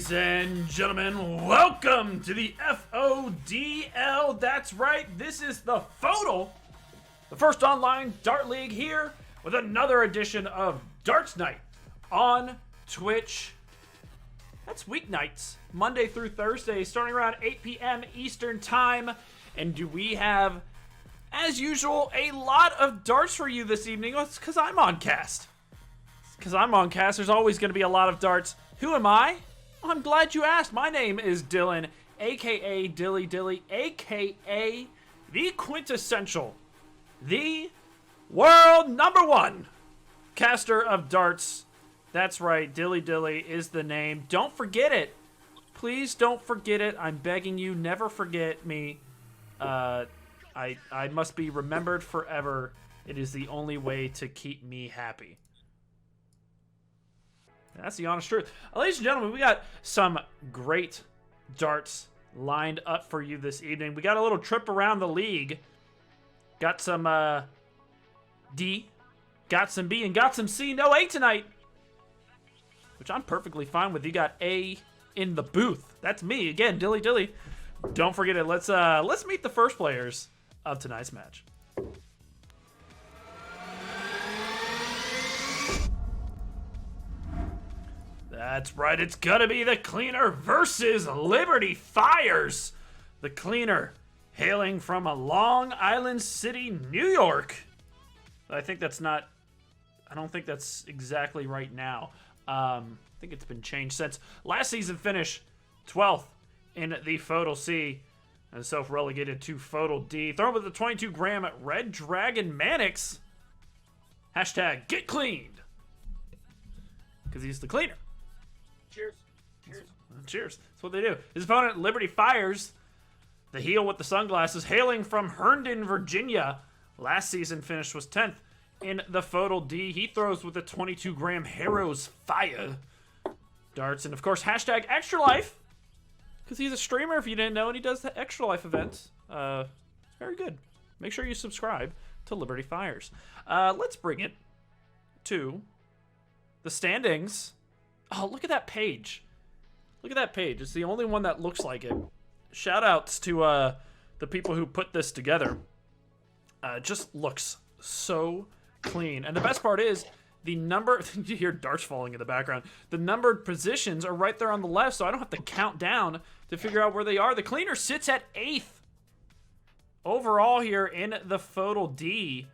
Ladies and gentlemen, welcome to the FODL. That's right, this is the FODL, the first online dart league here with another edition of Darts Night on Twitch. That's weeknights, Monday through Thursday, starting around 8 p.m. Eastern Time. And do we have, as usual, a lot of darts for you this evening? Well, it's because I'm on cast. Because I'm on cast, there's always going to be a lot of darts. Who am I? Well, I'm glad you asked. My name is Dylan, a.k.a. Dilly Dilly, a.k.a. the quintessential, the world #1 caster of darts. That's right, Dilly Dilly is the name. Don't forget it. Please don't forget it. I'm begging you, never forget me. I must be remembered forever. It is the only way to keep me happy. That's the honest truth. Ladies and gentlemen, we got some great darts lined up for you this evening. We got a little trip around the league. Got some D, got some B, and got some C. No A tonight, which I'm perfectly fine with. You got A in the booth. That's me again, Dilly Dilly. Don't forget it. Let's meet the first players of tonight's match. That's right, it's gonna be the Cleaner versus Liberty Fires. The Cleaner, hailing from a Long Island City, New York. I think that's not, I don't think that's exactly right now. I think it's been changed since last season finish, 12th in the FODL C, and self-relegated to FODL D. Thrown with the 22-gram Red Dragon Mannix. Hashtag get cleaned. Because he's the Cleaner. Cheers. Cheers. Cheers. That's what they do. His opponent, Liberty Fires, the heel with the sunglasses, hailing from Herndon, Virginia. Last season finish was 10th in the FODL D. He throws with the 22-gram Harrow's Fire darts. And, of course, hashtag Extra Life, because he's a streamer, if you didn't know, and he does the Extra Life events. Very good. Make sure you subscribe to Liberty Fires. Let's bring it to the standings. Oh, look at that page. Look at that page. It's the only one that looks like it. Shout-outs to the people who put this together. It just looks so clean. And the best part is, the number... You hear darts falling in the background. The numbered positions are right there on the left, so I don't have to count down to figure out where they are. The Cleaner sits at 8th overall here in the FODL D.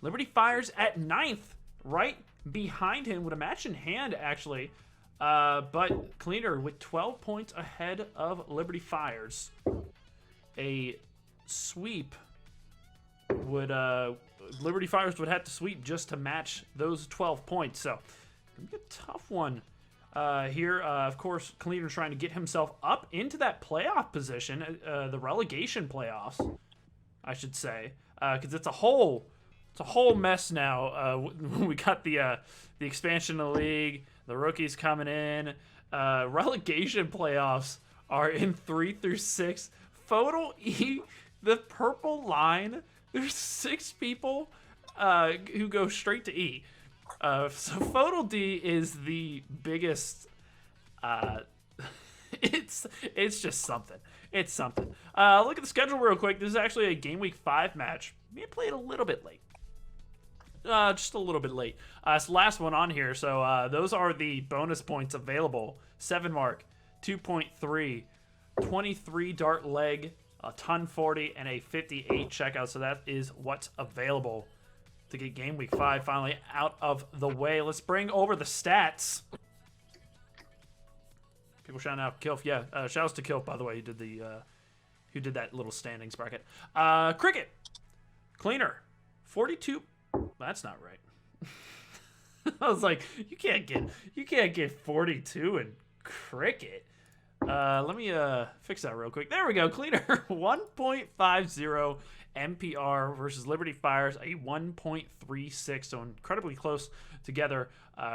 Liberty Fires at 9th, right behind him with a match in hand, actually. But Cleaner with 12 points ahead of Liberty Fires. A sweep would, Liberty Fires would have to sweep just to match those 12 points. So, gonna be a tough one here. Of course, Cleaner trying to get himself up into that playoff position, the relegation playoffs, I should say, because it's a whole mess now. We got the expansion of the league, the rookies coming in. Relegation playoffs are in 3 through 6. FODL E, the purple line. There's 6 people who go straight to E. So FODL D is the biggest. It's just something. It's something. Look at the schedule real quick. This is actually a Gameweek 5 match. We played a little bit late. Just a little bit late. It's the last one on here, so those are the bonus points available. 7 mark, 2.3, 23 dart leg, a ton 40, and a 58 checkout. So that is what's available to get Game Week 5 finally out of the way. Let's bring over the stats. People shouting out Kylf. Yeah, shout outs to Kylf, by the way, who did that little standings bracket. Cricket. Cleaner. 42. That's not right. I was like, you can't get 42 in cricket. Let me fix that real quick. There we go. Cleaner 1.50 MPR versus Liberty Fires a 1.36. So incredibly close together.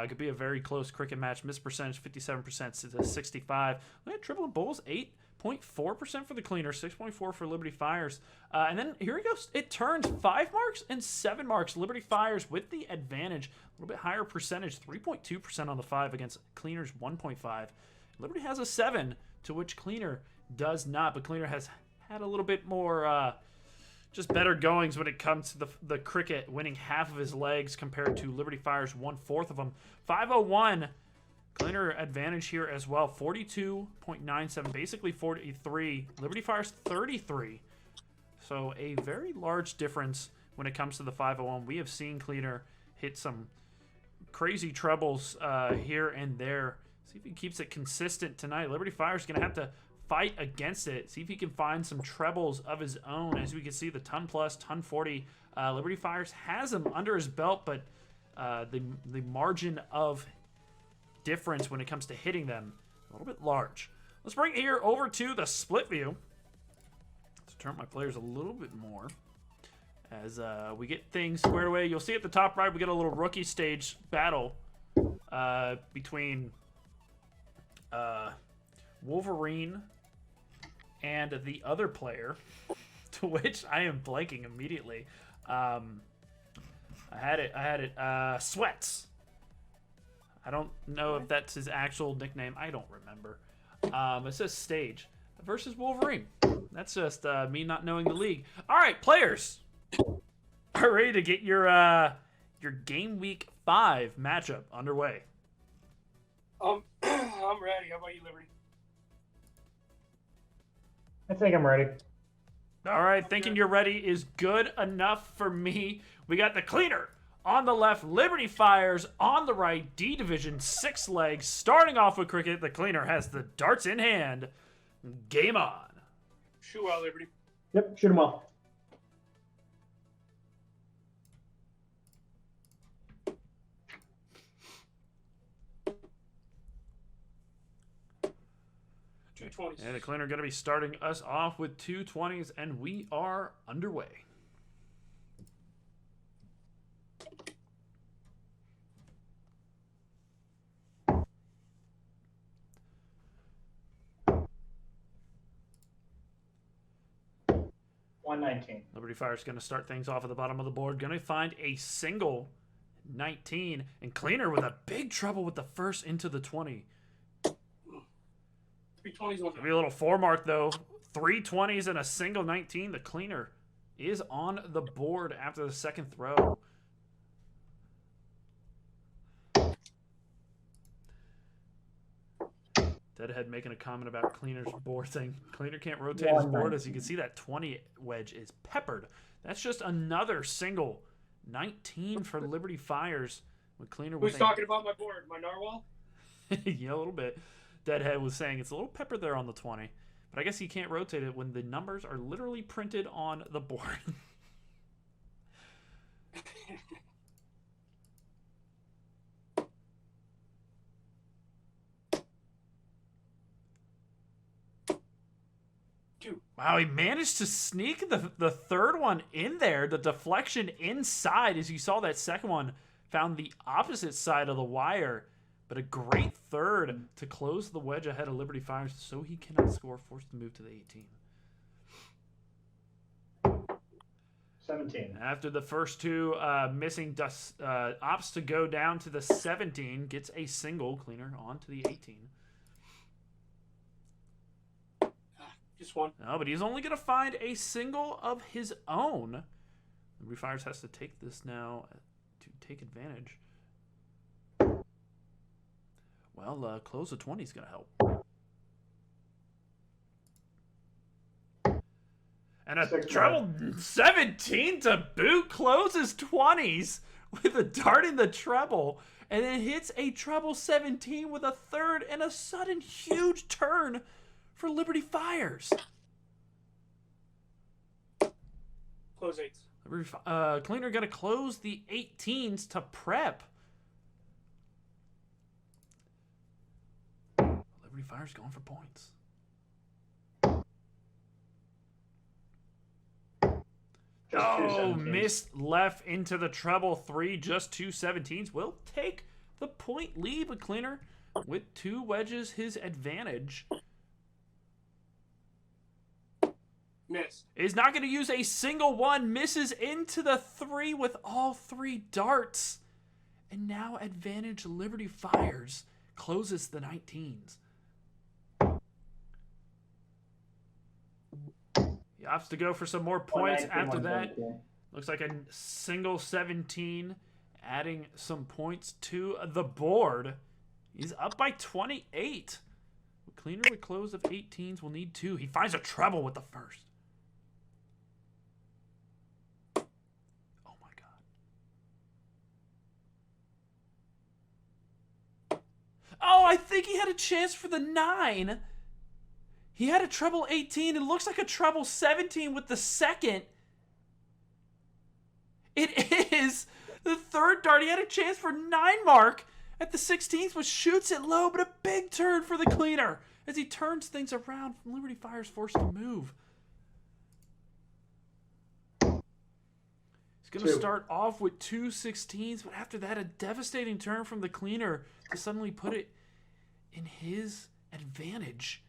Could be a very close cricket match. Miss percentage 57% to 65. We had triple and bowls 8.4% for the Cleaner, 6.4 for Liberty Fires. And then here he goes. It turns 5 marks and 7 marks. Liberty Fires with the advantage. A little bit higher percentage, 3.2% on the 5 against Cleaner's 1.5. Liberty has a 7, to which Cleaner does not. But Cleaner has had a little bit more just better goings when it comes to the cricket, winning half of his legs compared to Liberty Fire's 1/4 of them. 501, Cleaner advantage here as well. 42.97, basically 43. Liberty Fire's 33. So a very large difference when it comes to the 501. We have seen Cleaner hit some crazy trebles here and there. See if he keeps it consistent tonight. Liberty Fire's going to have to fight against it. See if he can find some trebles of his own. As we can see, the ton plus, ton 40. Liberty Fires has him under his belt, but the margin of difference when it comes to hitting them a little bit large. Let's bring it here over to the split view. Let's turn my players a little bit more as we get things squared away. You'll see at the top right, we get a little rookie stage battle between Wolverine and the other player, to which I am blanking immediately. I had it. Sweats. I don't know if that's his actual nickname. I don't remember. It says Stage versus Wolverine. That's just me not knowing the league. All right, players, are ready to get your Game Week 5 matchup underway. I'm ready. How about you, Liberty? I think I'm ready. All right, thinking you're ready is good enough for me. We got the Cleaner on the left, Liberty Fires on the right, D Division, 6 legs. Starting off with cricket, the Cleaner has the darts in hand. Game on. Shoot out, Liberty. Yep, shoot 'em all. And the Cleaner going to be starting us off with 220s, and we are underway. $119. Liberty Fire's going to start things off at the bottom of the board. Going to find a single 19, and Cleaner with a big trouble with the first into the 20. 320s. Gonna be a little 4 mark though. 3 20s and a single 19. The Cleaner is on the board after the second throw. Deadhead making a comment about Cleaner's board, saying Cleaner can't rotate his board. As you can see, that 20 wedge is peppered. That's just another single 19 for Liberty Fires. With Cleaner with Who's talking about my board? My narwhal? yeah, a little bit. Deadhead was saying it's a little pepper there on the 20. But I guess he can't rotate it when the numbers are literally printed on the board. Wow, he managed to sneak the third one in there. The deflection inside, as you saw, that second one found the opposite side of the wire. But a great third to close the wedge ahead of Liberty Fires, so he cannot score, forced to move to the 18. 17. After the first two missing, opts to go down to the 17, gets a single. Cleaner on to the 18. Just one. No, but he's only going to find a single of his own. Liberty Fires has to take this now to take advantage. Well, close the 20 is going to help. And a treble 17 to boot, closes 20s with a dart in the treble. And then hits a treble 17 with a third and a sudden huge turn for Liberty Fires. Close 8s. Cleaner going to close the 18s to prep. Liberty Fire's going for points. Oh, missed left into the treble 3. Just 2 17s. Will take the point lead, but Cleaner with 2 wedges, his advantage. Miss. Is not going to use a single one. Misses into the 3 with all 3 darts. And now advantage Liberty Fires. Closes the 19s. He opts to go for some more points 119, after that. 117. Looks like a single 17, adding some points to the board. He's up by 28. Cleaner with close of 18s will need 2. He finds a treble with the first. Oh my god. Oh, I think he had a chance for the 9. He had a treble 18. It looks like a treble 17 with the second. It is the third dart. He had a chance for 9 mark at the 16th, but shoots it low, but a big turn for the cleaner as he turns things around. Liberty Fire's forced to move. He's going to start off with 2 16s, but after that, a devastating turn from the cleaner to suddenly put it in his advantage.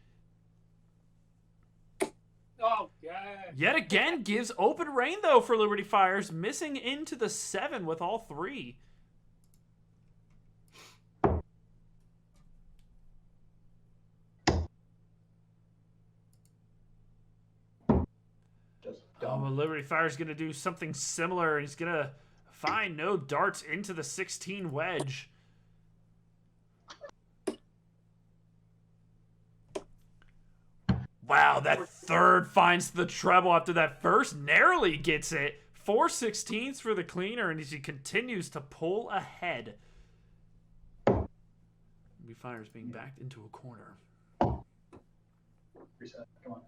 Oh, yeah. Yet again gives open rain, though, for Liberty Fires, missing into the 7 with all 3. Well, Liberty Fire's going to do something similar. He's going to find no darts into the 16 wedge. Wow, that third finds the treble after that first. Narrowly gets it. 4 16s for the cleaner, and as he continues to pull ahead. Liberty Fire's being backed into a corner. Reset. Come on.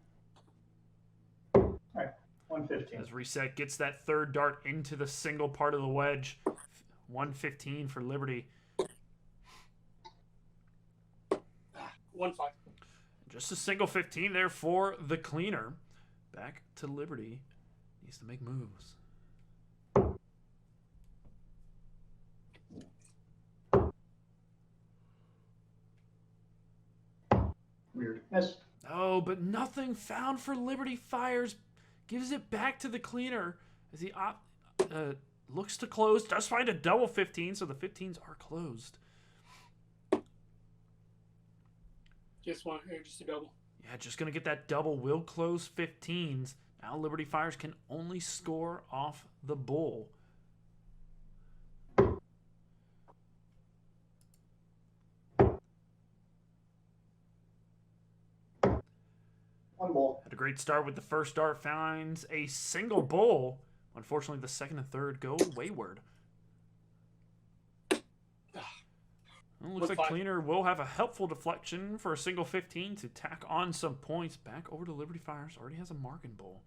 All right. 115. As Reset gets that third dart into the single part of the wedge. 115 for Liberty. 1-5. Just a single 15 there for the cleaner. Back to Liberty. Needs to make moves. Weird. Miss. Oh, but nothing found for Liberty Fires. Gives it back to the cleaner as he looks to close. Does find a double 15, so the 15s are closed. Just one here, just a double. Yeah, just going to get that double. Will close 15s. Now Liberty Fires can only score off the bull. One bull. Had a great start with the first dart. Finds a single bull. Unfortunately, the second and third go wayward. Well, looks like Cleaner will have a helpful deflection for a single 15 to tack on some points. Back over to Liberty Fires. Already has a marking bull.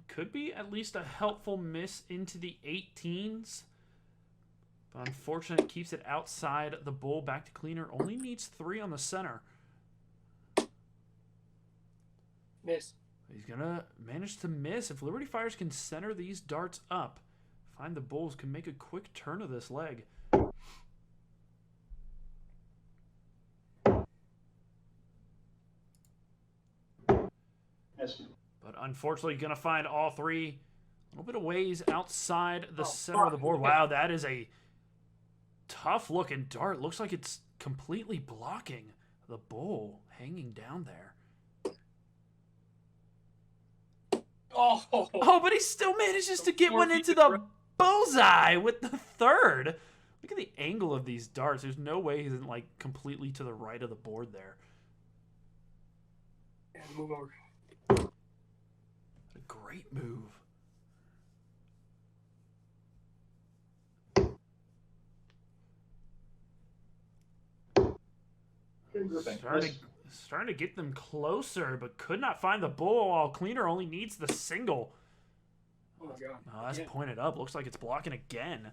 Could be at least a helpful miss into the 18s. But unfortunately, it keeps it outside the bull. Back to Cleaner. Only needs 3 on the center. Miss. He's going to manage to miss. If Liberty Fires can center these darts up, find the bulls can make a quick turn of this leg. Miss. But unfortunately, going to find all 3 a little bit of ways outside the center of the board. Wow, that is a tough-looking dart. Looks like it's completely blocking the bull hanging down there. Oh, but he still manages to get one into the bullseye with the third. Look at the angle of these darts. There's no way he's like completely to the right of the board there. And move over. A great move. Starting to get them closer, but could not find the bull, while Cleaner only needs the single. Oh my god. Oh, that's pointed up. Looks like it's blocking again.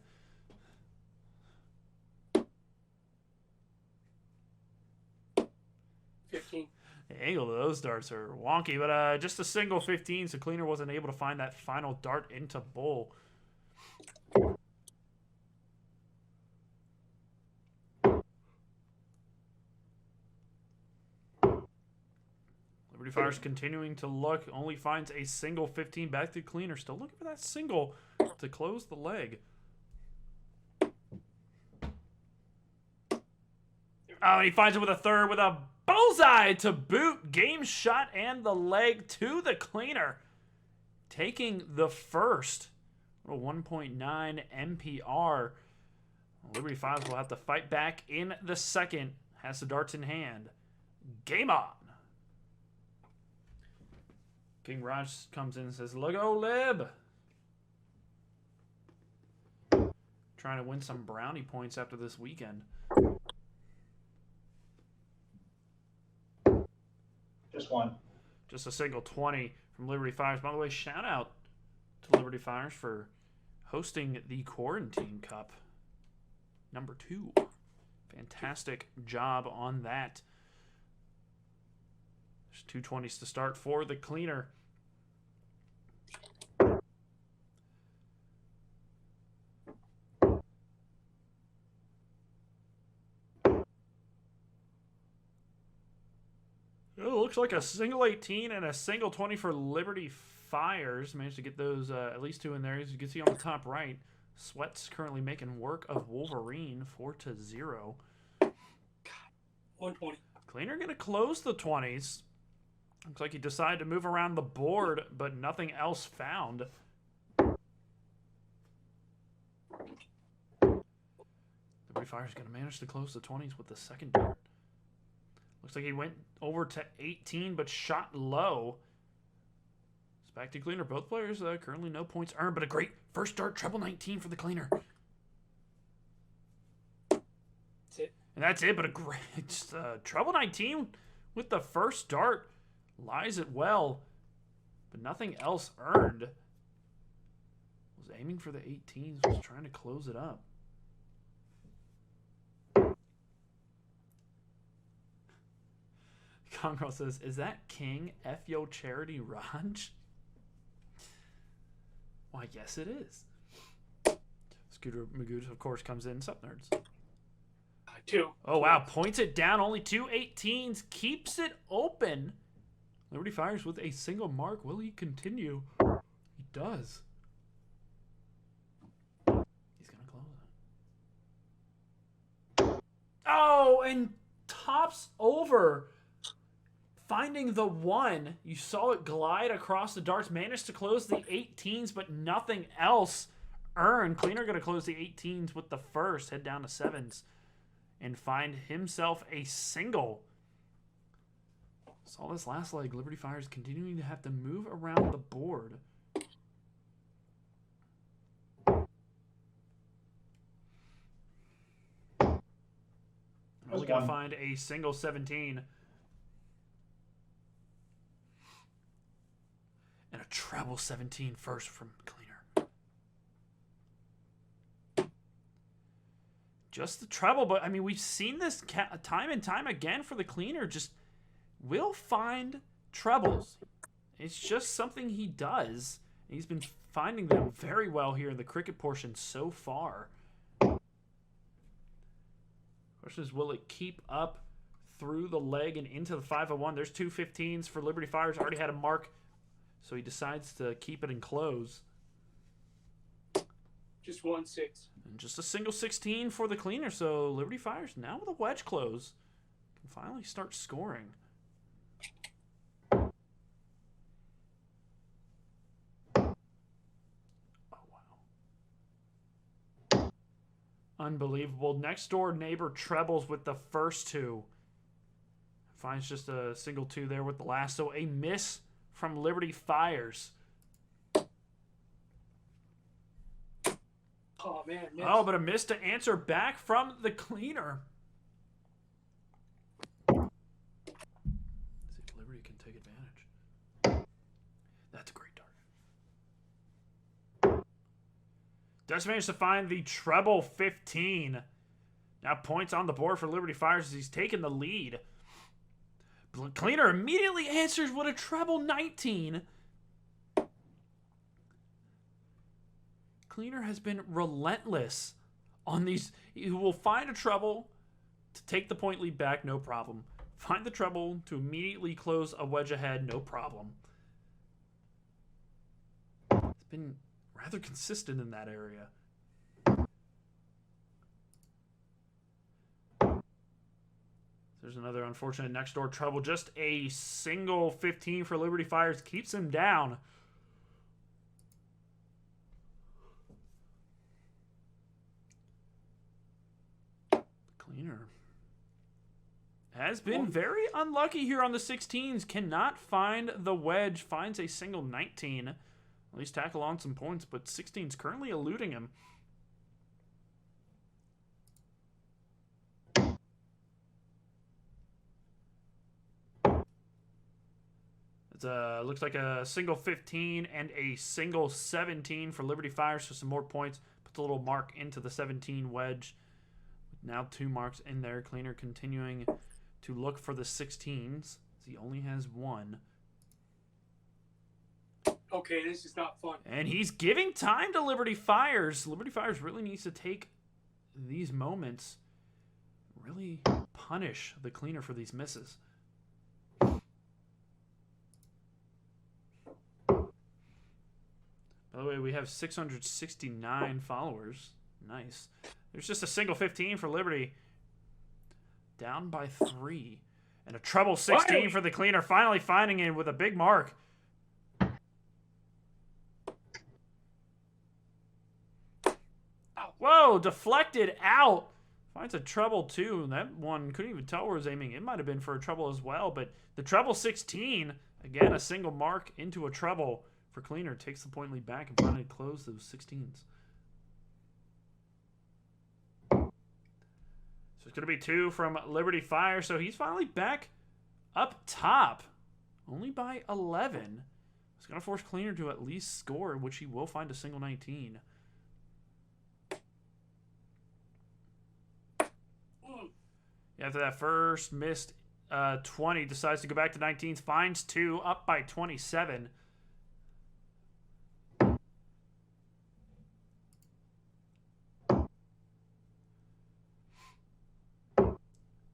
15. The angle of those darts are wonky, but just a single 15, so Cleaner wasn't able to find that final dart into bull. Liberty Fires continuing to look, only finds a single 15. Back to Cleaner, still looking for that single. to close the leg. Oh, and he finds it with a third with a bullseye to boot. Game shot and the leg to the cleaner. Taking the first. A 1.9 MPR. Liberty Fires will have to fight back in the second. Has the darts in hand. Game on. King Raj comes in and says, "Look, oh, Lib." Trying to win some brownie points after this weekend. Just one. Just a single 20 from Liberty Fires. By the way, shout out to Liberty Fires for hosting the Quarantine Cup number 2. Fantastic job on that. There's 2 20s to start for the cleaner. It looks like a single 18 and a single 20 for Liberty Fires. Managed to get those at least 2 in there. As you can see on the top right, Sweat's currently making work of Wolverine 4-0. 120. Cleaner going to close the 20s. Looks like he decided to move around the board, but nothing else found. Liberty Fires going to manage to close the 20s with the second dart. Looks like he went over to 18, but shot low. It's back to cleaner. Both players currently no points earned, but a great first dart, treble 19 for the cleaner. That's it. And that's it, but a great treble 19 with the first dart. Lies it well, but nothing else earned. Was aiming for the 18s, was trying to close it up. Congress says, "Is that King F Yo Charity Raj?" Why, yes, it is. Scooter Magoo, of course, comes in. Sup, nerds? 2. Oh, wow. Points it down. Only 2 18s. Keeps it open. Liberty Fires with a single mark. Will he continue? He does. He's going to close it. Oh, and tops over. Finding the 1. You saw it glide across the darts. Managed to close the 18s, but nothing else earned. Cleaner going to close the 18s with the first. Head down to 7s. And find himself a single. Saw this last leg. Liberty Fires continuing to have to move around the board. Only going to find a single 17. And a treble 17 first from cleaner. Just the treble, but I mean, we've seen this time and time again for the cleaner. Just will find trebles. It's just something he does. He's been finding them very well here in the cricket portion so far. Question is, will it keep up through the leg and into the 501? There's 2 15s for Liberty Fires. Already had a mark, so he decides to keep it and close. Just 1 6. And just a single 16 for the cleaner. So Liberty Fires now with a wedge close can finally start scoring. Unbelievable. Next door neighbor trebles with the first 2. Finds just a single 2 there with the last. So a miss from Liberty Fires. Oh, man. Miss. Oh, but a miss to answer back from the cleaner. See if Liberty can take advantage. That's a great dart. Does manage to find the treble 15. Now points on the board for Liberty Fires as he's taken the lead. Cleaner immediately answers with a treble 19. Cleaner has been relentless on these. He will find a treble to take the point lead back, no problem. Find the treble to immediately close a wedge ahead, no problem. It's been rather consistent in that area. There's another unfortunate next door trouble. Just a single 15 for Liberty Fires keeps him down. Cleaner has been very unlucky here on the 16s. Cannot find the wedge. Finds a single 19. At least tackle on some points, but 16's currently eluding him. It looks like a single 15 and a single 17 for Liberty Fires, so some more points. Puts a little mark into the 17 wedge. Now 2 marks in there. Cleaner continuing to look for the 16s. He only has 1. Okay, this is not fun. And he's giving time to Liberty Fires. Liberty Fires really needs to take these moments, really punish the Cleaner for these misses. By the way, we have 669 followers. Nice. There's just a single 15 for Liberty. Down by 3. And a treble 16 for the Cleaner. Finally finding it with a big mark. Whoa, deflected out. Finds a treble too. That one couldn't even tell where it was aiming. It might have been for a treble as well. But the treble 16, again, a single mark into a treble for Cleaner. Takes the point lead back and finally close those 16s. So it's going to be 2 from Liberty Fire. So he's finally back up top. Only by 11. It's going to force Cleaner to at least score, which he will find a single 19. After that first missed 20, decides to go back to 19s. Finds 2, up by 27.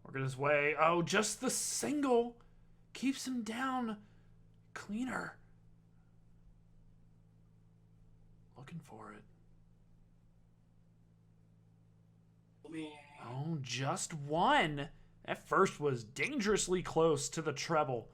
Working his way. Oh, just the single keeps him down. Cleaner. Looking for it. Man. Oh, just 1. That first was dangerously close to the treble.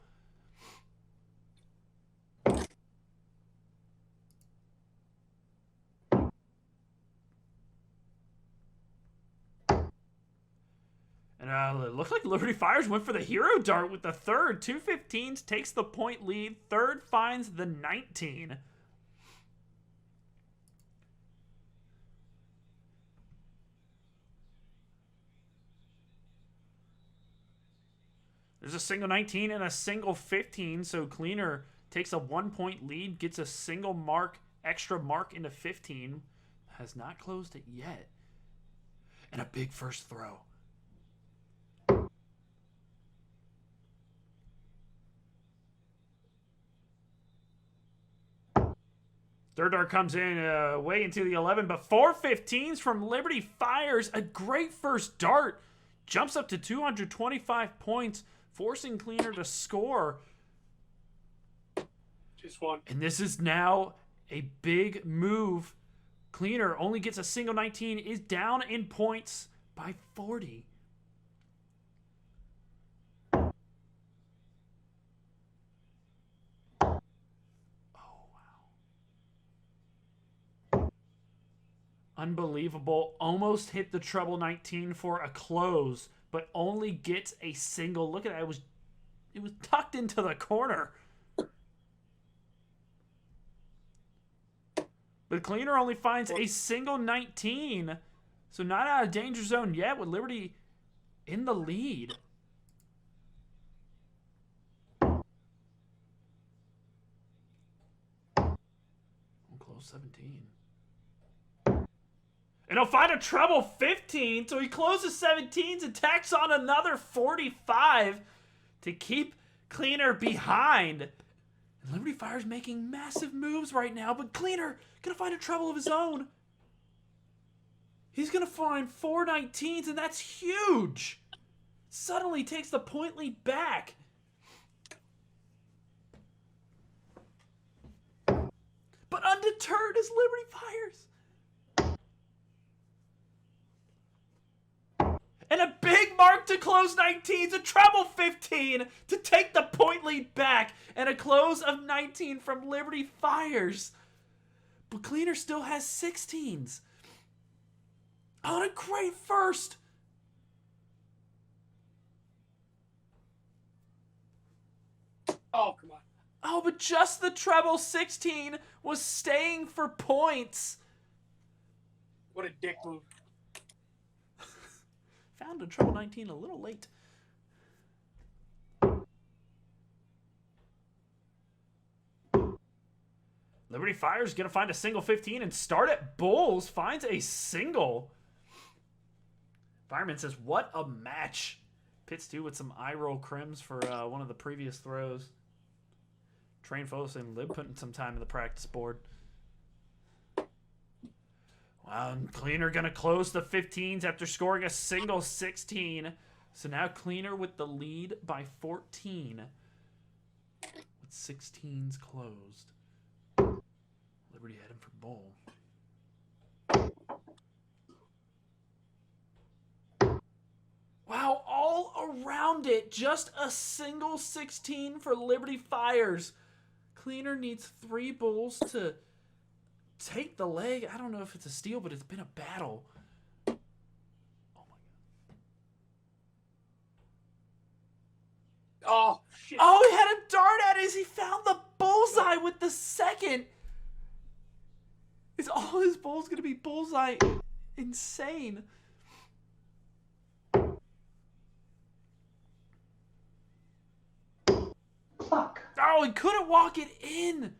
And it looked like Liberty Fires went for the hero dart with the third. 2 15s, takes the point lead. Third finds the 19. There's a single 19 and a single 15, so Cleaner takes a 1-point lead, gets a single mark, extra mark into 15. Has not closed it yet. And a big first throw. Third dart comes in way into the 11, but 4 15s from Liberty Fires. A great first dart. Jumps up to 225 points, forcing Cleaner to score. Just 1. And this is now a big move. Cleaner only gets a single 19, is down in points by 40. Unbelievable. Almost hit the treble 19 for a close, but only gets a single. Look at that. It was tucked into the corner. But Cleaner only finds a single 19. So not out of danger zone yet with Liberty in the lead. Close 17. And he'll find a treble 15, so he closes 17s and tacks on another 45 to keep Cleaner behind. And Liberty Fire's making massive moves right now, but Cleaner gonna find a treble of his own. He's gonna find 4 19s, and that's huge. Suddenly takes the point lead back. But undeterred as Liberty fires. And a big mark to close 19. It's a treble 15 to take the point lead back. And a close of 19 from Liberty Fires. But Cleaner still has 16s. On a great first. Oh, come on. Oh, but just the treble 16 was staying for points. What a dick move. Found a treble 19 a little late. Liberty Fire's going to find a single 15 and start at bulls. Finds a single. Fireman says, what a match. Pits too with some eye roll crims for one of the previous throws. Train Phos and Lib putting some time in the practice board. Wow, and Cleaner going to close the 15s after scoring a single 16. So now Cleaner with the lead by 14. With 16s closed. Liberty heading for bull. Wow, all around it. Just a single 16 for Liberty Fires. Cleaner needs 3 bulls to take the leg. I don't know if it's a steal, but it's been a battle. Oh my god. Oh, shit. Oh, he had a dart at it as he found the bullseye with the second. Is all his bulls going to be bullseye? Insane. Fuck. Oh, he couldn't walk it in.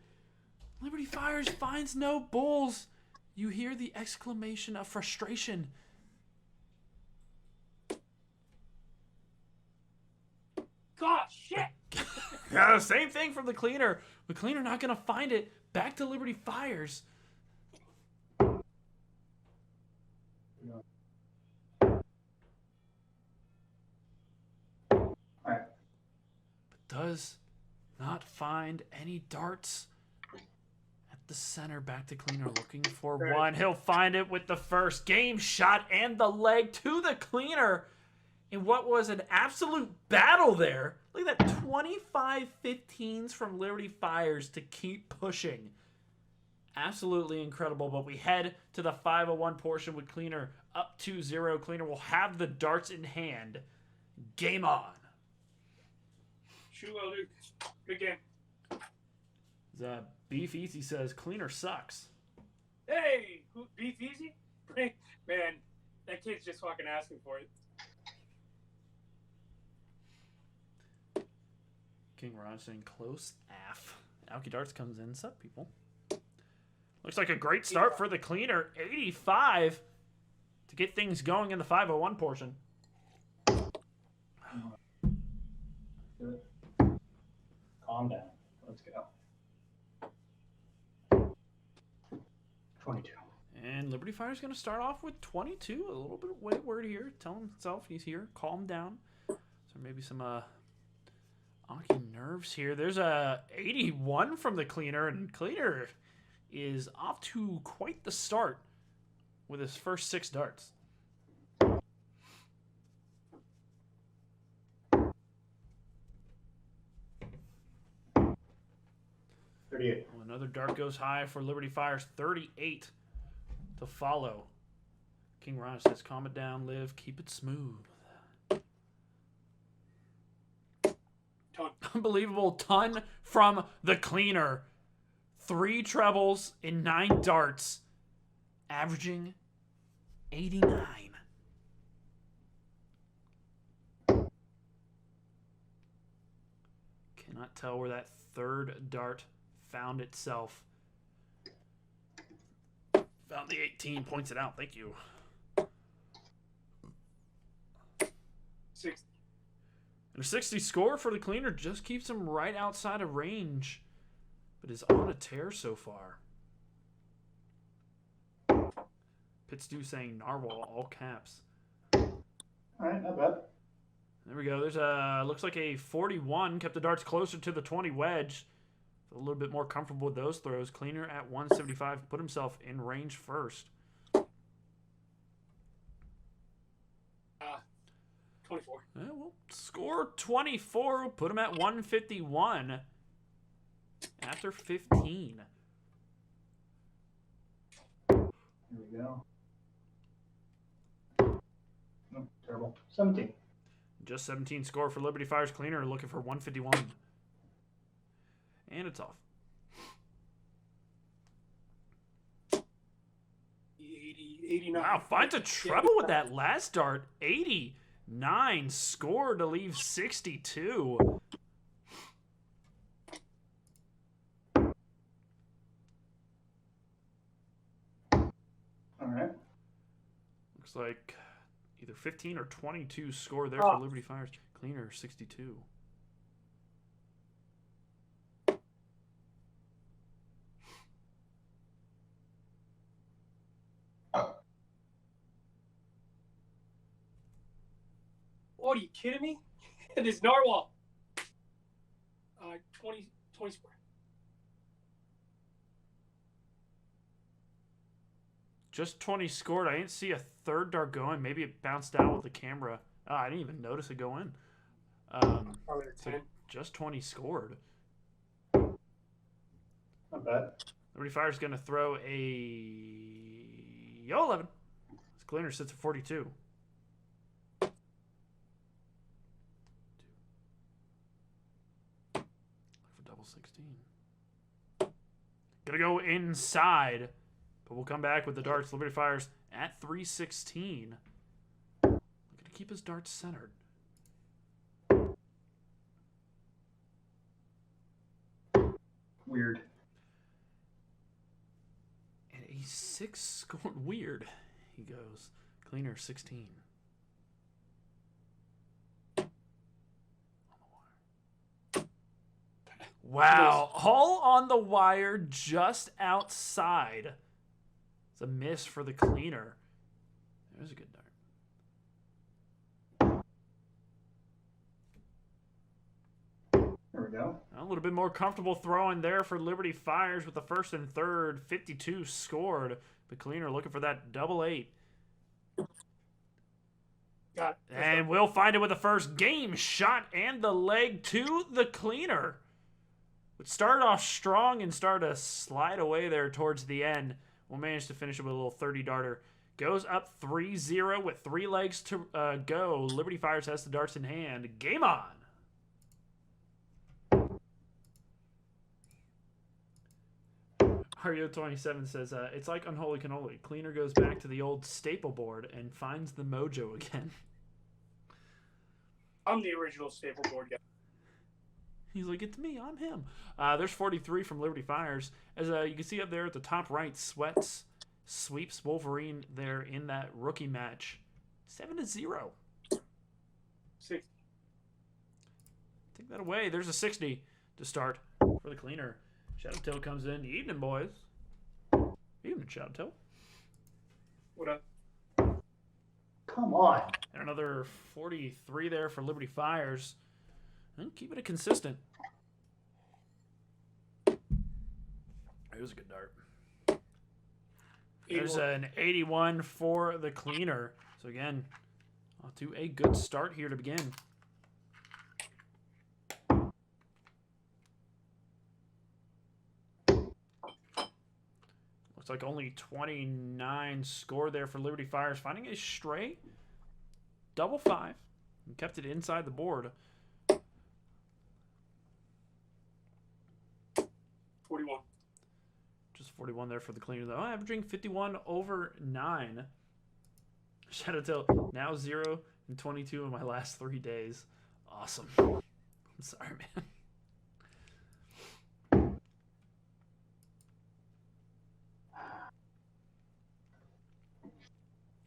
Liberty Fires finds no bulls. You hear the exclamation of frustration. God, shit. Yeah, same thing from the Cleaner. The Cleaner not going to find it. Back to Liberty Fires. Alright. But does not find any darts. At the center, back to Cleaner looking for one. He'll find it with the first game shot and the leg to the Cleaner. In what was an absolute battle there. Look at that, 25 15s from Liberty Fires to keep pushing. Absolutely incredible, but we head to the 501 portion with Cleaner up 2-0. Cleaner will have the darts in hand. Game on. Shoot well, Luke. Good game. Beef Easy says, Cleaner sucks. Hey, Beef Easy? Man, that kid's just fucking asking for it. King Raj saying close AF. Alki Darts comes in. Sup, people? Looks like a great start for the Cleaner. 85 to get things going in the 501 portion. Good. Calm down. Let's go. 22. And Liberty Fire's going to start off with 22. A little bit of wayward here. Telling himself he's here. Calm down. So maybe some Aki nerves here. There's a 81 from the Cleaner, and Cleaner is off to quite the start with his first 6 darts. 38. Well, another dart goes high for Liberty Fires. 38 to follow. King Ron says, calm it down, Liv. Keep it smooth. Ton. Unbelievable ton from the Cleaner. 3 trebles in 9 darts. Averaging 89. Cannot tell where that third dart found itself. Found the 18, points it out. Thank you. 60. And a 60 score for the Cleaner just keeps him right outside of range, but is on a tear so far. Pitstew saying Narwhal, all caps. Alright, not bad. There we go. There's a, looks like a 41. Kept the darts closer to the 20 wedge. A little bit more comfortable with those throws. Cleaner at 175 put himself in range first. 24. Well, score 24. Put him at 151 after 15. Here we go. Oh, terrible. 17. Just 17 score for Liberty Fires. Cleaner looking for 151. And it's off. 80, 89. Wow, finds a treble with that last dart. 89 score to leave 62. All right. Looks like either 15 or 22 score there for Liberty Fires. Cleaner 62. What, are you kidding me? It is narwhal. 20 square. Just 20 scored. I didn't see a third dart go in. Maybe it bounced out with the camera. Oh, I didn't even notice it go in. Probably a 10. So just 20 scored. Not bad. Liberty Fire's going to throw a 11. His Cleaner sits at 42. For double 16. Gonna go inside, but we'll come back with the darts. Liberty Fire's at 316. Looking to keep his darts centered. Weird. And a 6 scored weird. He goes. Cleaner 16. Wow, all on the wire just outside. It's a miss for the Cleaner. There's a good dart. There we go. A little bit more comfortable throwing there for Liberty Fires with the first and third. 52 scored. The Cleaner looking for that double 8. Got it. And we'll find it with the first game shot and the leg to the Cleaner. It started off strong and started to slide away there towards the end. We'll manage to finish it with a little 30 darter. Goes up 3-0 with 3 legs to go. Liberty Fires has the darts in hand. Game on. Hario27 says, it's like Unholy Cannoli. Cleaner goes back to the old staple board and finds the mojo again. I'm the original staple board guy. He's like, it's me, I'm him. There's 43 from Liberty Fires. As you can see up there at the top right, Sweats sweeps Wolverine there in that rookie match. 7-0. 60. Take that away. There's a 60 to start for the Cleaner. Shadowtail comes in. Evening, boys. Evening, Shadowtail. What up? Come on. And another 43 there for Liberty Fires. And keeping it consistent. It was a good dart. There's 81. an 81 for the Cleaner. So again, I'll do a good start here to begin. Looks like only 29 score there for Liberty Fires. Finding a straight double 5 and kept it inside the board. 41. Just 41 there for the Cleaner, though. Averaging 51 over 9. Shadowtail, now 0 and 22 in my last 3 days. Awesome. I'm sorry, man.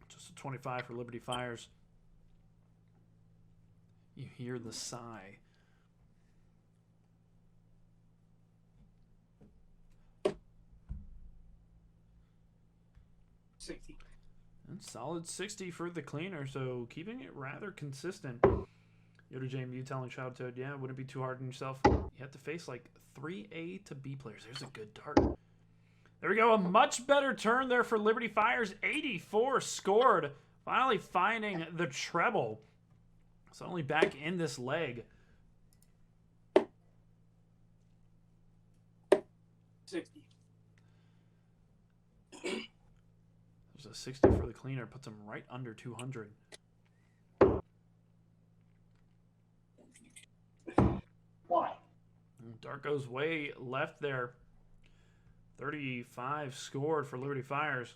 Just a 25 for Liberty Fires. You hear the sigh. And solid 60 for the Cleaner, so keeping it rather consistent. Yoda JMU telling Shadow Toad, yeah, wouldn't be too hard on yourself. You have to face like 3 A to B players. There's a good dart. There we go. A much better turn there for Liberty Fires. 84 scored. Finally finding the treble. Suddenly back in this leg. 60. There's a 60 for the cleaner. Puts him right under 200. Why? Dart goes way left there. 35 scored for Liberty Fires.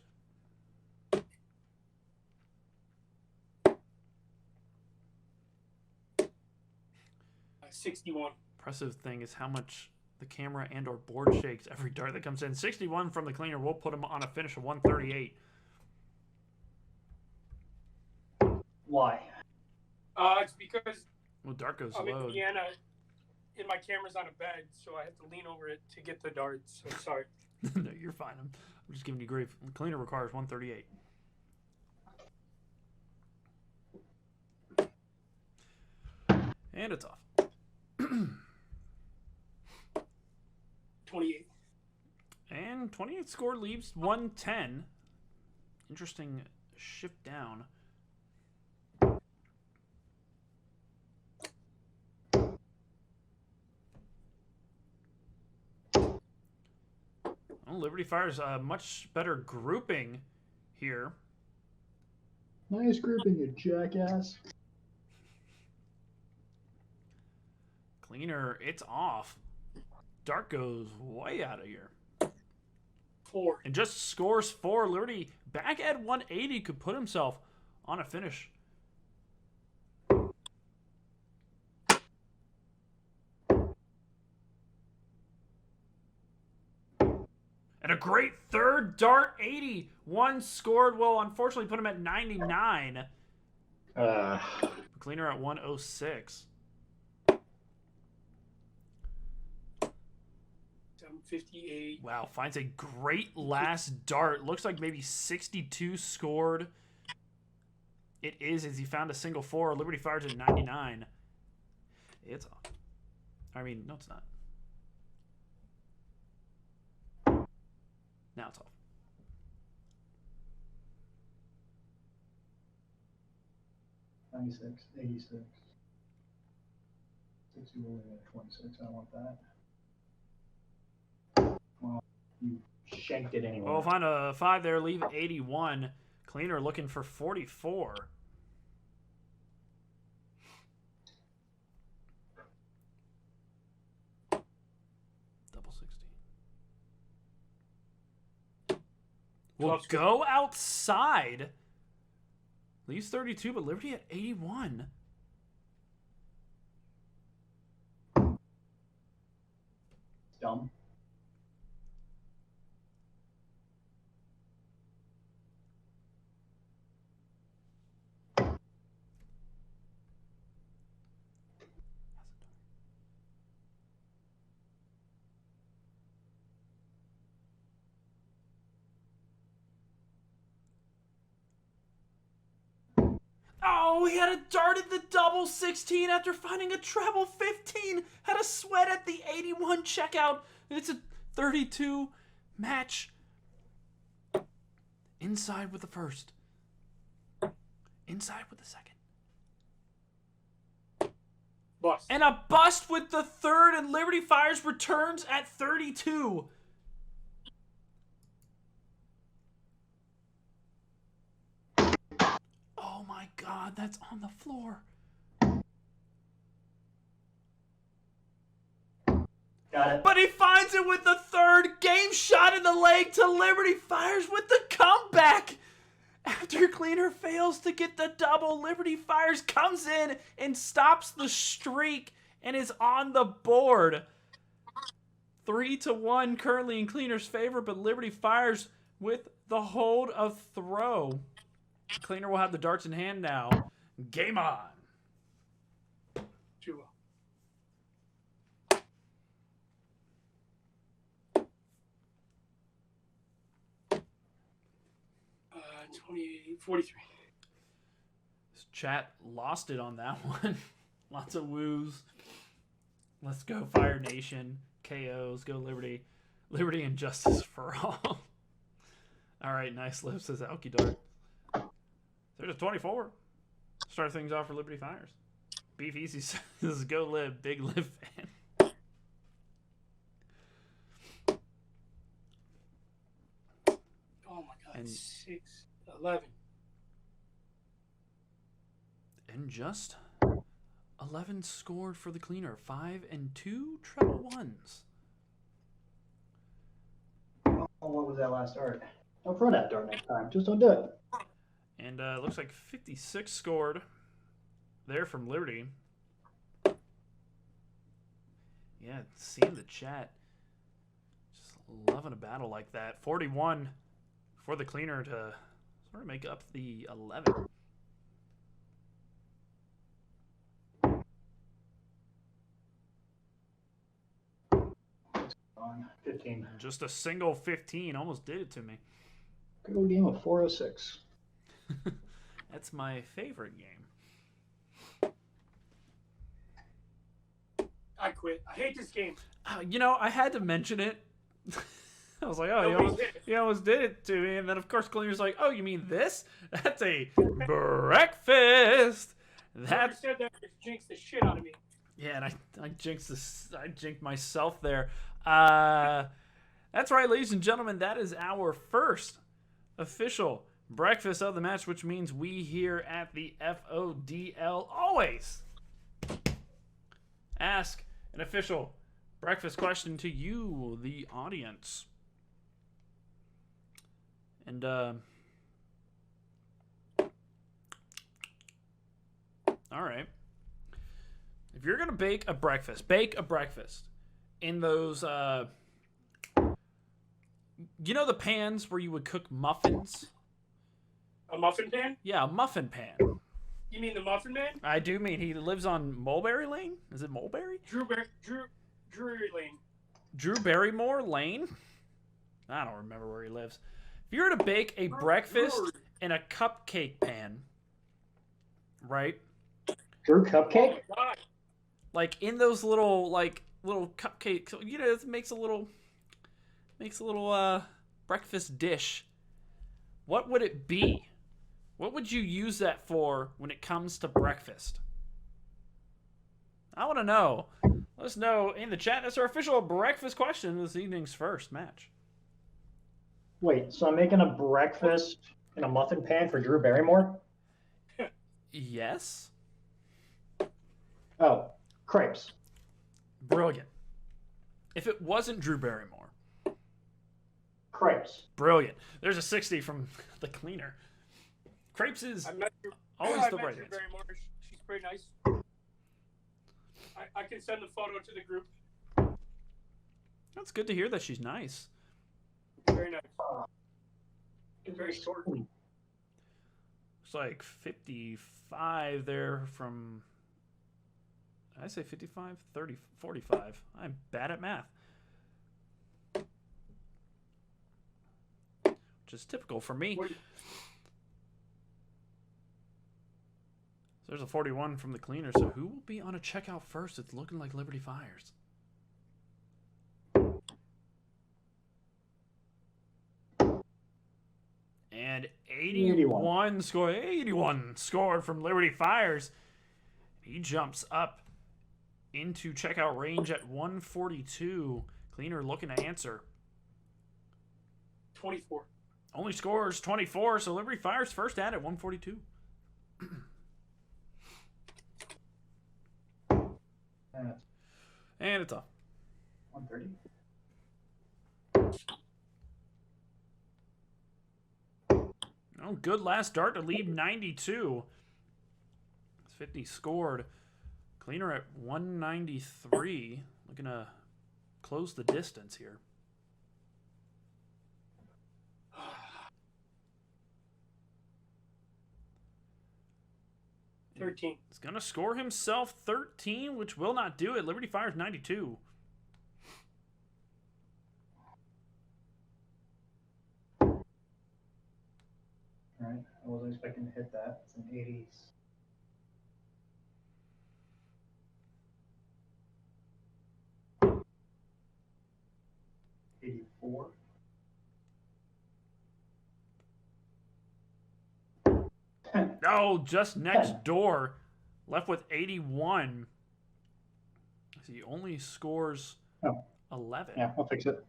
61. Impressive thing is how much the camera and or board shakes every dart that comes in. 61 from the cleaner will put him on a finish of 138. Why? It's because Well, dart goes I'm in low. Indiana and my camera's on a bed, so I have to lean over it to get the darts. So sorry. No, you're fine. I'm just giving you grief. The cleaner requires 138. And it's off. 28. And 28 score leaves 110. Interesting shift down. Well, Liberty Fires a much better grouping here. Nice grouping, you jackass. Cleaner, it's off. Dart goes way out of here. 4. And just scores 4. Liberty back at 180 could put himself on a finish. And a great third dart, 80. One scored will unfortunately put him at 99. Cleaner at 106. 58. Wow, finds a great last dart. Looks like maybe 62 scored. It is, as he found a single 4. Liberty Fires at 99. It's off. I mean, no, it's not. Now it's off. $96, $86. 60 will leave at 26. I want that. Well, you shanked it anyway. Well, we'll find a 5 there, leave 81. Cleaner looking for 44. Double 60. We'll go outside. Leaves 32, but Liberty at 81. Dumb. Oh, he had a dart at the double 16 after finding a treble 15. Had a sweat at the 81 checkout. It's a 32 match. Inside with the first. Inside with the second. Bust. And a bust with the third, and Liberty Fires returns at 32. Oh my God, that's on the floor. Got it. But he finds it with the third. Game shot in the leg to Liberty Fires with the comeback. After Cleaner fails to get the double, Liberty Fires comes in and stops the streak and is on the board. 3-1 currently in Cleaner's favor, but Liberty Fires with the hold of throw. Cleaner will have the darts in hand now. Game on. 2. 28, 43. This chat lost it on that one. Lots of woos. Let's go Fire Nation. KOs. Go Liberty. Liberty and justice for all. All right, nice live, says Alky Dart. There's a 24. Start things off for Liberty Fires. Beef Easy says go Lib. Big Lib fan. Oh my God. And 6-11. And just 11 scored for the cleaner. 5 and 2 treble ones. Oh, what was that last dart? Don't throw that dart next time. Just don't do it. And looks like 56 scored there from Liberty. Yeah, seeing the chat. Just loving a battle like that. 41 for the cleaner to sort of make up the 11. 15. Just a single 15 almost did it to me. Good old game of 406. That's my favorite game. I quit. I hate this game. You know, I had to mention it. I was like, oh, he almost did it to me. And then, of course, Cleaner's like, oh, you mean this? That's a breakfast. Whoever said that just jinxed the shit out of me. Yeah, and I jinxed this. I jinxed myself there. That's right, ladies and gentlemen. That is our first official breakfast of the match, which means we here at the FODL always ask an official breakfast question to you, the audience. And all right. If you're gonna bake a breakfast in those you know the pans where you would cook muffins? A muffin pan? Yeah, a muffin pan. You mean the Muffin Man? I do mean he lives on Mulberry Lane? Is it Mulberry? Drury Lane. Drew Barrymore Lane? I don't remember where he lives. If you were to bake a breakfast in a cupcake pan, right? Drew Cupcake? Oh my God. Like in those little cupcakes, you know, it makes a little breakfast dish. What would it be? What would you use that for when it comes to breakfast? I want to know. Let us know in the chat. That's our official breakfast question of this evening's first match. Wait, so I'm making a breakfast in a muffin pan for Drew Barrymore? Yes. Oh, crepes. Brilliant. If it wasn't Drew Barrymore. Crepes. Brilliant. There's a 60 from the cleaner. Crepes is always the right answer. Barrymore. She's pretty nice. I can send the photo to the group. That's good to hear that she's nice. Very nice. Very short. Looks like 55 there from... Did I say 55? 30, 45. I'm bad at math. Which is typical for me. There's a 41 from the cleaner, so who will be on a checkout first? It's looking like Liberty Fires. And 81 scored from Liberty Fires. He jumps up into checkout range at 142. Cleaner looking to answer. 24. Only scores 24, so Liberty Fires first at 142. And it's off. 130. Oh, good last dart to leave 92. 50 scored. Cleaner at 193. Looking to close the distance here. 13. He's going to score himself 13, which will not do it. Liberty Fires 92. All right. I wasn't expecting to hit that. It's an 80s. No, just next door. Left with 81. He only scores 11. Yeah, I'll fix it.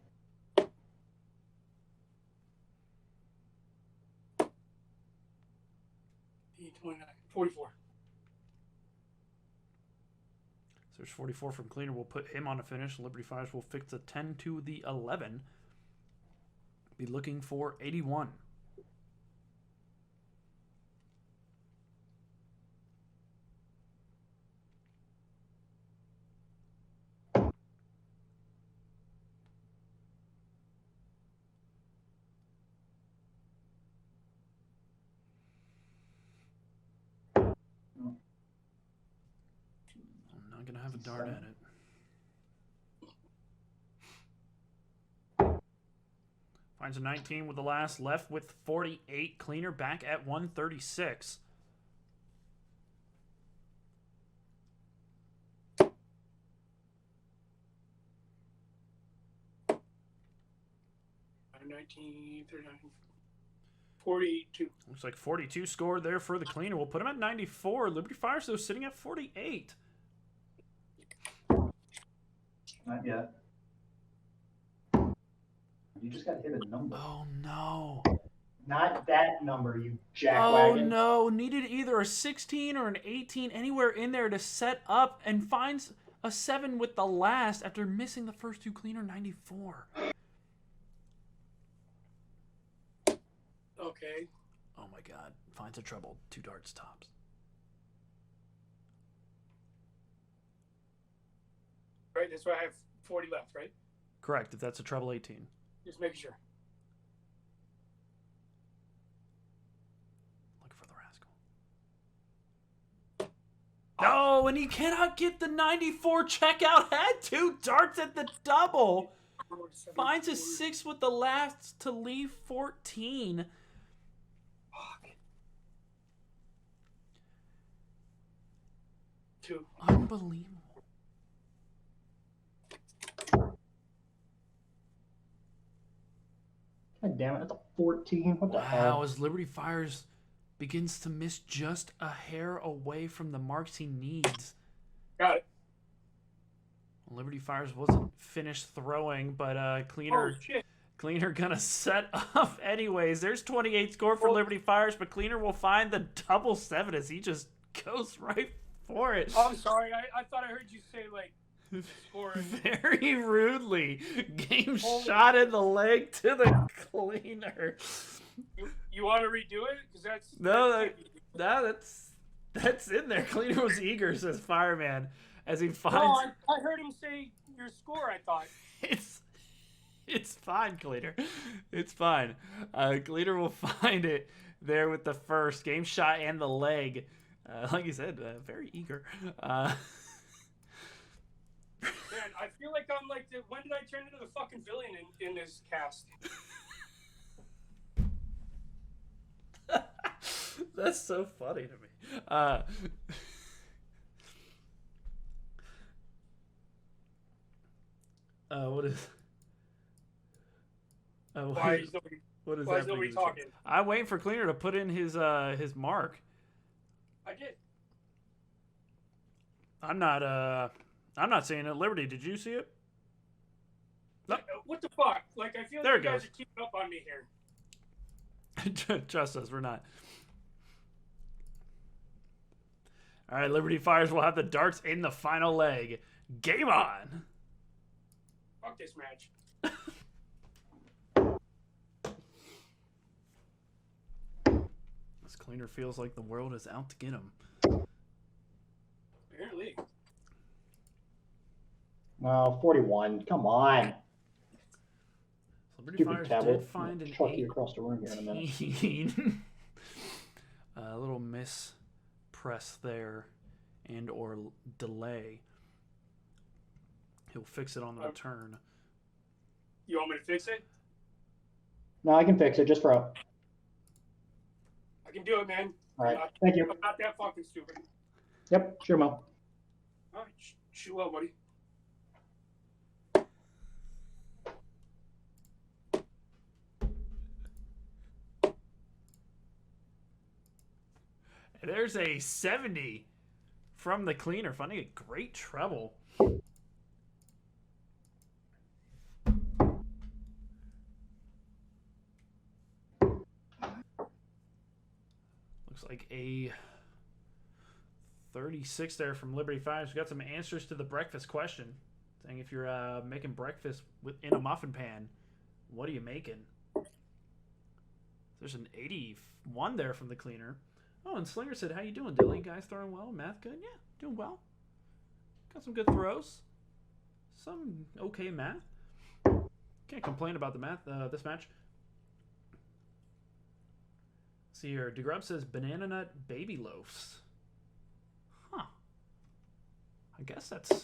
D29, 44. So there's 44 from Cleaner. We'll put him on a finish. Liberty Fires will fix the 10 to the 11. Be looking for 81. I'm not going to have a dart at it. Finds a 19 with the last, left with 48. Cleaner back at 136. $19, 39, 42. Looks like 42 scored there for the Cleaner. We'll put him at 94. Liberty Fires, though, sitting at 48. Not yet. You just got to hit a number. Oh, no. Not that number, you Oh, jackwagon. no. Needed either a 16 or an 18 anywhere in there to set up, and finds a 7 with the last after missing the first two. Cleaner 94. Okay. Oh, my God. Finds a treble. 2 darts tops. Right, that's why I have 40 left, right? Correct, if that's a treble 18. Just making sure. Look for the rascal. No, and he cannot get the 94 checkout. Had 2 darts at the double. Finds a 6 with the last to leave 14. Fuck. 2. Unbelievable. God damn it, that's a 14. What the Wow, hell? as Liberty Fires begins to miss just a hair away from the marks he needs. Got it. Liberty Fires wasn't finished throwing, but Cleaner... Oh, shit. Cleaner gonna set up anyways. There's 28 score for Liberty Fires, but Cleaner will find the double 7 as he just goes right for it. Oh, I'm sorry. I thought I heard you say, like, scoring. Very rudely. Game shot in the leg to the Cleaner. You want to redo it? Because That's in there. Cleaner was eager, says Fireman, as he finds... No, I heard him say your score, I thought. It's fine, Cleaner. It's fine. Cleaner will find it there with the first game shot and the leg. Like you said, very eager. Man, I feel like I'm like, when did I turn into the fucking villain in this cast? That's so funny to me. What is... Why is nobody, what is why that? is nobody talking? I'm waiting for Cleaner to put in his mark. I did. I'm not seeing it. Liberty, did you see it? No. What the fuck? Like, I feel like There you it guys goes. are keeping up on me here. Trust us, we're not. All right, Liberty Fires will have the darts in the final leg. Game on. Fuck this match. This Cleaner feels like the world is out to get him. Apparently. Well, 41. Come on. Liberty Stupid Fires tablet. did find an Chuck you across the room here in a minute. 18. A little miss press there and or delay. He'll fix it on the return. You want me to fix it? No, I can fix it. Just throw. I can do it, man. All right. Thank you. I'm not that fucking stupid. Yep. Sure, Mo. All right. Shoot well, buddy. There's a 70 from the cleaner, finding a great treble. Looks like a 36 there from Liberty Fires. We got some answers to the breakfast question. Saying if you're making breakfast in a muffin pan, what are you making? There's an 81 there from the cleaner. Oh, and Slinger said, how you doing, Dilly? Guys throwing well? Math good? Yeah, doing well. Got some good throws. Some okay math. Can't complain about the math this match. See here, DeGrub says banana nut baby loaves. Huh. I guess that's... could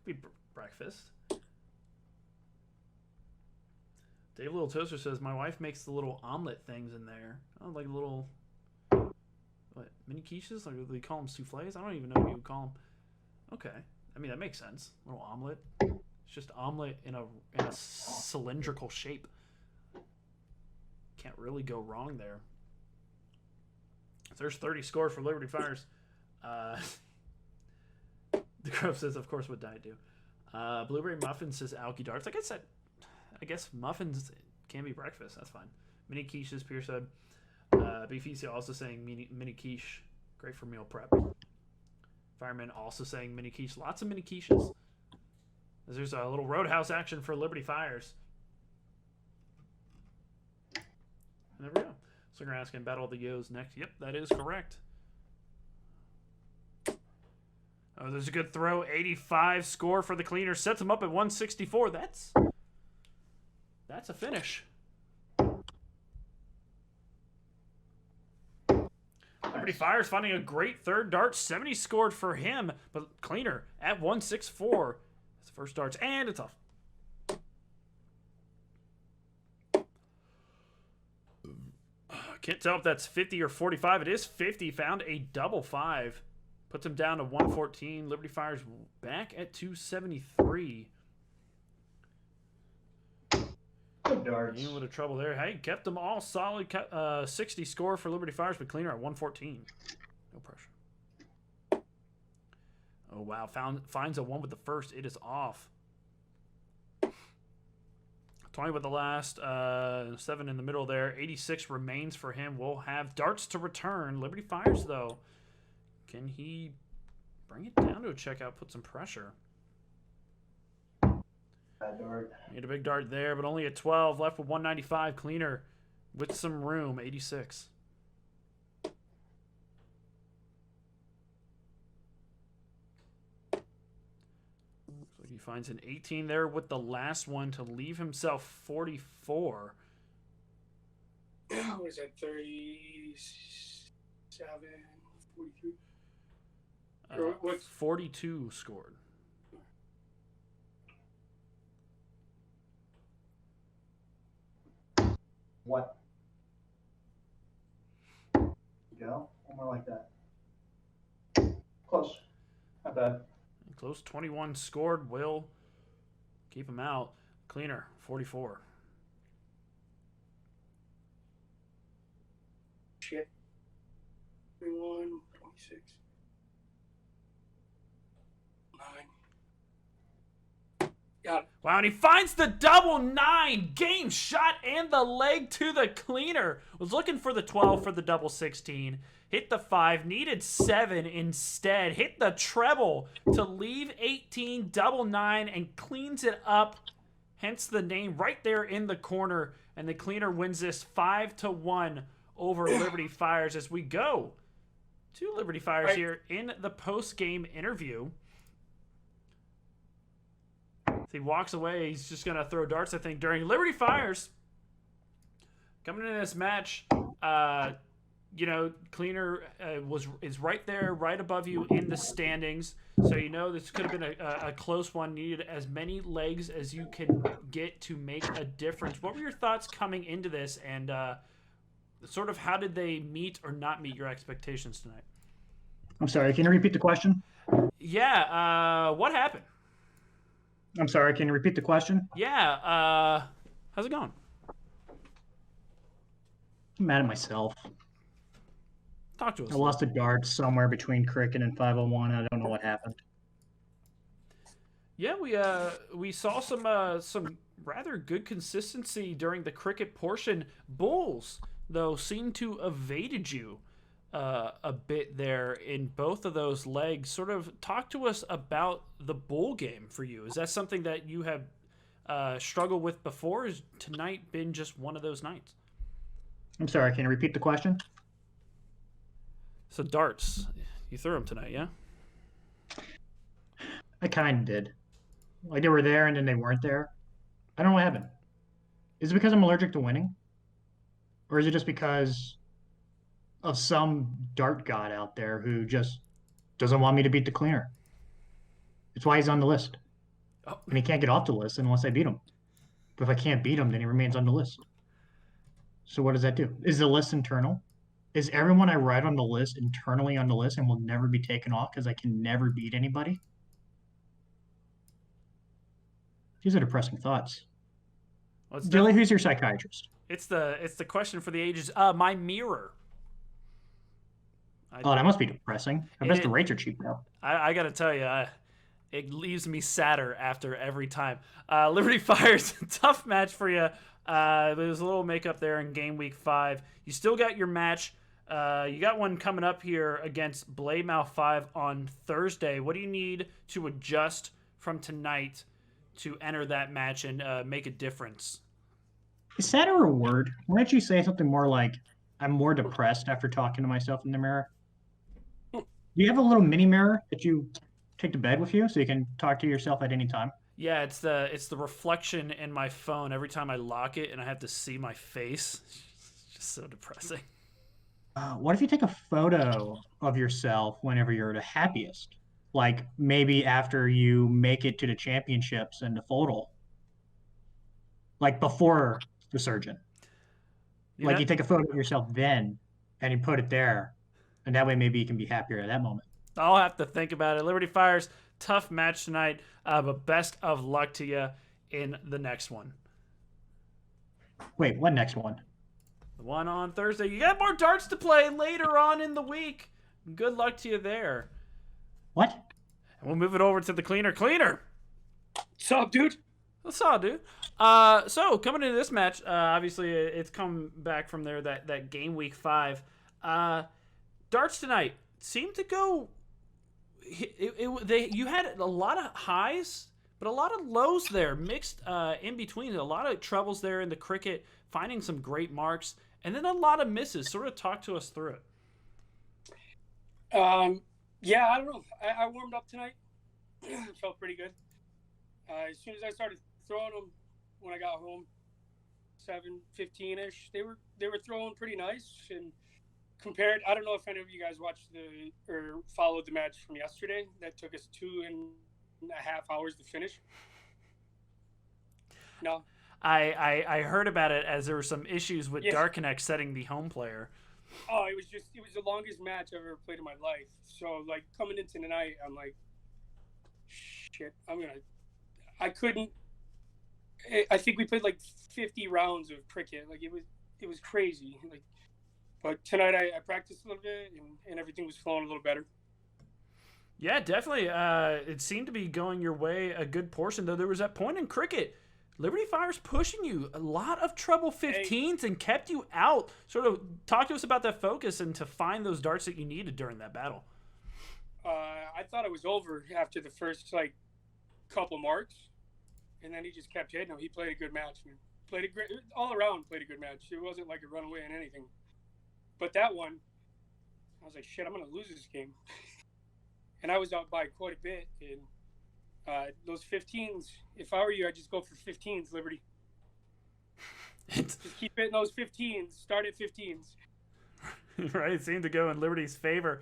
be breakfast. Dave Little Toaster says, my wife makes the little omelet things in there. Oh, like little... what, mini quiches? Like, do they call them souffles? I don't even know what you would call them. Okay. I mean, that makes sense. Little omelet. It's just omelet in a cylindrical shape. Can't really go wrong there. There's 30 score for Liberty Fires. The Grove says, of course, what diet do. Blueberry Muffin says, Alky Darts. Like I said, I guess muffins can be breakfast. That's fine. Mini quiches, Pierce said. Beefeasy also saying mini quiche. Great for meal prep. Fireman also saying mini quiche. Lots of mini quiches. There's a little roadhouse action for Liberty Fires. And there we go. So we're asking Battle of the Yos next. Yep, that is correct. Oh, there's a good throw. 85 score for the cleaner. Sets him up at 164. That's a finish. Liberty Fires finding a great third dart. 70 scored for him, but cleaner at 164. It's the first darts, and it's off. Can't tell if that's 50 or 45. It is 50. Found a double five. Puts him down to 114. Liberty Fires back at 273. Good darts. A little trouble there. Hey, kept them all solid. 60 score for Liberty Fires, but cleaner at 114. No pressure. Oh, wow. Finds a 1 with the first. It is off. 20 with the last. 7 in the middle there. 86 remains for him. We'll have darts to return. Liberty Fires, though. Can he bring it down to a checkout? Put some pressure. Bad dart. Need a big dart there, but only at 12. Left with 195. Cleaner with some room. 86. So he finds an 18 there with the last one to leave himself 44. What is that, 37, 43? 42 scored. What? Go. One more like that. Close. Not bad. Close. 21 scored. Will keep him out. Cleaner. 44. Shit. 21, 26. 9. Got it. Wow, and he finds the double 9. Game shot and the leg to the cleaner. Was looking for the 12 for the double 16. Hit the 5. Needed 7 instead. Hit the treble to leave 18. Double 9 and cleans it up. Hence the name right there in the corner. And the cleaner wins this 5-1 over Liberty Fires as we go to Liberty Fires here in the post-game interview. As he walks away, he's just going to throw darts, I think, during Liberty Fires. Coming into this match, you know, Cleaner is right there, right above you in the standings. So you know this could have been a close one. Needed as many legs as you can get to make a difference. What were your thoughts coming into this, and sort of how did they meet or not meet your expectations tonight? I'm sorry, can you repeat the question? Yeah, what happened? I'm sorry, can you repeat the question? Yeah, how's it going? I'm mad at myself. Talk to us. I lost a dart somewhere between cricket and 501. I don't know what happened. Yeah, we saw some rather good consistency during the cricket portion. Bulls, though, seemed to evaded you a bit there in both of those legs. Sort of talk to us about the bull game for you. Is that something that you have struggled with before? Has tonight been just one of those nights? I'm sorry, can you repeat the question? So darts, you threw them tonight, yeah? I kind of did. Like, they were there and then they weren't there. I don't know what happened. Is it because I'm allergic to winning? Or is it just because of some dart god out there who just doesn't want me to beat the cleaner? It's why he's on the list. Oh. And he can't get off the list unless I beat him. But if I can't beat him, then he remains on the list. So what does that do? Is the list internal? Is everyone I write on the list internally on the list and will never be taken off because I can never beat anybody? These are depressing thoughts. Well, Dilly, who's your psychiatrist? It's the question for the ages. My mirror. That must be depressing. I bet the rates are cheap now. I got to tell you, it leaves me sadder after every time. Liberty Fire's a tough match for you. There's a little makeup there in Gameweek 5. You still got your match. You got one coming up here against Blaymouth 5 on Thursday. What do you need to adjust from tonight to enter that match and make a difference? Is sad a word? Why don't you say something more like, I'm more depressed after talking to myself in the mirror? Do you have a little mini mirror that you take to bed with you so you can talk to yourself at any time? Yeah, it's the reflection in my phone every time I lock it and I have to see my face. It's just so depressing. What if you take a photo of yourself whenever you're the happiest? Like maybe after you make it to the championships and the FODL. Like before the surgeon. You take a photo of yourself then and you put it there. And that way maybe you can be happier at that moment. I'll have to think about it. Liberty Fire's tough match tonight, but best of luck to you in the next one. Wait, what next one? The one on Thursday. You got more darts to play later on in the week. Good luck to you there. What? And we'll move it over to the cleaner. Cleaner! What's up, dude? What's up, dude? So, coming into this match, obviously it's come back from there, that game week 5. Darts tonight seemed to go... You had a lot of highs, but a lot of lows there, mixed in between. A lot of troubles there in the cricket, finding some great marks, and then a lot of misses. Sort of talk to us through it. Yeah, I don't know. I warmed up tonight. Felt pretty good. As soon as I started throwing them when I got home, 7:15-ish, they were throwing pretty nice. And compared, I don't know if any of you guys watched or followed the match from yesterday. That took us 2.5 hours to finish. No. I heard about it as there were some issues with Dark Connect setting the home player. Oh, it was the longest match I've ever played in my life. So, like, coming into tonight, I'm like, shit, I couldn't. I think we played like 50 rounds of cricket. Like, it was crazy. Like, but tonight I practiced a little bit and everything was flowing a little better. Yeah, definitely. It seemed to be going your way a good portion, though. There was that point in cricket. Liberty Fire's pushing you. A lot of trouble 15s and kept you out. Sort of talk to us about that focus and to find those darts that you needed during that battle. I thought it was over after the first, like, couple marks. And then he just kept hitting them. He played a good match. Man. Played a great, all around played a good match. It wasn't like a runaway in anything. But that one, I was like, shit, I'm going to lose this game. And I was out by quite a bit. And those 15s, if I were you, I'd just go for 15s, Liberty. Just keep hitting those 15s. Start at 15s. Right, it seemed to go in Liberty's favor.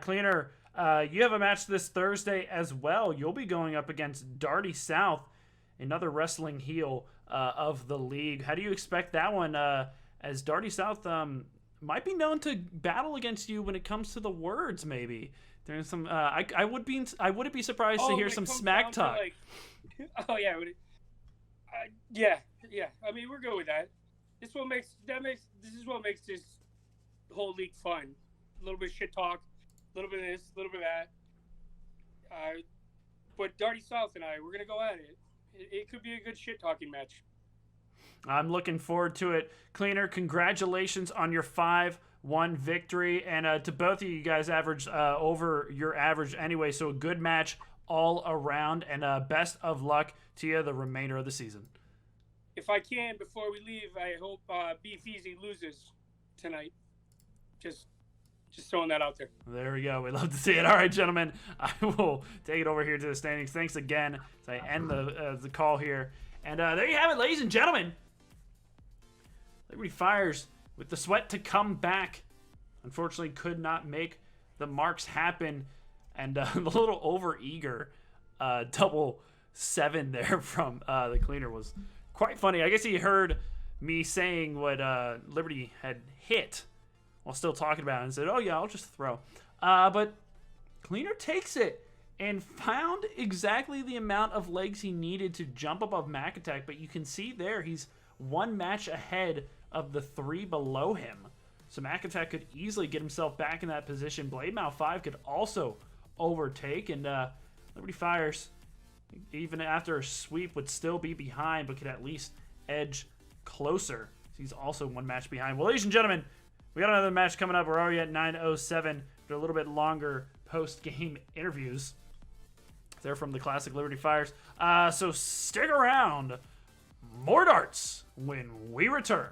Cleaner, you have a match this Thursday as well. You'll be going up against Darty South, another wrestling heel of the league. How do you expect that one? As Darty South might be known to battle against you when it comes to the words, maybe. There's some. I wouldn't be surprised to hear some smack talk. Oh yeah, yeah. I mean, we're good with that. This is what makes this whole league fun. a little bit of shit talk, a little bit of this, a little bit of that. But Darty South and I, we're going to go at it. It could be a good shit talking match. I'm looking forward to it. Cleaner, congratulations on your 5-1 victory. And to both of you guys averaged over your average anyway. So a good match all around. And best of luck to you the remainder of the season. If I can, before we leave, I hope Beef Easy loses tonight. Just throwing that out there. There we go. We love to see it. All right, gentlemen. I will take it over here to the standings. Thanks again as I end the call here. And there you have it, ladies and gentlemen. Liberty Fires with the sweat to come back. Unfortunately, could not make the marks happen. And the little over-eager double 7 there from the Cleaner was quite funny. I guess he heard me saying what Liberty had hit while still talking about it and said, oh, yeah, I'll just throw. But Cleaner takes it and found exactly the amount of legs he needed to jump above Mac Attack. But you can see there he's one match ahead of the 3 below him. So Mac Attack could easily get himself back in that position. Blade Mouth 5 could also overtake. And Liberty Fires, even after a sweep, would still be behind, but could at least edge closer. So he's also one match behind. Well, ladies and gentlemen, we got another match coming up. We're already at 9:07 for a little bit longer post-game interviews. They're from the classic Liberty Fires. So stick around. More darts when we return.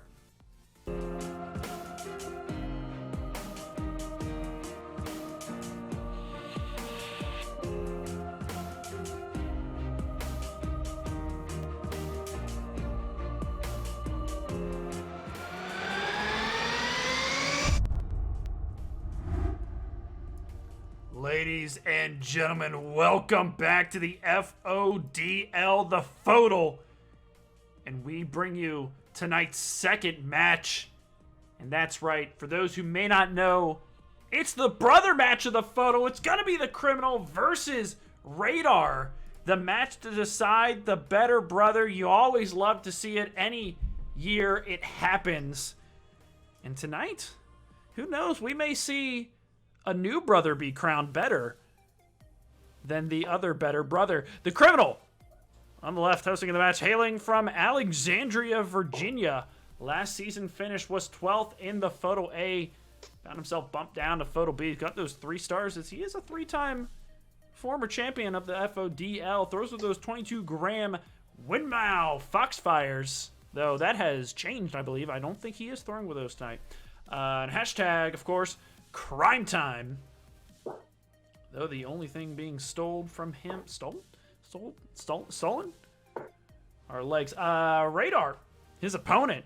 Ladies and gentlemen, welcome back to the FODL, the FODL. And we bring you tonight's second match. And that's right, for those who may not know, it's the brother match of the FODL. It's going to be the Criminal versus Radar. The match to decide the better brother. You always love to see it. Any year it happens. And tonight, who knows, we may see a new brother be crowned better than the other better brother. The Criminal, on the left, hosting the match, hailing from Alexandria, Virginia. Last season finish was 12th in the FODL A. Found himself bumped down to FODL B. He's got those 3 stars as he is a 3-time former champion of the FODL. Throws with those 22-gram windmill Foxfires. Though that has changed, I believe. I don't think he is throwing with those tonight. And hashtag, of course, Crime Time. Though the only thing being stolen from him... Stolen? Our legs. Radar, his opponent,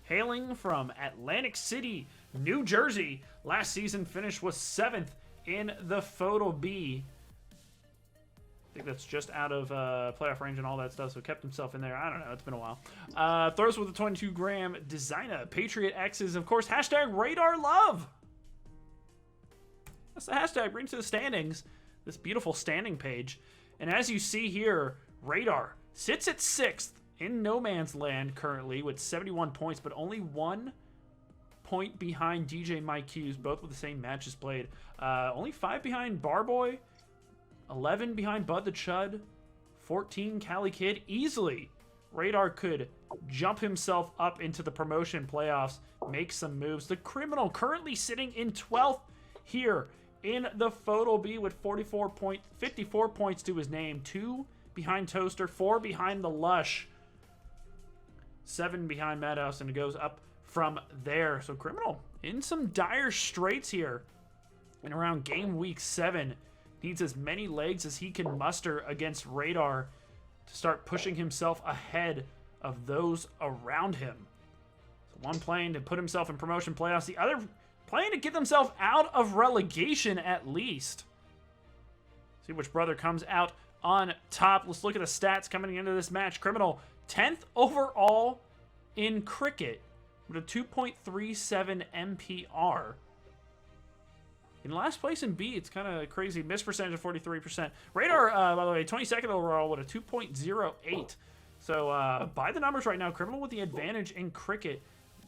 hailing from Atlantic City, New Jersey. Last season finish was 7th in the FODL B. I think that's just out of playoff range and all that stuff, so kept himself in there. I don't know. It's been a while. Throws with a 22-gram Designer. Patriot X's, of course, hashtag Radar Love. That's the hashtag. Bring to the standings. This beautiful standing page. And as you see here, Radar sits at 6th in no man's land currently with 71 points, but only 1 point behind DJ Mike Hughes, both with the same matches played. Only 5 behind Barboy, 11 behind Bud the Chud, 14 Cali Kid. Easily, Radar could jump himself up into the promotion playoffs, make some moves. The Criminal currently sitting in 12th here in the FODL B with 54 points to his name. 2 behind Toaster, 4 behind the Lush, 7 behind Madhouse, and it goes up from there. So Criminal in some dire straits here. And around game week 7, needs as many legs as he can muster against Radar to start pushing himself ahead of those around him. So one playing to put himself in promotion playoffs, the other playing to get themselves out of relegation at least. See which brother comes out on top. Let's look at the stats coming into this match. Criminal, 10th overall in cricket with a 2.37 MPR. In last place in B, it's kind of crazy. Miss percentage of 43%. Radar, by the way, 22nd overall with a 2.08. So by the numbers right now, Criminal with the advantage in cricket.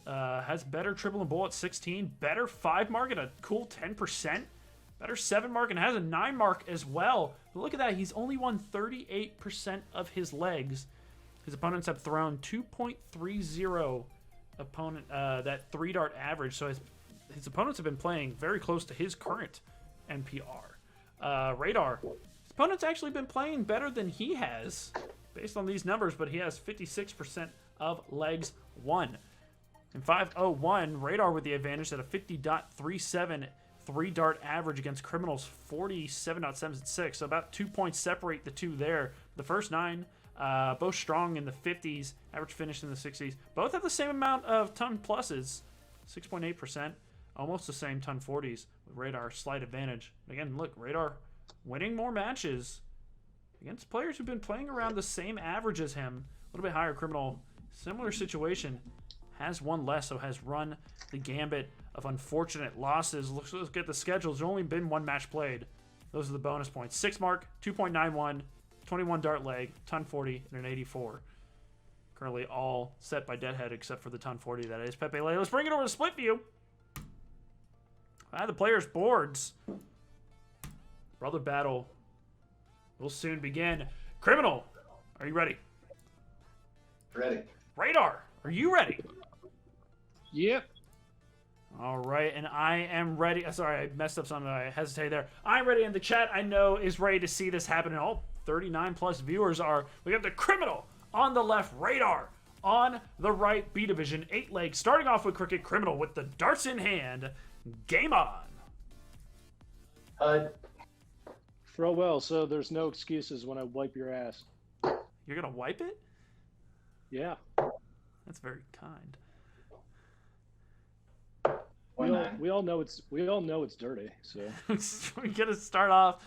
Has better triple and bull at 16. Better 5 mark at a cool 10%. Better 7 mark and has a 9 mark as well. But look at that. He's only won 38% of his legs. His opponents have thrown 2.30 opponent that 3-dart average. So his opponents have been playing very close to his current NPR. Radar. His opponents actually been playing better than he has based on these numbers, but he has 56% of legs won. In 501, Radar with the advantage at a 50.37 3-dart average against Criminal's 47.76. So about 2 points separate the two there. The first 9, both strong in the 50s, average finish in the 60s. Both have the same amount of ton pluses, 6.8%. Almost the same ton 40s with Radar slight advantage. Again, look, Radar winning more matches against players who've been playing around the same average as him. A little bit higher. Criminal, similar situation. Has won less, so has run the gambit of unfortunate losses. Let's get the schedules. There's only been 1 match played. Those are the bonus points. 6 mark, 2.91, 21 dart leg, ton 40, and an 84. Currently all set by Deadhead except for the ton 40 that is Pepe Le. Let's bring it over to split view. The players' boards. Brother battle will soon begin. Criminal, are you ready? Ready. Radar, are you ready? Yep. All right, and I am ready. Sorry, I messed up something. I hesitated there. I'm ready, and the chat, I know, is ready to see this happen. And all 39-plus viewers are. We have the Criminal on the left, Radar on the right, B Division, 8 legs. Starting off with Cricket. Criminal with the darts in hand. Game on. HUD. Throw well, so there's no excuses when I wipe your ass. You're going to wipe it? Yeah. That's very kind. We all know it's dirty. So We're gonna start off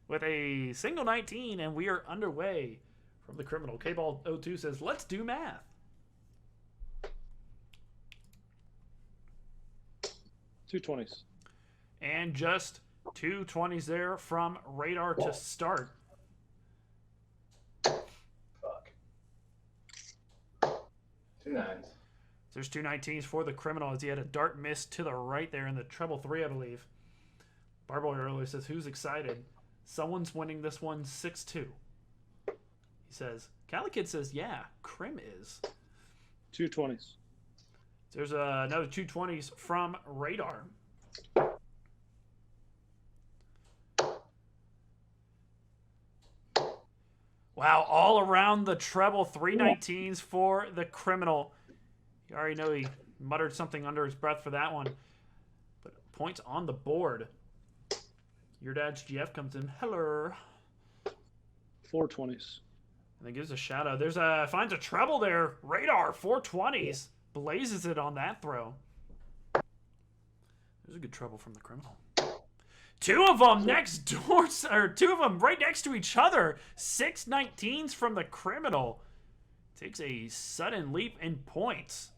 with a single 19, and we are underway from the Criminal. K-Ball 02 says, "Let's do math." 2 20s. And just 2 20s there from Radar to start. Fuck. 2 9s. There's 2 19s for the Criminal as he had a dart miss to the right there in the treble 3, I believe. Barboy earlier says, "Who's excited? Someone's winning this one 6-2. He says, Calikid says, "Yeah, Crim is." 2 20s. There's another 2 20s from Radar. Wow, all around the treble 3 19s for the Criminal. You already know he muttered something under his breath for that one. But points on the board. Your dad's GF comes in. Hello. 4 20s. And then gives a shout out. Finds a treble there. Radar, 4 20s. Blazes it on that throw. There's a good treble from the Criminal. 2 of them next door, or 2 of them right next to each other. 6 19s from the Criminal. Takes a sudden leap in points.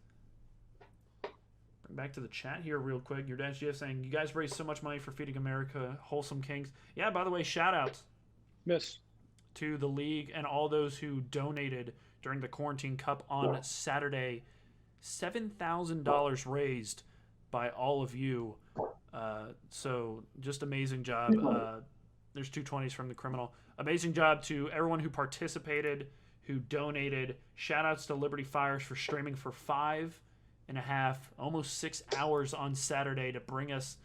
Bring back to the chat here real quick. Your dad's GF saying, "You guys raised so much money for Feeding America, Wholesome Kings." Yeah, by the way, shout outs Miss. to the league and all those who donated during the Quarantine Cup on Saturday. $7,000 raised by all of you. So just amazing job. There's 2 20s from the Criminal. Amazing job to everyone who participated, who donated. Shout outs to Liberty Fires for streaming for 5.5, almost 6 hours on Saturday to bring us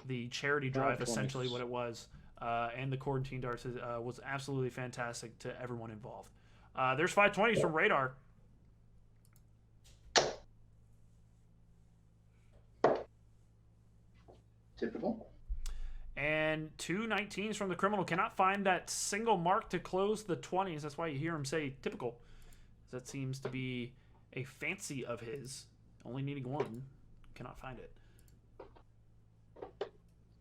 the charity drive, essentially what it was. And the Quarantine Darts was absolutely fantastic to everyone involved. There's 5 20s from Radar. Typical. And 2 19s from the Criminal. Cannot find that single mark to close the 20s. That's why you hear him say typical. That seems to be a fancy of his. Only needing 1. Cannot find it.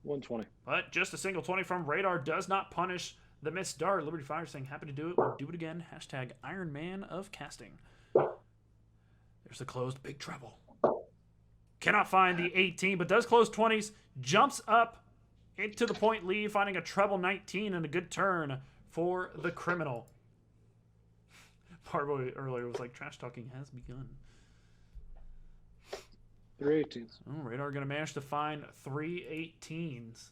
120. But just a single 20 from Radar does not punish the missed dart. Liberty Fire saying, "Happy to do it. We'll do it again." Hashtag Iron Man of casting. There's the closed big treble. Cannot find the 18, but does close 20s. Jumps up into the point lead, finding a treble 19 and a good turn for the Criminal. Barboy earlier was like, "Trash talking has begun." 3/18. Oh, Radar going to manage to find 3/18s.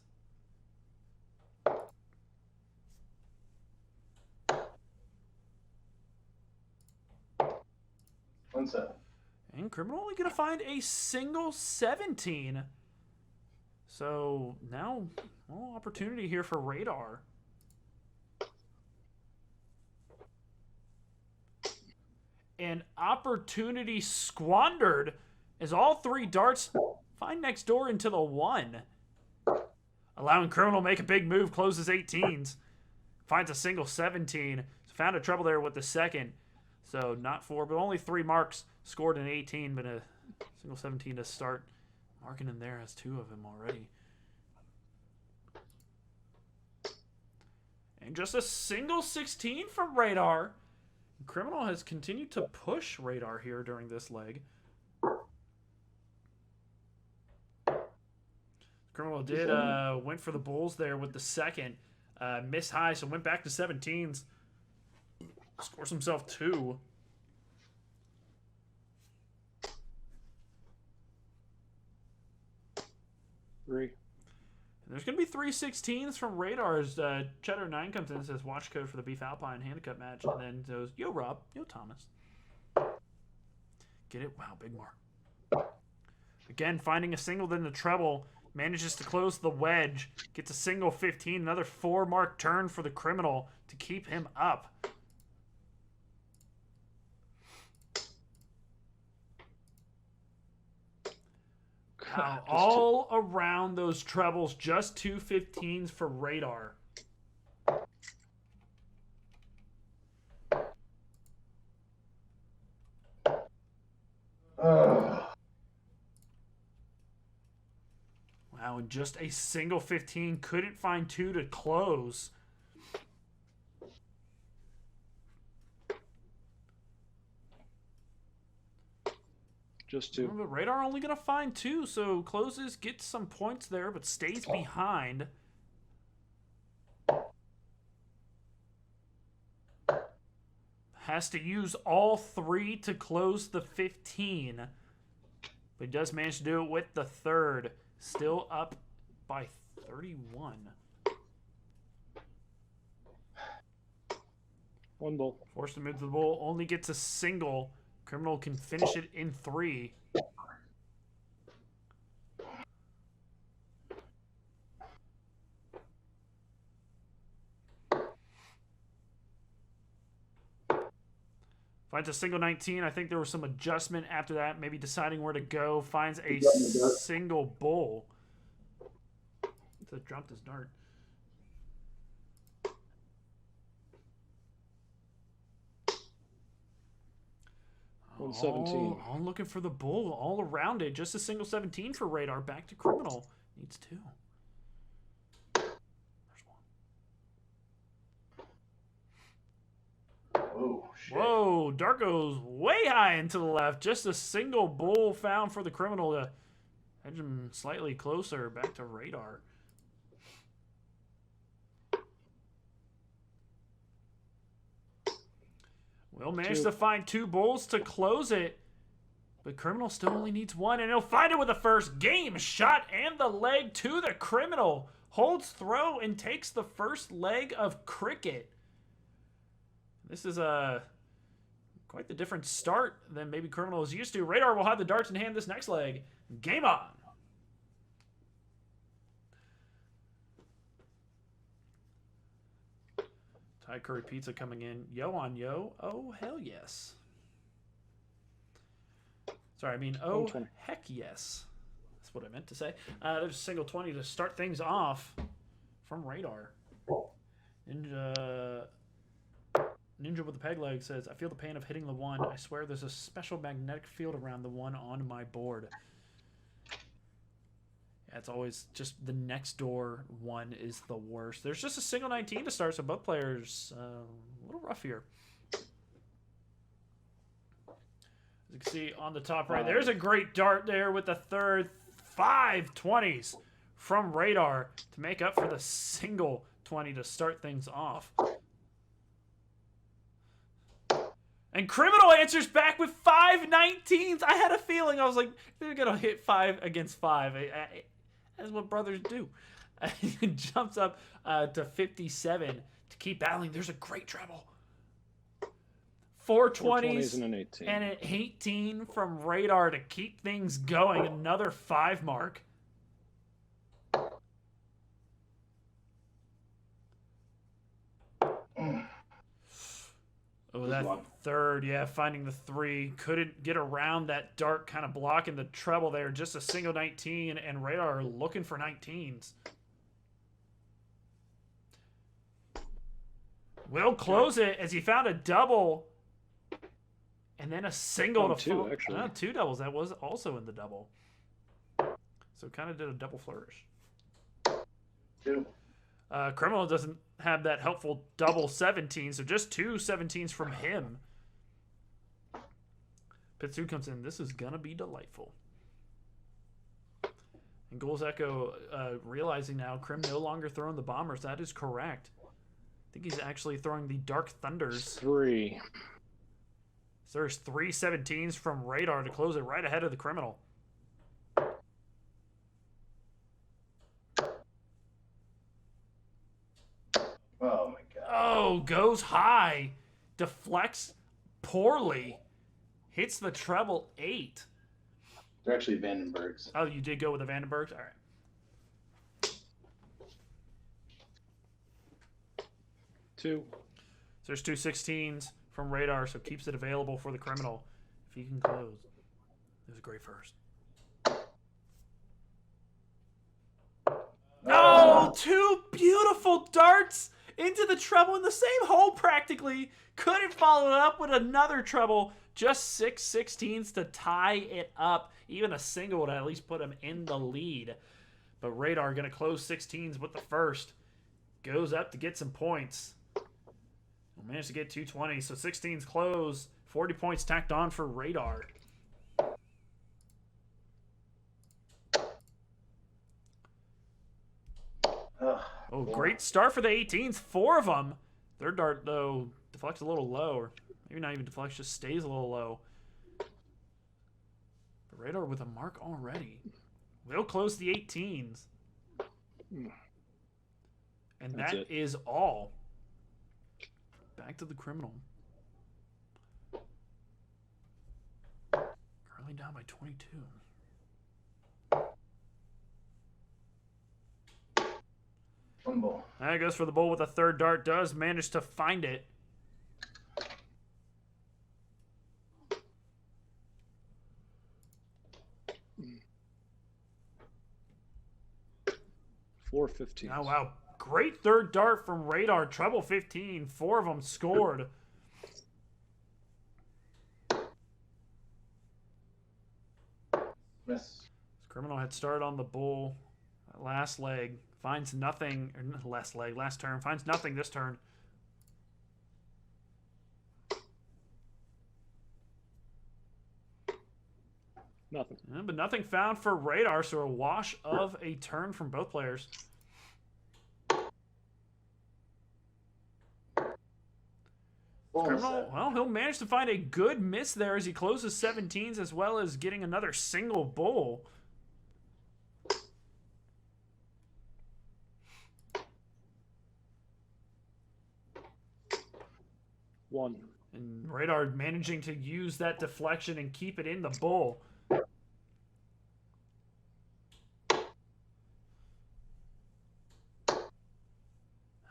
One 7. And Criminal only going to find a single 17. So now, well, opportunity here for Radar. An opportunity squandered as all 3 darts find next door into the 1. Allowing Criminal to make a big move, closes 18s. Finds a single 17. Found a trouble there with the second. So not 4, but only 3 marks. Scored an 18, but a single 17 to start. Marking in there has 2 of them already. And just a single 16 from Radar. Criminal has continued to push Radar here during this leg. Criminal did went for the Bulls there with the second. Missed high, so went back to 17s. Scores himself 2. Three. There's going to be 3 16s from Radar as Cheddar 9 comes in and says watch code for the Beef Alpine handicap match. And then goes, yo, Rob. Yo, Thomas. Get it? Wow, big mark. Again, finding a single, then the treble. Manages to close the wedge. Gets a single 15. Another 4 mark turn for the Criminal to keep him up. Wow, all around those trebles, just 2 15s for Radar. Wow, and just a single 15. Couldn't find 2 to close. Just 2. But Radar only going to find 2, so closes, gets some points there, but stays behind. Has to use all 3 to close the 15. But he does manage to do it with the third. Still up by 31. 1 bull. Forced to move to the bull. Only gets a single. Criminal can finish it in 3. Finds a single 19. I think there was some adjustment after that. Maybe deciding where to go. Finds a single bull. To drop this dart. 117. All looking for the bull all around it. Just a single 17 for Radar. Back to Criminal. Needs 2. There's 1. Oh, shit. Whoa, dart goes way high and to the left. Just a single bull found for the Criminal to edge him slightly closer. Back to Radar. Will manage to find 2 bulls to close it. But Criminal still only needs 1, and he'll find it with the first game shot and the leg to the Criminal. Holds throw and takes the first leg of cricket. This is quite the different start than maybe Criminal is used to. Radar will have the darts in hand this next leg. Game on. Thai curry pizza coming in. Yo on yo. Oh, hell yes. Sorry, I mean, oh, heck yes. That's what I meant to say. There's a single 20 to start things off from Radar. Ninja with the peg leg says, I feel the pain of hitting the 1. I swear there's a special magnetic field around the 1 on my board. Yeah, it's always just the next door 1 is the worst. There's just a single 19 to start, so both players a little rough here. As you can see on the top right, there's a great dart there with the third. 5 20s from Radar to make up for the single 20 to start things off. And Criminal answers back with 5 19s. I had a feeling. I was like, they're going to hit 5 against 5. That's what brothers do. It jumps up to 57 to keep battling. There's a great treble. 4 20s and an 18. and an 18 from Radar to keep things going. Another 5 mark. Oh, that third, yeah, finding the 3. Couldn't get around that dart, kind of blocking the treble there. Just a single 19, and Radar looking for 19s. Will close it as he found a double. And then a single to two, actually. 2 doubles. That was also in the double. So kind of did a double flourish. 2. Criminal doesn't have that helpful double 17, so just 2 17s from him. Pitsu comes in. This is going to be delightful. And Goals Echo realizing now Crim no longer throwing the bombers. That is correct. I think he's actually throwing the Dark Thunders. 3. So there's 3 17s from Radar to close it right ahead of the Criminal. Oh my god. Oh, goes high. Deflects poorly. Hits the treble 8. They're actually Vandenbergs. Oh, you did go with the Vandenbergs? All right. 2. So there's 2 16s from Radar, so keeps it available for the Criminal. If he can close. It was a great first. Oh, 2 beautiful darts into the treble in the same hole practically. Couldn't follow it up with another treble. Just 6 16s to tie it up. Even a single would at least put him in the lead. But Radar going to close 16s with the first. Goes up to get some points. Managed to get 220, so 16s close. 40 points tacked on for Radar. Oh, great start for the 18s. 4 of them. Third dart, though, deflects a little low. Or maybe not even deflects, just stays a little low. But Radar with a mark already. Will close the 18s. And that is all. Back to the Criminal. Currently down by 22. One ball. That goes for the bull with a third dart. Does manage to find it. Four 15s. Oh, wow. Great third dart from Radar. Treble 15. 4 of them scored. Miss. Criminal had started on the bull. Last leg. Finds nothing. Or last leg. Last turn. Finds nothing this turn. Nothing. Yeah, but nothing found for Radar, so a wash of a turn from both players. Criminal, well, he'll manage to find a good miss there as he closes 17s as well as getting another single bull. One. And Radar managing to use that deflection and keep it in the bull.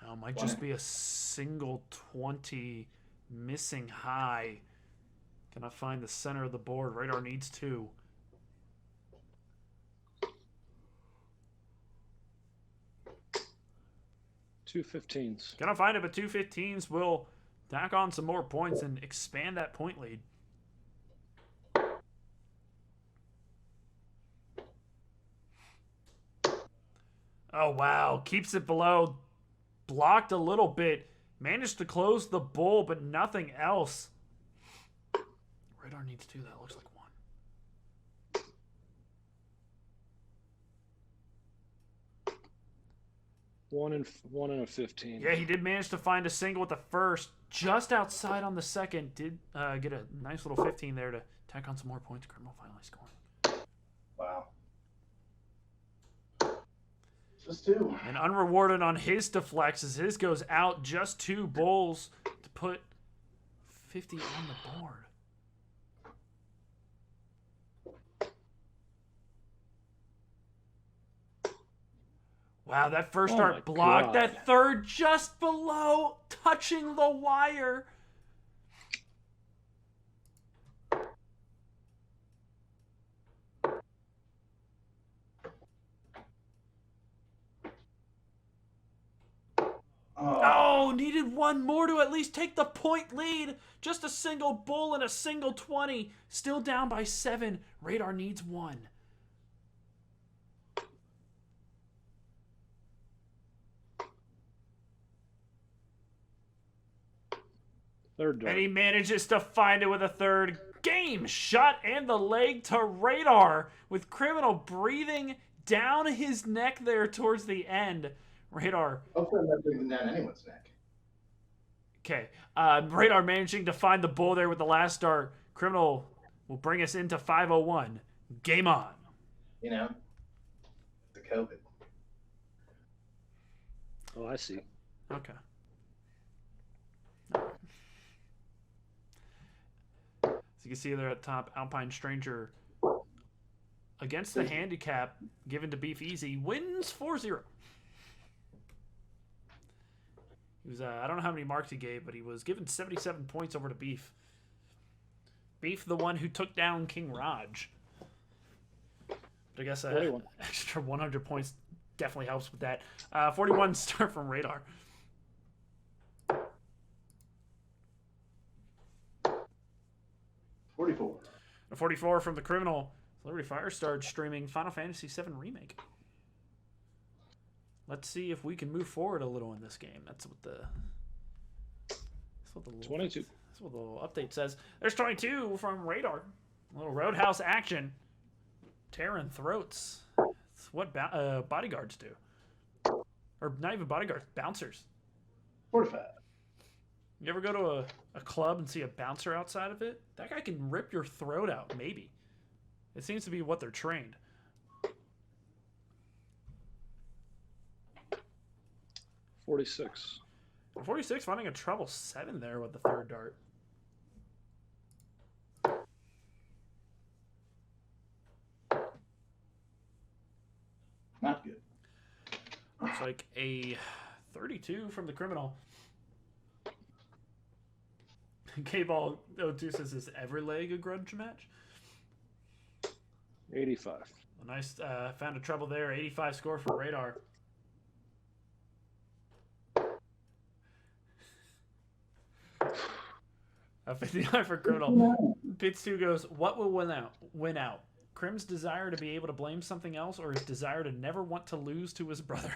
Now, might just be a single 20 missing high. Can I find the center of the board? Radar needs 2. Two 15s. Gonna find it, but 2 15s will tack on some more points and expand that point lead. Oh, wow. Keeps it below. Blocked a little bit. Managed to close the bull, but nothing else. Radar needs 2. That looks like 1. One and a 15. Yeah, he did manage to find a single with the first, just outside on the second. Did get a nice little 15 there to tack on some more points. Criminal finally scoring. Wow. Just 2. And unrewarded on his deflects as his goes out, just 2 bowls to put 50 on the board. Wow, that first start blocked. God. That third just below, touching the wire. Oh, needed one more to at least take the point lead. Just a single bull and a single 20. Still down by 7. Radar needs 1. Third dart. And he manages to find it with a third. Game shot and the leg to Radar, with Criminal breathing down his neck there towards the end. Radar. Hopefully I'm not breathing down anyone's neck. Okay. Radar managing to find the bull there with the last dart. Criminal will bring us into 5:01. Game on. You know? The COVID. Oh, I see. Okay. So you can see there at the top, Alpine Stranger against the handicap given to Beef Easy wins 4-0. He was I don't know how many marks he gave, but he was given 77 points over to Beef. Beef, the one who took down King Raj. But I guess 41. extra 100 points definitely helps with that. 41 start from Radar. 44. A 44 from the Criminal. Liberty Firestar streaming Final Fantasy VII Remake. Let's see if we can move forward a little in this game. That's what the 22. That's what the little update says. There's 22 from Radar. A little Roadhouse action. Tearing throats. It's what bodyguards do. Or not even bodyguards, bouncers. 45. You ever go to a club and see a bouncer outside of it? That guy can rip your throat out, maybe. It seems to be what they're trained. 46. 46 finding a treble 7 there with the third dart. Not good. Looks like a 32 from the Criminal. K-Ball 02 says, is every leg a grudge match? 85. A nice, found a treble there. 85 score for Radar. A 59 for Criminal. Pits 2 goes, what will win out? Crim's desire to be able to blame something else, or his desire to never want to lose to his brother?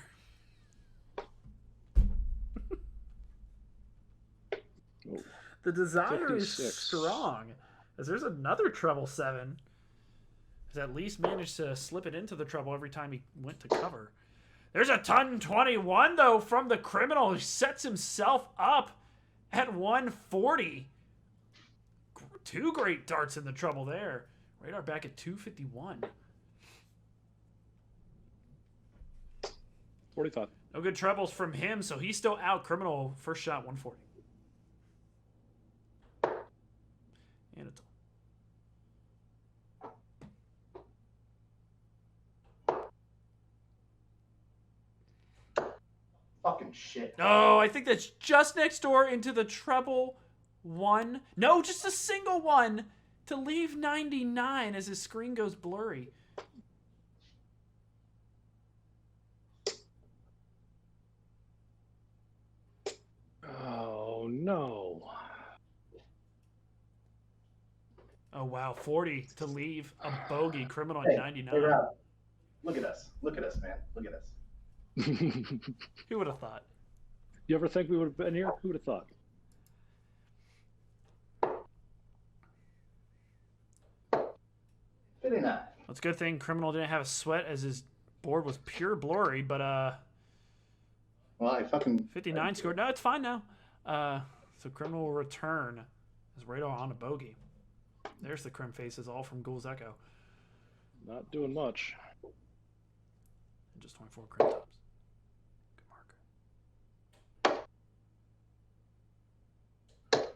The desire 56. is strong, as there's another treble 7. He's at least managed to slip it into the treble every time he went to cover. There's a ton 21 though from the Criminal. He sets himself up at 140. 2 great darts in the treble there. Radar back at 251. 45. No good trebles from him, so he's still out. Criminal first shot 140. And it's Fucking shit. oh, I think that's just next door into the treble 1. No, just a single 1 to leave 99 as his screen goes blurry. Oh, no. Oh, wow. 40 to leave a bogey. Criminal Hey, at 99. hey, Rob. Look at us. Look at us, man. Look at us. Who would have thought? You ever think we would have been here? Who would have thought? $59. It's a good thing Criminal didn't have a sweat as his board was pure blurry, but Well, I fucking 59 scored. No, it's fine now. So Criminal will return as Radar on a bogey. There's the Crim faces, all from Ghoul's Echo. Not doing much. And just 24 Crim tops. Good marker.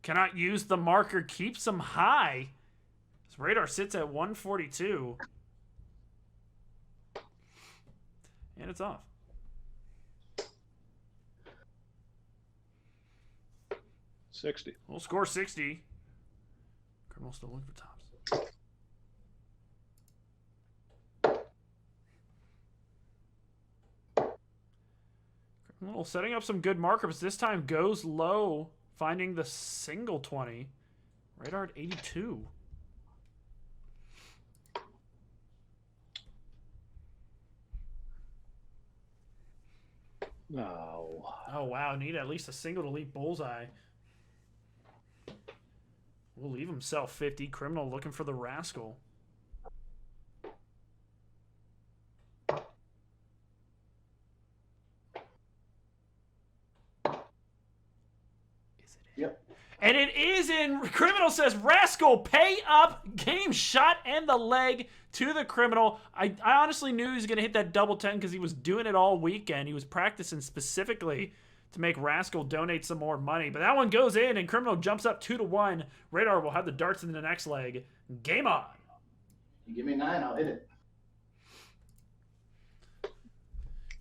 Cannot use the marker, keeps him high. His Radar sits at 142. And it's off. $60. We'll score 60. Criminal still looking for tops. Criminal setting up some good markups. This time goes low, finding the single 20. Radar at 82. No. Oh, wow. Need at least a single to leave bullseye. Will leave himself 50. Criminal looking for the rascal. Is it in? Yep. And it is in. Criminal says, Rascal, pay up. Game shot and the leg to the Criminal. I honestly knew he was going to hit that double 10 because he was doing it all weekend. He was practicing specifically to make Rascal donate some more money. But that one goes in, and Criminal jumps up 2-1. Radar will have the darts in the next leg. Game on. You give me 9, I'll hit it.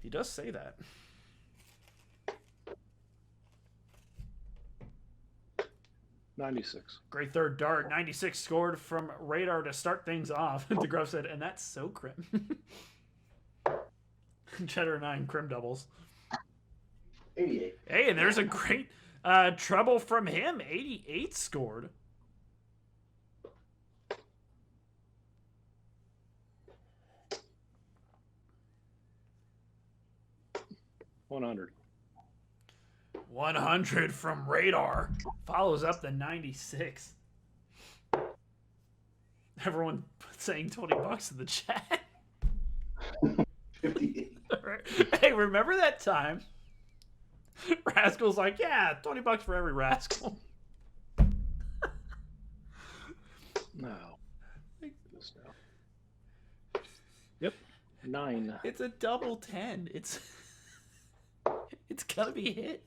He does say that. $96. Great third dart. 96 scored from Radar to start things off. DeGruff said, and that's so Crim. Cheddar 9 Crim doubles. 88. Hey, and there's a great treble from him. 88 scored. $100. 100 from Radar. Follows up the 96. Everyone saying $20 in the chat. 58. Hey, remember that time? Rascal's like, yeah, $20 for every rascal. No. Yep. 9. It's a double 10. It's gonna be hit.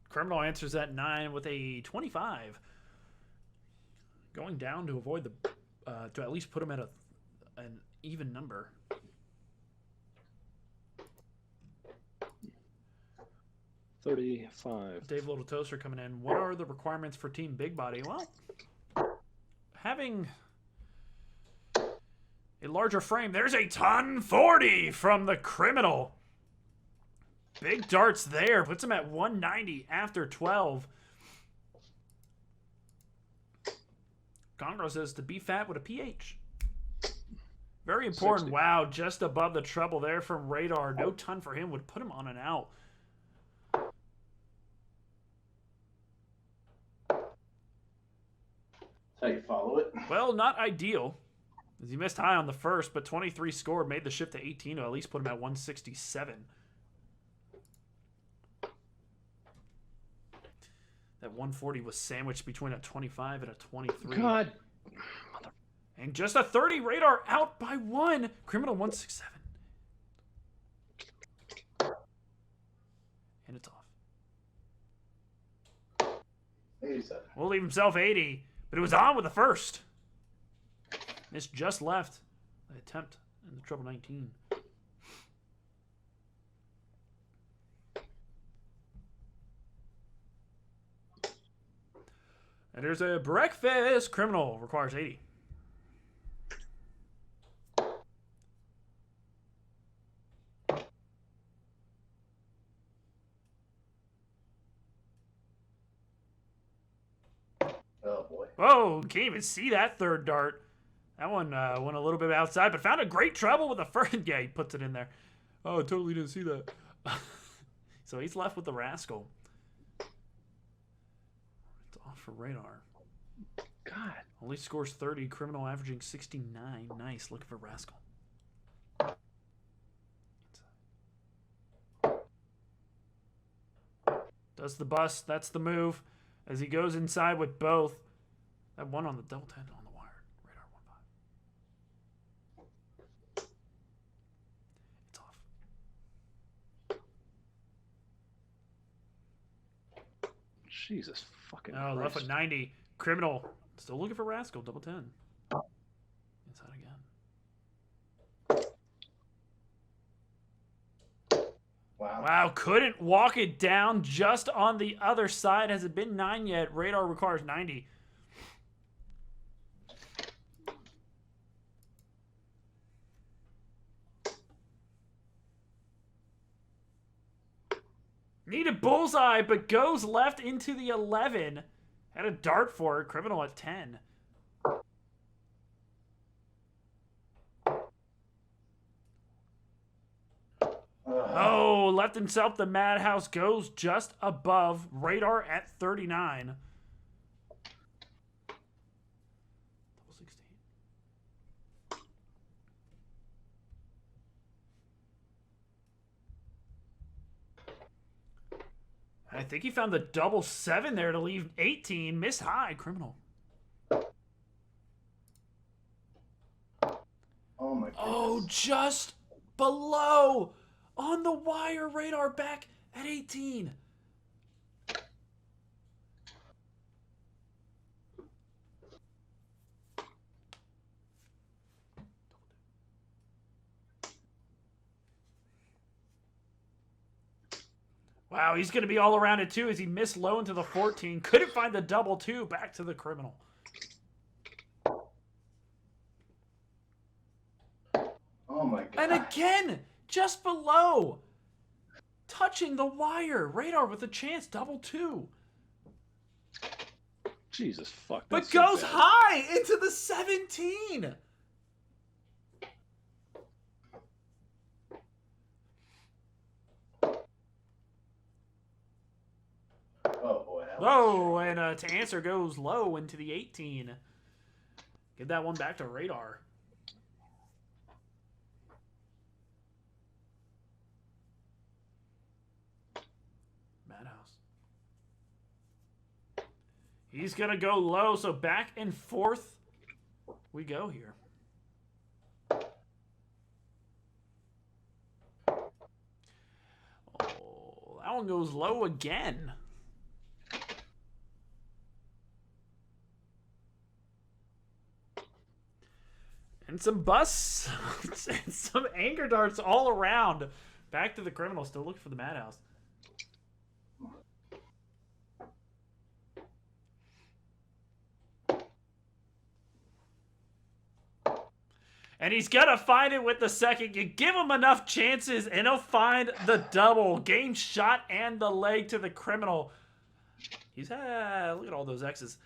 Criminal answers at 9 with a 25. Going down to avoid the to at least put him at an even number. $35. Dave Little Toaster coming in. What are the requirements for Team Big Body? Well, having a larger frame. There's a ton 40 from the Criminal. Big darts there. Puts him at 190 after 12. Congo says to be fat with a PH. Very important. 60. Wow, just above the treble there from Radar. No ton for him would put him on and out. That's how you follow it. Well, not ideal. As he missed high on the first, but 23 scored, made the shift to 18 to at least put him at 167. That 140 was sandwiched between a 25 and a 23. God. And just a 30. Radar out by 1. Criminal 167. And it's off. 87. Will leave himself 80, but it was on with the first. This just left the attempt in the treble 19. And there's a breakfast. Criminal requires 80. Oh boy. Whoa, can't even see that third dart. That one went a little bit outside, but found a great treble with the first. Yeah, he puts it in there. Oh, totally didn't see that. So he's left with the rascal. It's off for Radar. God. Only scores 30. Criminal averaging 69. Nice. Looking for Rascal. Does the bust. That's the move. As he goes inside with both. That one on the double 10 on the wire. Radar 1-5. It's off. Jesus fucking Oh, left Christ. at 90. Criminal. Still looking for Rascal. Double 10. Inside again. Wow. Wow, couldn't walk it down just on the other side. Has it been 9 yet? Radar requires 90. Needed bullseye, but goes left into the 11. Had a dart for it. Criminal at 10. Oh, left himself. The Madhouse goes just above. Radar at 39. Double 16. I think he found the double 7 there to leave 18. Miss high. Criminal. Oh my goodness. Oh, just below. On the wire. Radar back at 18. Wow, he's going to be all around it too as he missed low into the 14. Couldn't find the double 2. Back to the Criminal. Oh my god. And again, just below. Touching the wire. Radar with a chance. Double 2. Jesus fuck. But that's so goes bad. high into the 17. Oh boy. That was Whoa, and to answer goes low into the 18. Get that one back to Radar. Madhouse. He's going to go low, so back and forth we go here. Oh, that one goes low again. And some busts. And some anger darts all around. Back to the Criminal. Still looking for the Madhouse. And he's going to find it with the second. You give him enough chances, and he'll find the double. Game shot and the leg to the Criminal. He's look at all those X's.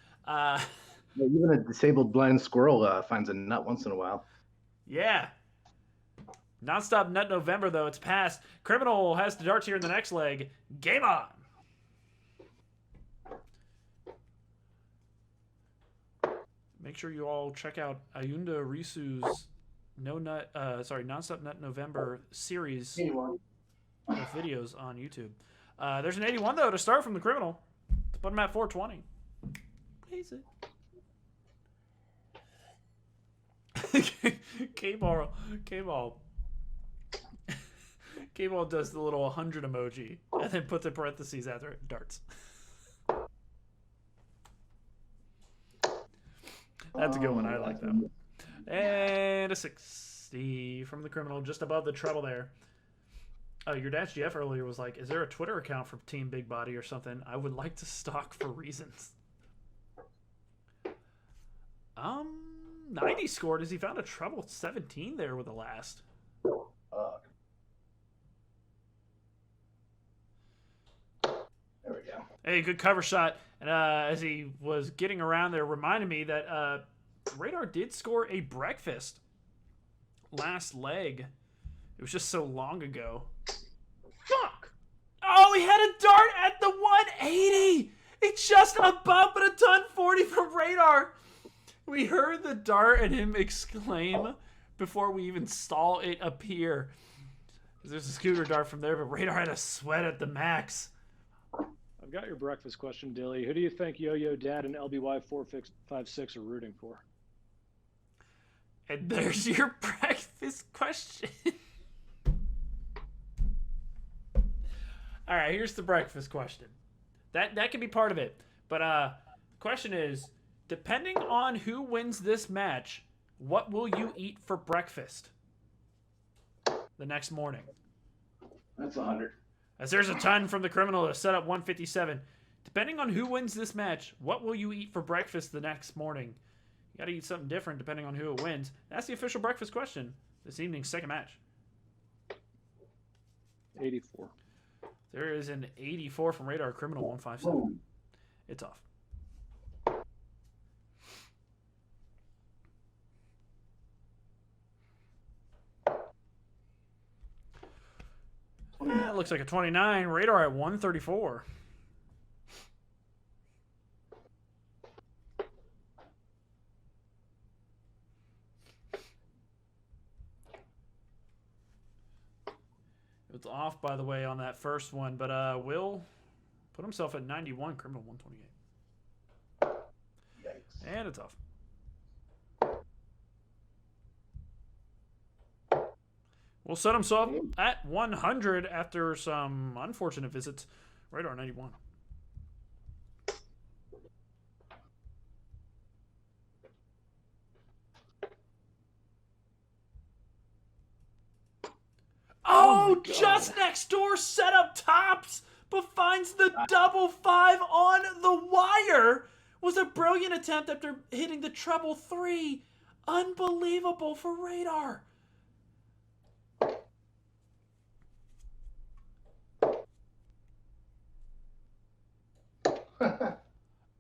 Yeah, even a disabled blind squirrel finds a nut once in a while. Yeah. Nonstop Nut November, though. It's past. Criminal has the darts here in the next leg. Game on. Make sure you all check out Ayunda Risu's Nonstop Nut November series 81. of videos on YouTube. There's an 81, though, to start from the Criminal. To put him at 420. Please it. K-Ball does the little 100 emoji and then puts in parentheses after it. Darts. That's a good one. I like that one. And a 60 from the Criminal, just above the treble there. Oh, your dad's Jeff earlier was like, is there a Twitter account for Team Big Body or something? I would like to stalk for reasons. 90 scored as he found a treble 17 there with the last. Fuck. There we go. Hey, good cover shot. And as he was getting around there, reminded me that Radar did score a breakfast last leg. It was just so long ago. Fuck! Oh, he had a dart at the 180! It's just above, but a ton 40 from Radar. We heard the dart and him exclaim before we even saw it appear. There's a scooter dart from there, but Radar had a sweat at the max. I've got your breakfast question, Dilly. Who do you think Yo-Yo Dad and LBY456 are rooting for? And there's your breakfast question. All right, here's the breakfast question. That can be part of it. But the question is, depending on who wins this match, what will you eat for breakfast the next morning? That's 100. As there's a ton from the criminal to set up 157. Depending on who wins this match, what will you eat for breakfast the next morning? You got to eat something different depending on who it wins. That's the official breakfast question. This evening's second match. 84. There is an 84 from Radar Criminal 157. Whoa. It's off. It looks like a 29. Radar at 134. It's off, by the way, on that first one, but Will put himself at 91, Criminal 128. Yikes. And it's off. Will set himself at 100 after some unfortunate visits. Radar 91. Oh, just next door set up tops, but finds the double 5 on the wire. Was a brilliant attempt after hitting the treble 3. Unbelievable for Radar.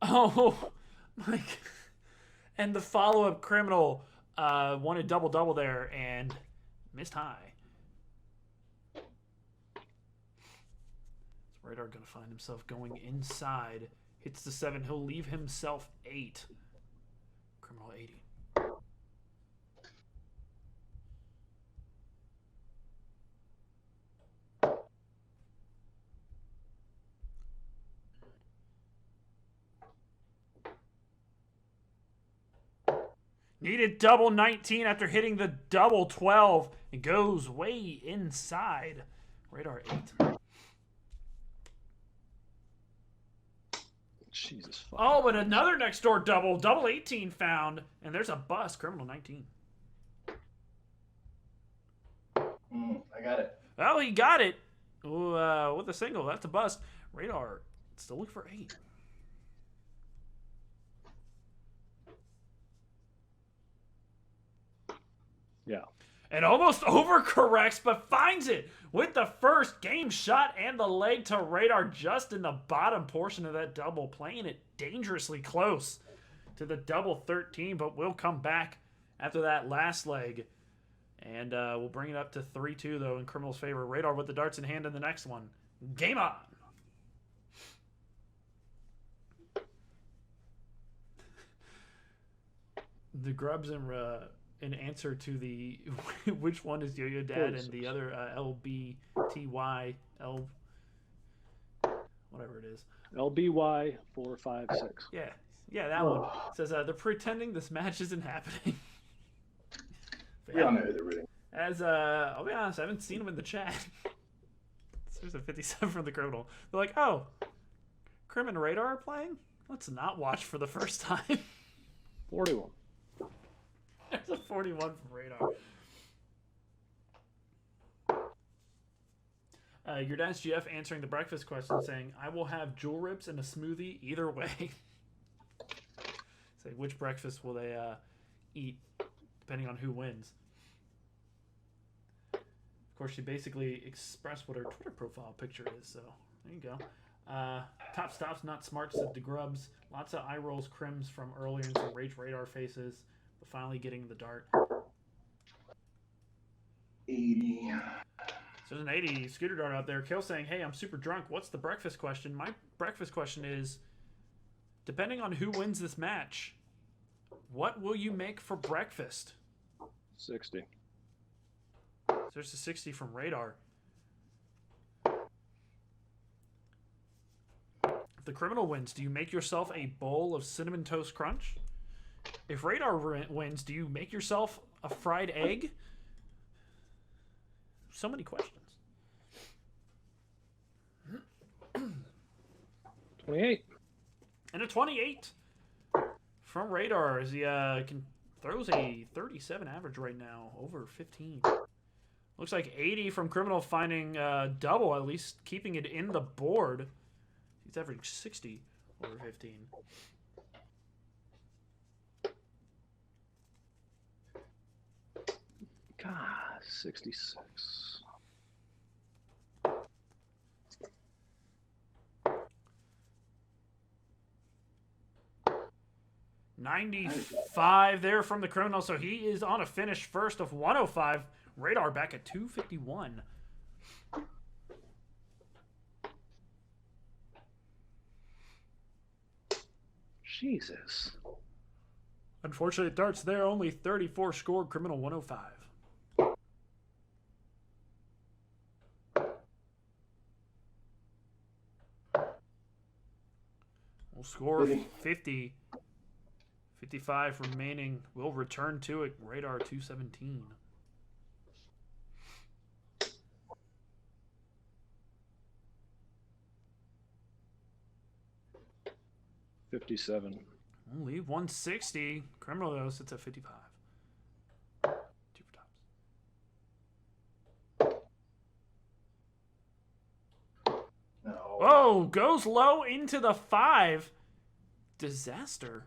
Oh, my God. And the follow-up criminal wanted double-double there and missed high. Radar going to find himself going inside. Hits the 7. He'll leave himself 8. Criminal 80. Needed double 19 after hitting the double 12. It goes way inside. Radar 8. Jesus. Oh, but another next door double. Double 18 found. And there's a bust. Criminal 19. I got it. Oh, he got it. Ooh, with a single. That's a bust. Radar still look for 8. Yeah. And almost overcorrects, but finds it with the first game shot and the leg to Radar just in the bottom portion of that double, playing it dangerously close to the double 13, but will come back after that last leg. And we'll bring it up to 3-2, though, in Criminal's favor. Radar with the darts in hand in the next one. Game on! The Grubs in answer to the which one is Yo-Yo Dad and the other LBTY L whatever it is. LBY 456. Yeah, that one. It says they're pretending this match isn't happening. We all know who they're rooting. As I'll be honest, I haven't seen them in the chat. There's a 57 from the Criminal. They're like, oh, Crim and Radar are playing? Let's not watch for the first time. 41. There's a 41 from Radar. Your dad's GF answering the breakfast question saying, I will have jewel ribs and a smoothie either way. Say, which breakfast will they eat depending on who wins? Of course, she basically expressed what her Twitter profile picture is, so there you go. Top stops, not smart, said the Grubs. Lots of eye rolls, crims from earlier and some Rage Radar faces. But finally getting the dart. 80. So there's an 80 scooter dart out there. Kylf saying, hey, I'm super drunk. What's the breakfast question? My breakfast question is, depending on who wins this match, What will you make for breakfast? 60. There's a 60 from Radar. If the criminal wins, do you make yourself a bowl of Cinnamon Toast Crunch? If Radar wins, do you make yourself a fried egg? So many questions. 28. And a 28 from Radar as he throws a 37 average right now, over 15. Looks like 80 from Criminal finding double, at least keeping it in the board. He's averaging 60 over 15. God, 66. $95 there from the Criminal, so he is on a finish first of 105. Radar back at 251. Jesus. Unfortunately, darts there, only 34 scored, Criminal 105. We'll score 50. 55 remaining. We'll return to it. Radar 217. $57. We'll leave 160. Criminal, though, sits at 55. Two for tops. No. Whoa! Goes low into the 5. Disaster.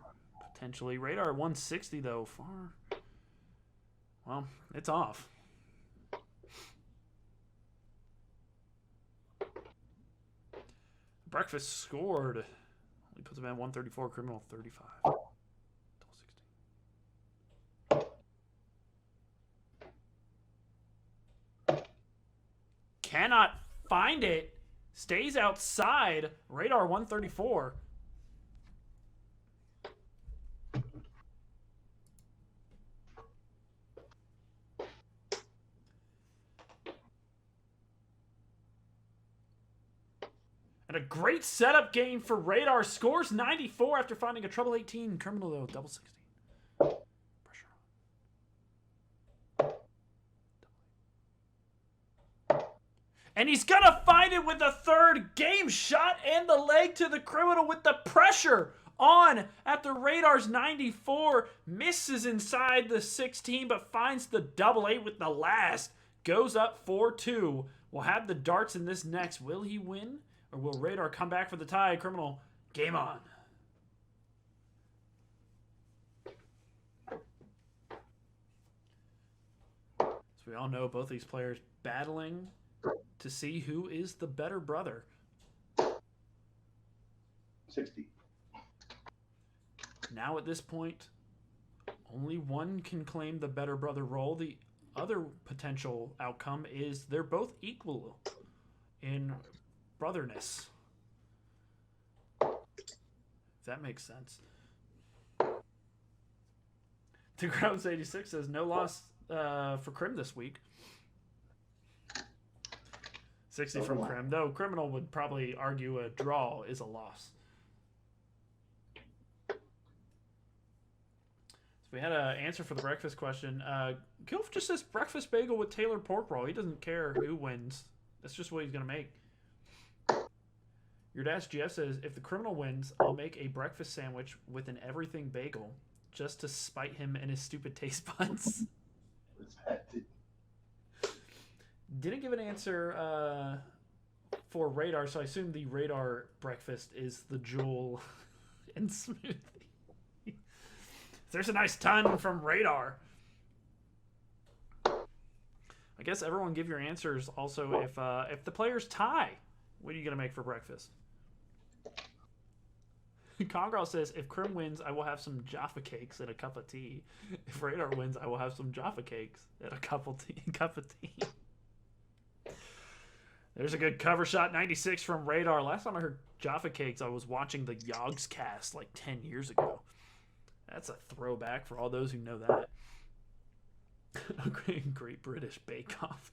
Potentially. Radar 160, though. Far. Well, it's off. Breakfast scored. He puts him at 134, Criminal 35. Double 60. Cannot find it. Stays outside. Radar 134. And a great setup game for Radar. Scores 94 after finding a treble 18. Criminal, though, double 16. Pressure on. And he's going to find it with a third game shot and the leg to the Criminal with the pressure on at the Radar's 94. Misses inside the 16, but finds the double 8 with the last. Goes up 4-2. We'll have the darts in this next. Will he win? Or will Radar come back for the tie? Criminal, game on. As we all know, both these players battling to see who is the better brother. 60. Now at this point, only one can claim the better brother role. The other potential outcome is they're both equal in brotherness. If that makes sense. The Grounds 86 says no loss for Crim this week. 60 from Crim, though Criminal would probably argue a draw is a loss. So we had an answer for the breakfast question. Kylf just says breakfast bagel with tailored pork roll. He doesn't care who wins. That's just what he's going to make. Your Dash GF says, if the Criminal wins, I'll make a breakfast sandwich with an everything bagel just to spite him and his stupid taste buds. What's that, dude? Didn't give an answer for Radar, so I assume the Radar breakfast is the jewel and smoothie. There's a nice ton from Radar. I guess everyone give your answers also if the players tie. What are you going to make for breakfast? Congrel says, if Crim wins, I will have some Jaffa cakes and a cup of tea. If Radar wins, I will have some Jaffa cakes and a cup of tea. There's a good cover shot, 96 from Radar. Last time I heard Jaffa cakes, I was watching the Yogs cast like 10 years ago. That's a throwback for all those who know that. Great British Bake Off.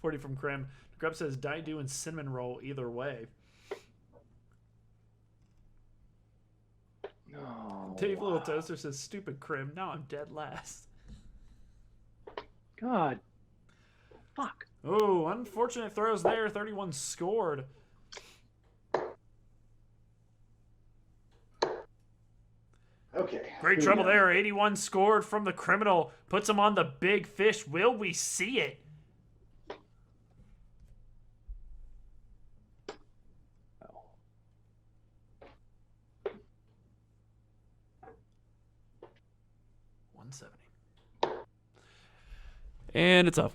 40 from Krim. Grub says Daidu and cinnamon roll either way. No. Dave Little Toaster says stupid Krim. Now I'm dead last. God. Fuck. Oh, unfortunate throws there. 31 scored. Okay. Great here trouble we go. there. 81 scored from the criminal. Puts him on the big fish. Will we see it? Oh. And it's up.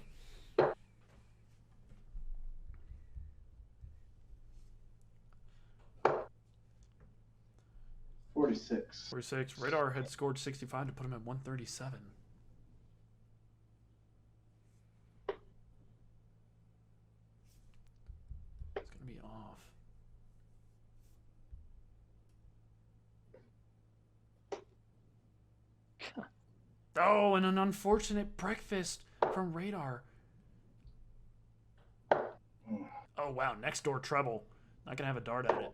46. 46. Radar had scored 65 to put him at 137. It's going to be off. Oh, and an unfortunate breakfast from Radar. Oh, wow. Next door trouble. Not going to have a dart at it.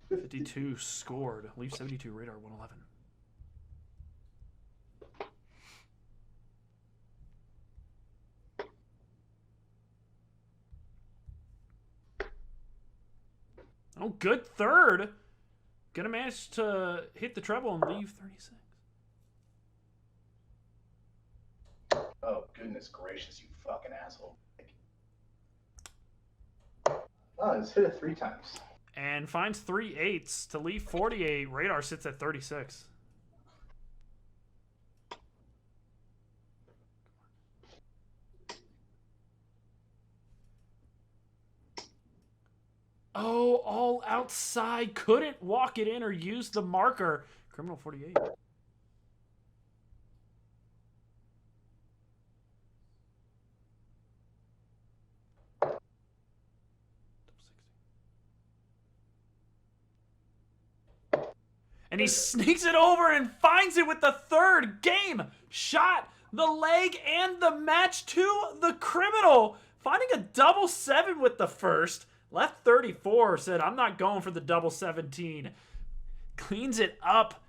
52 scored. Leave 72. Radar 111. Oh, good third. Gonna manage to hit the treble and leave 36. Oh, goodness gracious, you fucking asshole. Oh, it's hit it 3 times. And finds 3 8s to leave 48. Radar sits at 36. Oh, all outside. Couldn't walk it in or use the marker. Criminal 48. And he sneaks it over and finds it with the third game shot. The leg and the match to the criminal. Finding a double 7 with the first. Left 34, said, I'm not going for the double 17. Cleans it up.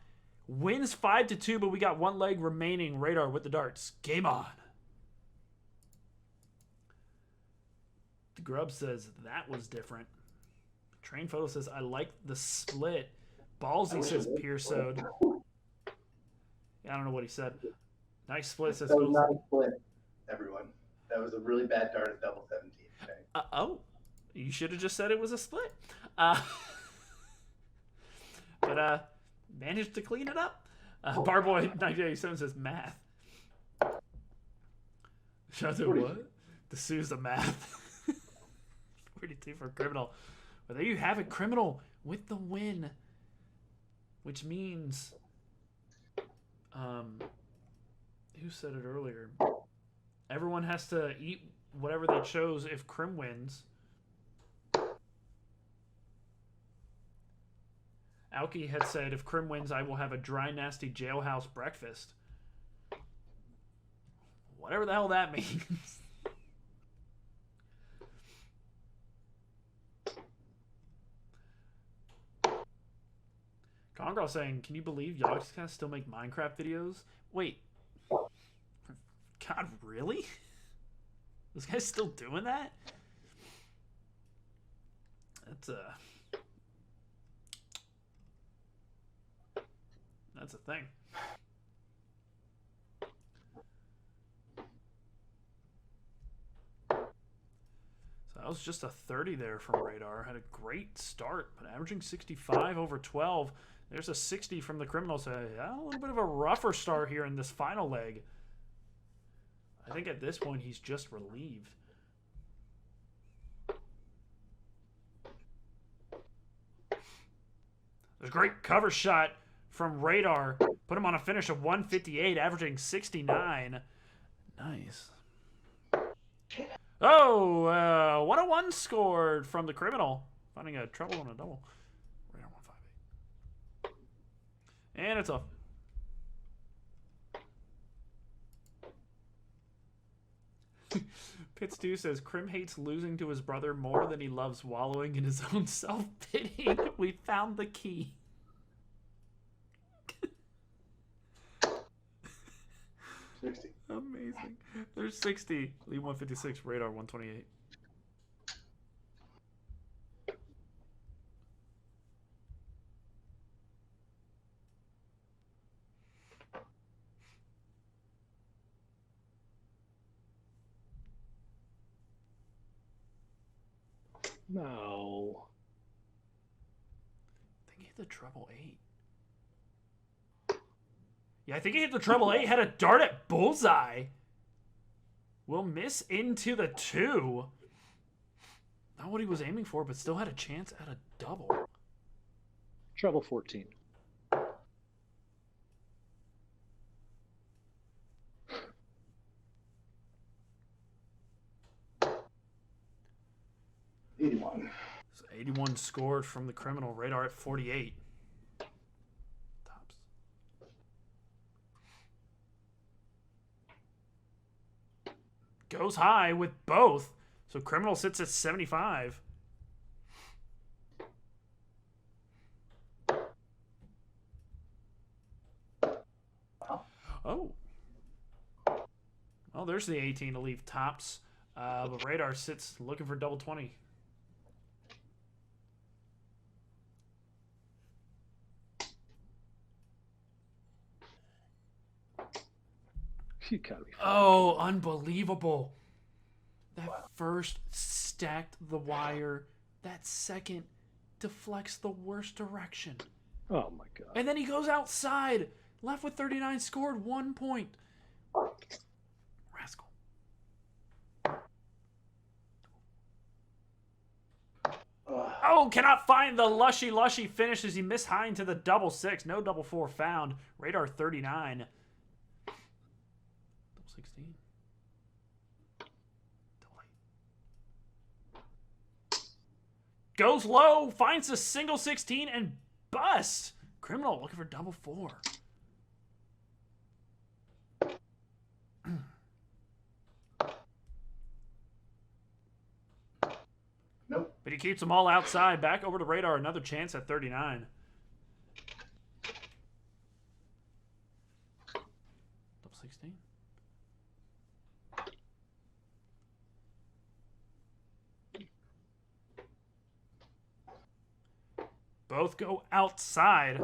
Wins 5-2, but we got 1 leg remaining. Radar with the darts. Game on. The Grub says, that was different. Train Photo says, I like the split. Ballsy says, Pearsode. Yeah, I don't know what he said. Nice split, says That was not a split, everyone. That was a really bad dart at double 17. Okay? Oh. You should have just said it was a split. But managed to clean it up. Barboy 1987 says math. Shout out to what? The Sousa math. 42 for criminal. But there you have it. Criminal with the win. Which means... who said it earlier? Everyone has to eat whatever they chose if Crim wins. Alki had said, if Crim wins, I will have a dry, nasty jailhouse breakfast. Whatever the hell that means. Congrel saying, can you believe y'all just kind of still make Minecraft videos? Wait. God, really? This guy's still doing that? That's a thing. So that was just a 30 there from Radar. Had a great start, but averaging 65 over 12. There's a 60 from the criminal. So yeah, a little bit of a rougher start here in this final leg. I think at this point he's just relieved. There's a great cover shot from Radar. Put him on a finish of 158, averaging 69. Nice. Oh, 101 scored from the criminal. Finding a treble and a double. Radar And it's off. Pit2 says, Crim hates losing to his brother more than he loves wallowing in his own self-pity. We found the key. 60. Amazing. There's 60. Lee 156, Radar 128. No. I think he hit the treble 8. Yeah, I think he hit the treble 8, had a dart at bullseye. Will miss into the 2. Not what he was aiming for, but still had a chance at a double. Treble 14. So 81 scored from the criminal. Radar at 48. Tops. Goes high with both. So criminal sits at 75. Oh. Oh, there's the 18 to leave tops. But Radar sits looking for double 20. You gotta be Oh, unbelievable. That first stacked the wire. That second deflects the worst direction. Oh my god. And then he goes outside. Left with 39, scored 1 point. Rascal. Oh, cannot find the lushy finish as he missed high into the double 6. No double 4 found. Radar 39. Double 16. Double 8. Goes low, finds a single 16 and busts. Criminal looking for double 4. Nope. But he keeps them all outside. Back over to Radar. Another chance at 39. Double 16. Both go outside.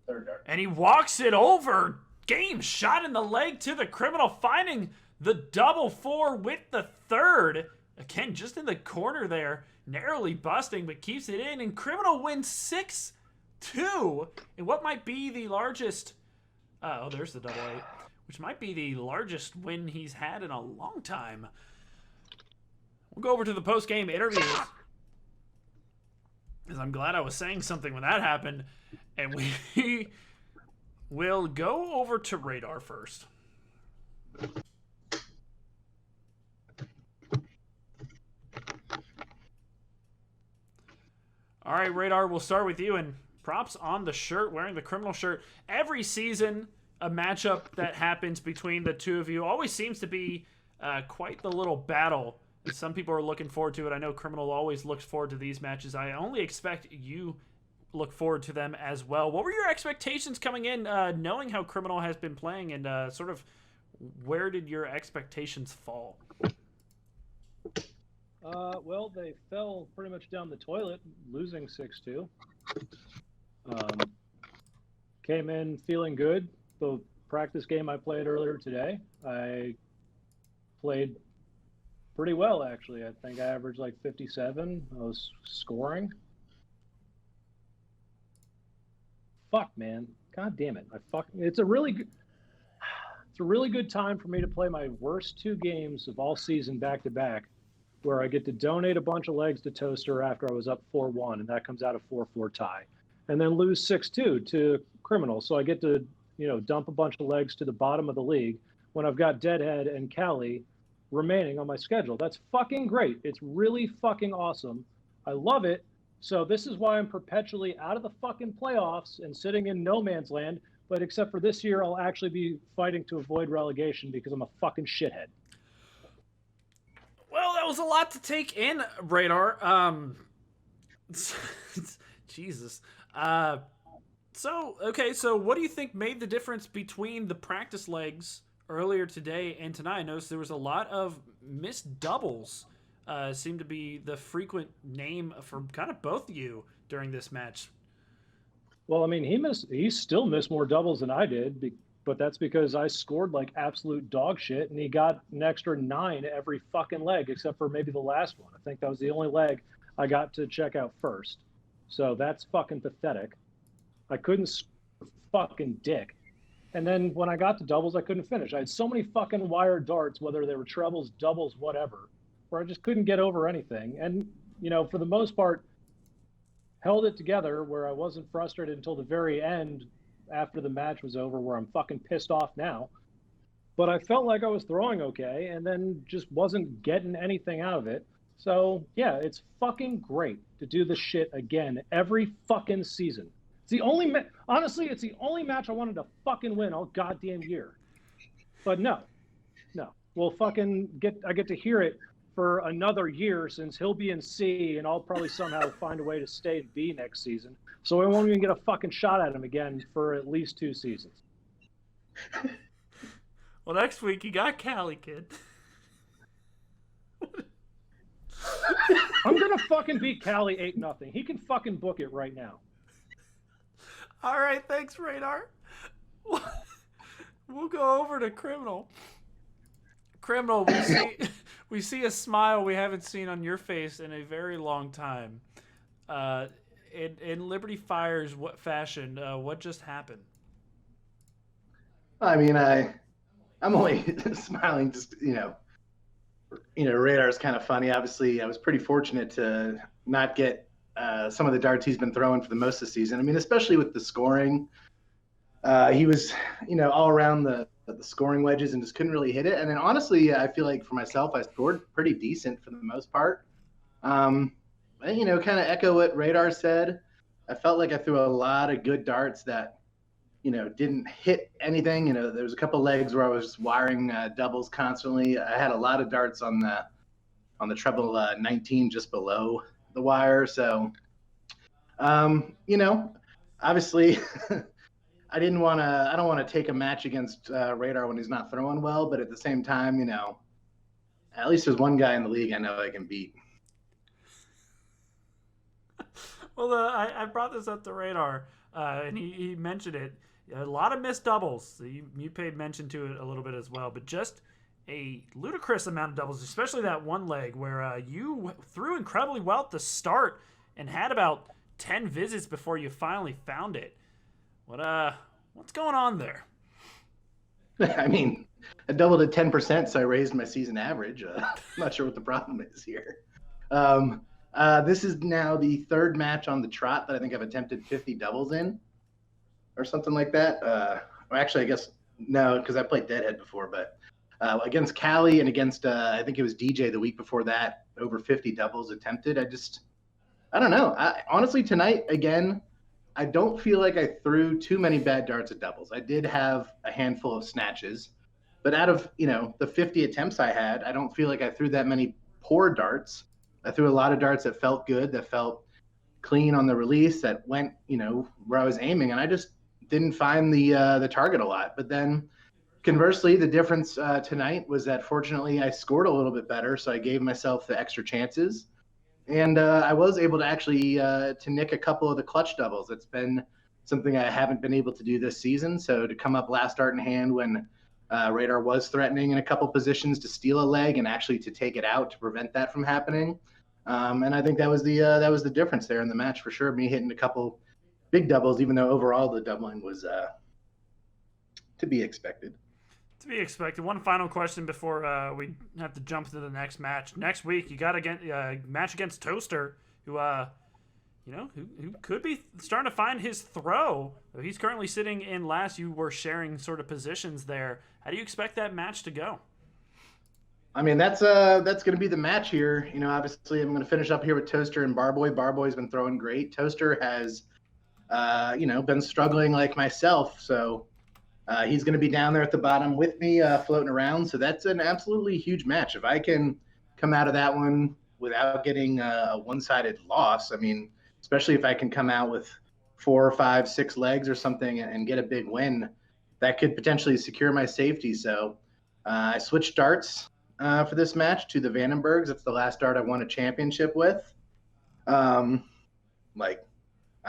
Third dart. And he walks it over. Game shot in the leg to the criminal, finding the double 4 with the third. Again, just in the corner there, narrowly busting, but keeps it in. And criminal wins 6-2 in what might be the largest. Oh, there's the double 8, which might be the largest win he's had in a long time. We'll go over to the post-game interviews, because I'm glad I was saying something when that happened. And we will go over to Radar first. All right, Radar, we'll start with you. And props on the shirt, wearing the criminal shirt. Every season, a matchup that happens between the two of you always seems to be quite the little battle. And some people are looking forward to it. I know Criminal always looks forward to these matches. I only expect you look forward to them as well. What were your expectations coming in, knowing how Criminal has been playing, and sort of where did your expectations fall? Well, they fell pretty much down the toilet, losing 6-2. Came in feeling good. The practice game I played earlier today, I played pretty well, actually. I think I averaged like 57. I was scoring. Fuck, man. God damn it. It's a really good time for me to play my worst 2 games of all season back to back, where I get to donate a bunch of legs to Toaster after I was up 4-1, and that comes out a 4-4 tie, and then lose 6-2 to Criminal. So I get to, dump a bunch of legs to the bottom of the league when I've got Deadhead and Callie remaining on my schedule. That's fucking great. It's really fucking awesome. I love it. So this is why I'm perpetually out of the fucking playoffs and sitting in no man's land. But except for this year, I'll actually be fighting to avoid relegation because I'm a fucking shithead. Well, that was a lot to take in, Radar. Jesus. So what do you think made the difference between the practice legs earlier today and tonight? I noticed there was a lot of missed doubles. Seemed to be the frequent name for kind of both of you during this match. Well, I mean, he still missed more doubles than I did, but that's because I scored like absolute dog shit, and he got an extra 9 every fucking leg, except for maybe the last one. I think that was the only leg I got to check out first. So that's fucking pathetic. I couldn't fucking dick. And then when I got to doubles, I couldn't finish. I had so many fucking wire darts, whether they were trebles, doubles, whatever, where I just couldn't get over anything. And, you know, for the most part, held it together where I wasn't frustrated until the very end after the match was over, where I'm fucking pissed off now. But I felt like I was throwing okay and then just wasn't getting anything out of it. So, yeah, it's fucking great to do this shit again every fucking season. It's the only honestly, it's the only match I wanted to fucking win all goddamn year. But no. We'll fucking I get to hear it for another year, since he'll be in C and I'll probably somehow find a way to stay in B next season. So I won't even get a fucking shot at him again for at least 2 seasons. Well, next week you got Cali, kid. I'm gonna fucking beat Cali 8-0. He can fucking book it right now. All right, thanks, Radar. We'll go over to Criminal. Criminal, we see a smile we haven't seen on your face in a very long time. In Liberty Fire's fashion, what just happened? I mean, I'm only smiling. Just Radar's kind of funny. Obviously, I was pretty fortunate to not get some of the darts he's been throwing for the most of the season. I mean, especially with the scoring, he was all around the scoring wedges and just couldn't really hit it. And then honestly, I feel like for myself, I scored pretty decent for the most part. Kind of echo what Radar said. I felt like I threw a lot of good darts that, didn't hit anything. There was a couple legs where I was just wiring doubles constantly. I had a lot of darts on the treble 19 just below the wire. So, obviously I don't want to take a match against Radar when he's not throwing well, but at the same time, at least there's one guy in the league I know I can beat. Well, I brought this up to Radar, and he mentioned it. A lot of missed doubles. You paid mention to it a little bit as well, but just a ludicrous amount of doubles, especially that one leg where you threw incredibly well at the start and had about 10 visits before you finally found it. What's going on there? I mean, I doubled at 10%, so I raised my season average. I'm not sure what the problem is here. This is now the 3rd match on the trot that I think I've attempted 50 doubles in, or something like that. Actually, I guess no, because I played Deadhead before, but against Cali and against I think it was DJ the week before that, over 50 doubles attempted. I don't know. Honestly, tonight again, I don't feel like I threw too many bad darts at doubles. I did have a handful of snatches, but out of the 50 attempts I had, I don't feel like I threw that many poor darts. I threw a lot of darts that felt good, that felt clean on the release, that went where I was aiming, and I just didn't find the target a lot. But then conversely, the difference tonight was that fortunately I scored a little bit better, so I gave myself the extra chances. And I was able to actually to nick a couple of the clutch doubles. It's been something I haven't been able to do this season. So to come up last dart in hand when Radar was threatening in a couple positions to steal a leg and actually to take it out to prevent that from happening. And I think that was the difference there in the match for sure. Me hitting a couple big doubles, even though overall the doubling was to be expected. To be expected. One final question before we have to jump to the next match. Next week, you got a match against Toaster, who could be starting to find his throw. He's currently sitting in last. You were sharing sort of positions there. How do you expect that match to go? I mean, that's going to be the match here. You know, obviously, I'm going to finish up here with Toaster and Barboy. Barboy's been throwing great. Toaster has, been struggling like myself. So he's going to be down there at the bottom with me, floating around. So that's an absolutely huge match. If I can come out of that one without getting a one-sided loss, I mean, especially if I can come out with 4, 5, 6 legs or something and get a big win, that could potentially secure my safety. So I switched darts for this match to the Vandenbergs. That's the last dart I won a championship with. I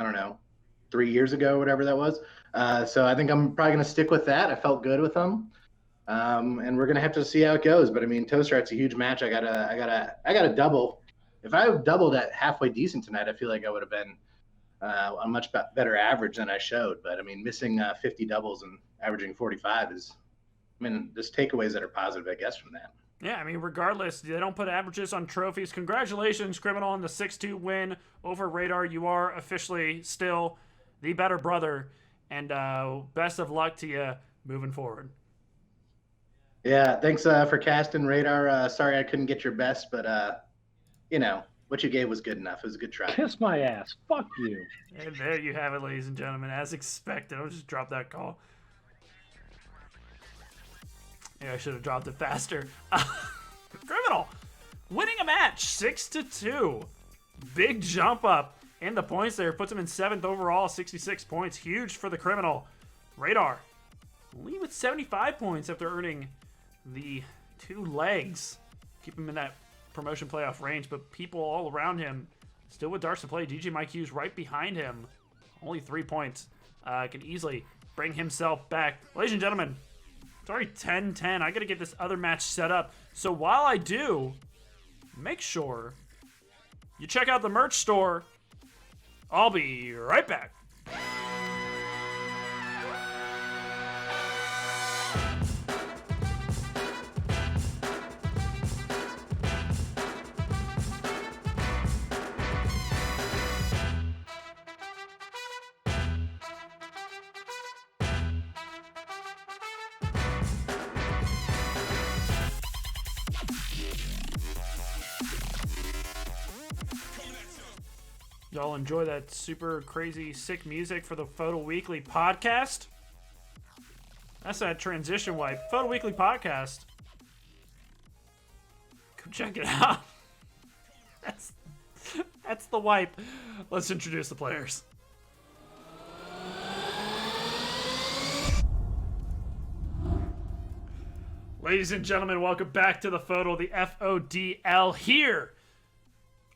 don't know, 3 years ago, whatever that was. So I think I'm probably going to stick with that. I felt good with them. And we're going to have to see how it goes. But I mean, Toaster, it's a huge match. I got a double. If I doubled at halfway decent tonight, I feel like I would have been a much better average than I showed. But I mean, missing 50 doubles and averaging 45 is, I mean, there's takeaways that are positive, I guess, from that. Yeah, I mean, regardless, they don't put averages on trophies. Congratulations, Criminal, on the 6-2 win over Radar. You are officially still the better brother, and best of luck to you moving forward. Yeah, thanks for casting Radar. Sorry I couldn't get your best, but, what you gave was good enough. It was a good try. Kiss my ass. Fuck you. And there you have it, ladies and gentlemen. As expected, I'll just drop that call. Yeah, I should have dropped it faster. Criminal winning a match 6-2. Big jump up in the points there. Puts him in 7th overall, 66 points. Huge for the Criminal. Radar only with 75 points after earning the 2 legs. Keep him in that promotion playoff range, but people all around him still with darts to play. DJ Mike Hughes right behind him. Only 3 points. Can easily bring himself back. Ladies and gentlemen, it's already 10-10. I got to get this other match set up. So while I do, make sure you check out the merch store. I'll be right back. Y'all enjoy that super crazy sick music for the FODL Weekly podcast? That's that transition wipe. FODL Weekly podcast. Go check it out. That's the wipe. Let's introduce the players. Ladies and gentlemen, welcome back to the FODL, the FODL. Here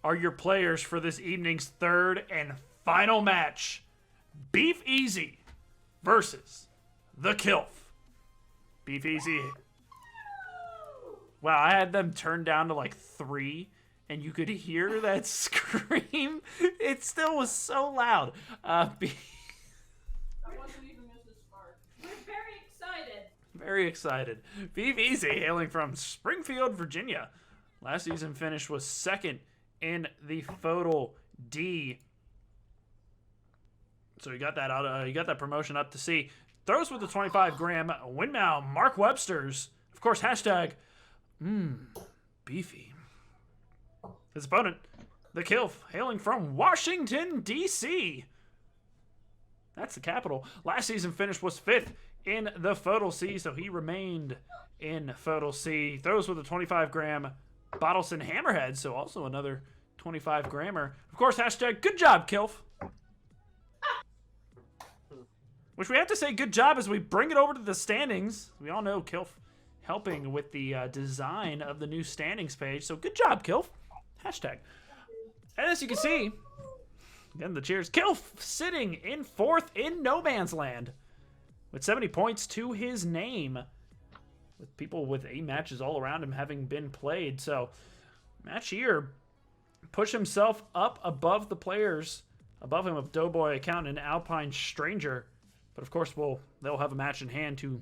are your players for this evening's third and final match. Beef Easy versus the Kylf. Beef Easy. Wow, I had them turned down to like 3, and you could hear that scream. It still was so loud. I wasn't even Mrs. Spark. We're very excited. Very excited. Beef Easy, hailing from Springfield, Virginia. Last season finish was 2nd in the FODL D. So you got that out. You got that promotion up to C. Throws with the 25-gram windmill. Mark Webster's, of course. Hashtag beefy. His opponent, the Kylf, hailing from Washington D.C. That's the capital. Last season finish was 5th in the FODL C, so he remained in FODL C. Throws with a 25-gram Bottleson Hammerhead, so also another 25-grammer. Of course, hashtag good job, Kylf. Which we have to say good job as we bring it over to the standings. We all know Kylf helping with the design of the new standings page, so good job, Kylf. Hashtag. And as you can see, again, the cheers. Kylf sitting in 4th in No Man's Land with 70 points to his name, with people with 8 matches all around him having been played. So, match here, push himself up above the players above him of Doughboy Accountant and Alpine Stranger. But of course, they'll have a match in hand to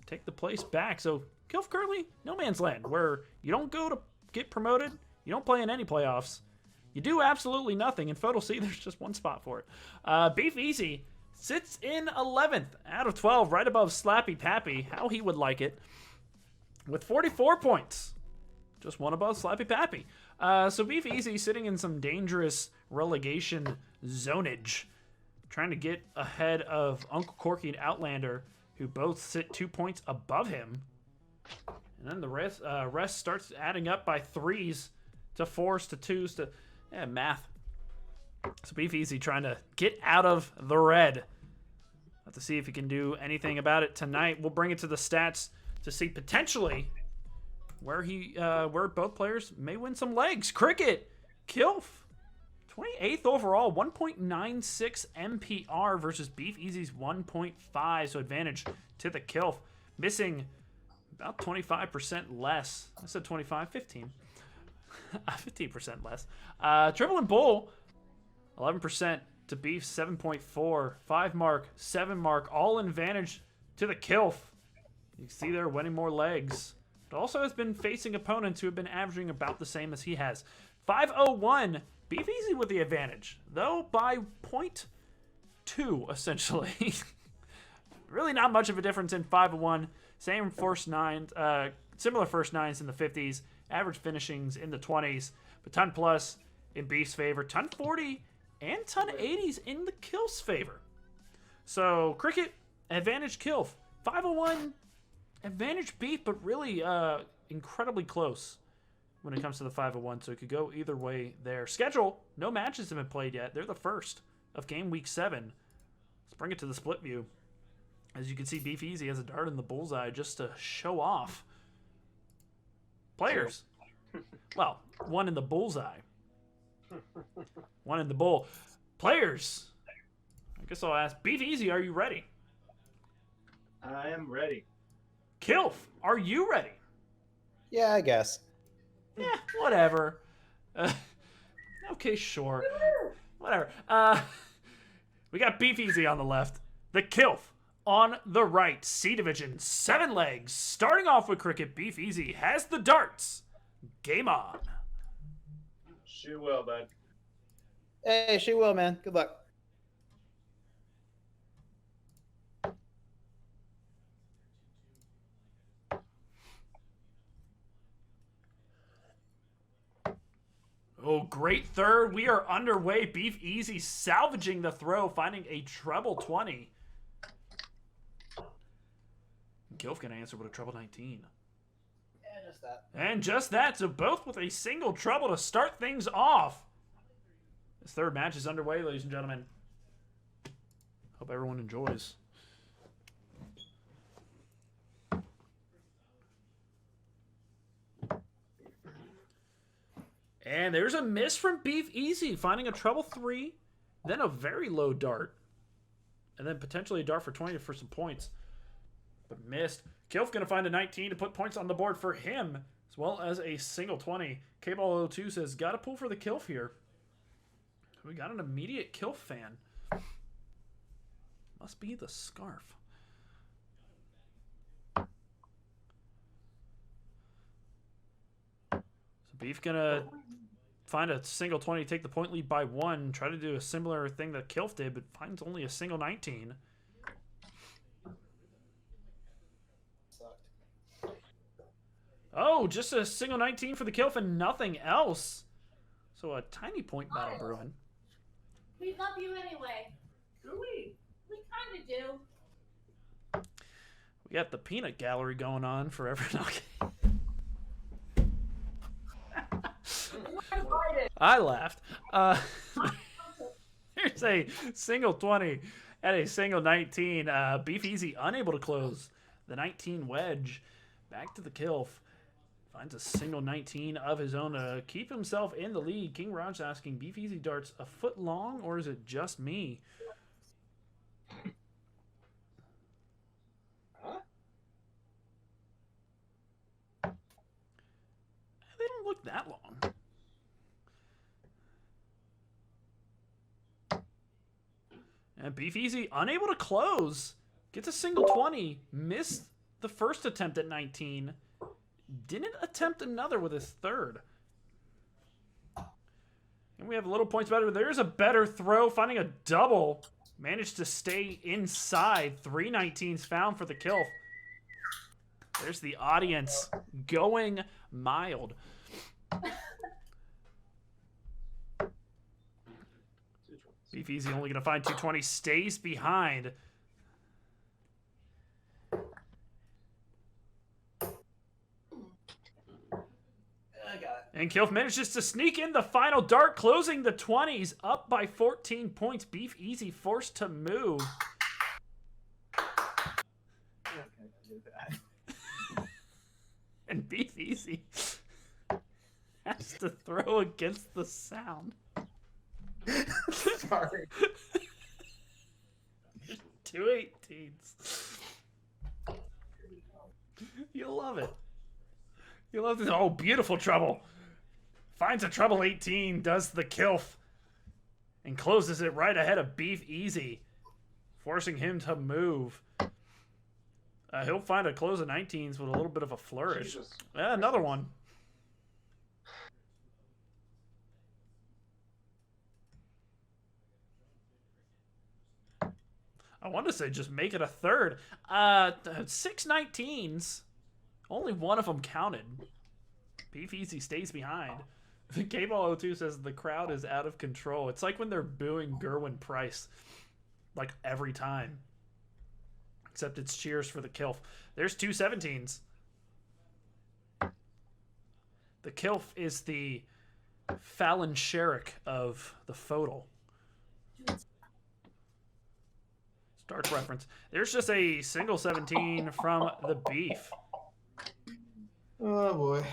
take the place back. So, Kylf currently No Man's Land, where you don't go to get promoted, you don't play in any playoffs, you do absolutely nothing. In FODL C, there's just one spot for it. Beef Easy sits in 11th out of 12, right above Slappy Pappy, how he would like it, with 44 points. Just one above Slappy Pappy. So Beef Easy sitting in some dangerous relegation zonage, trying to get ahead of Uncle Corky and Outlander, who both sit 2 points above him. And then the rest starts adding up by 3s to 4s to 2s to math. So Beef Easy trying to get out of the red. Have to see if he can do anything about it tonight. We'll bring it to the stats to see potentially where both players may win some legs. Cricket, Kylf, 28th overall, 1.96 MPR versus Beef Easy's 1.5, so advantage to the Kylf. Missing about 25% less. I said 25, 15. 15% less. Triple and Bull, 11% to Beef, 7.4. 5 mark, 7 mark, all advantage to the Kylf. You can see they're winning more legs. But also has been facing opponents who have been averaging about the same as he has. 501, Beef Easy with the advantage, though by 0.2, essentially. Really not much of a difference in 501. Same first nine, similar first nines in the 50s, average finishings in the 20s, but ton plus in Beef's favor, ton 40 and ton 80s in the Kylf's favor. So Cricket, advantage Kylf. 501, advantage Beef, but really incredibly close when it comes to the 501, so it could go either way there. Schedule, no matches have been played yet. They're the first of game week 7. Let's bring it to the split view. As you can see, Beef Easy has a dart in the bullseye just to show off. Players. Well, one in the bullseye. One in the bull. Players. I guess I'll ask, Beef Easy, are you ready? I am ready. Kylf, are you ready? Yeah, I guess. Yeah, whatever. Okay, sure. Whatever. We got Beef Easy on the left. The Kylf on the right. C Division, 7 legs. Starting off with Cricket, Beef Easy has the darts. Game on. Shoot well, bud. Hey, she will, man. Good luck. Oh, great third. We are underway. Beef Easy salvaging the throw, finding a treble 20. Kylf can answer with a treble 19. Yeah, just that. And just that, so both with a single treble to start things off. This third match is underway, ladies and gentlemen. Hope everyone enjoys. And there's a miss from Beef Easy, finding a treble 3, then a very low dart, and then potentially a dart for 20 for some points, but missed. Kylf going to find a 19 to put points on the board for him, as well as a single 20. K-Ball 02 says, got to pull for the Kylf here. We got an immediate Kylf fan. Must be the scarf. So Beef going to find a single 20, take the point lead by 1, try to do a similar thing that Kylf did, but finds only a single 19. Oh, just a single 19 for the Kylf and nothing else. So a tiny point battle brewing. We love you anyway. Do we? We kind of do. We got the peanut gallery going on for everyone. I laughed. Here's a single 20 and a single 19. Beef Easy unable to close the 19 wedge. Back to the Kylf. Finds a single 19 of his own to keep himself in the lead. King Raj asking, Beef Easy darts a foot long, or is it just me? Huh? They don't look that long. And Beef Easy unable to close. Gets a single 20. Missed the first attempt at 19. Didn't attempt another with his third. And we have little points better. There's a better throw. Finding a double. Managed to stay inside. 3 19s found for the Kylf. There's the audience going mild. Beef Easy only going to find 220. Stays behind. I got it. And Kylf manages to sneak in the final dart, closing the 20s, up by 14 points. Beef Easy forced to move. And Beef Easy has to throw against the sound. Sorry. 2 18s. You'll love it. You love this. Oh, beautiful treble. Finds a treble 18, does the Kylf, and closes it right ahead of Beef Easy, forcing him to move. He'll find a close of 19s with a little bit of a flourish. Jesus. Yeah, another one. I want to say just make it a third. 6 19s. Only one of them counted. Beef Easy stays behind. K-Ball02 says the crowd is out of control. It's like when they're booing Gerwin Price. Like every time. Except it's cheers for the Kylf. There's 2 17s. The Kylf is the Fallon Sherrick of the FODL. Stark reference. There's just a single 17 from the Beef. Oh boy.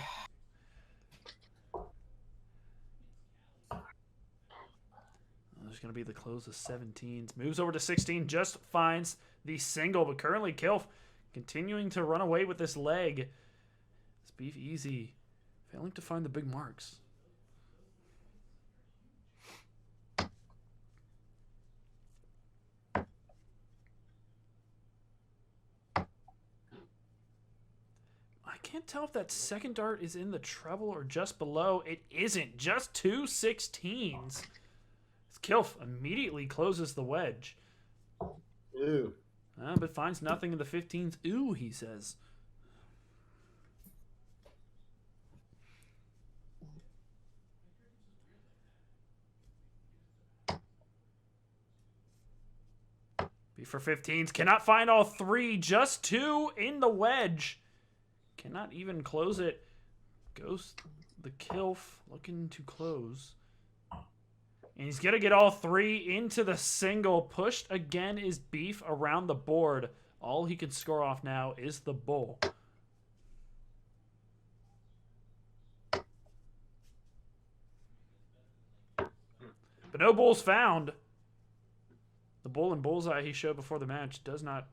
There's going to be the close of 17s. Moves over to 16. Just finds the single. But currently Kylf continuing to run away with this leg. It's Beef Easy failing to find the big marks. I can't tell if that second dart is in the treble or just below. It isn't. Just 2 16s. Kylf immediately closes the wedge. Ooh. But finds nothing in the 15s. Ooh, he says. B for 15s. Cannot find all 3. Just 2 in the wedge. Cannot even close it. Goes the Kylf looking to close. And he's going to get all 3 into the single. Pushed again is Beef around the board. All he can score off now is the bull. But no bulls found. The bull and bullseye he showed before the match does not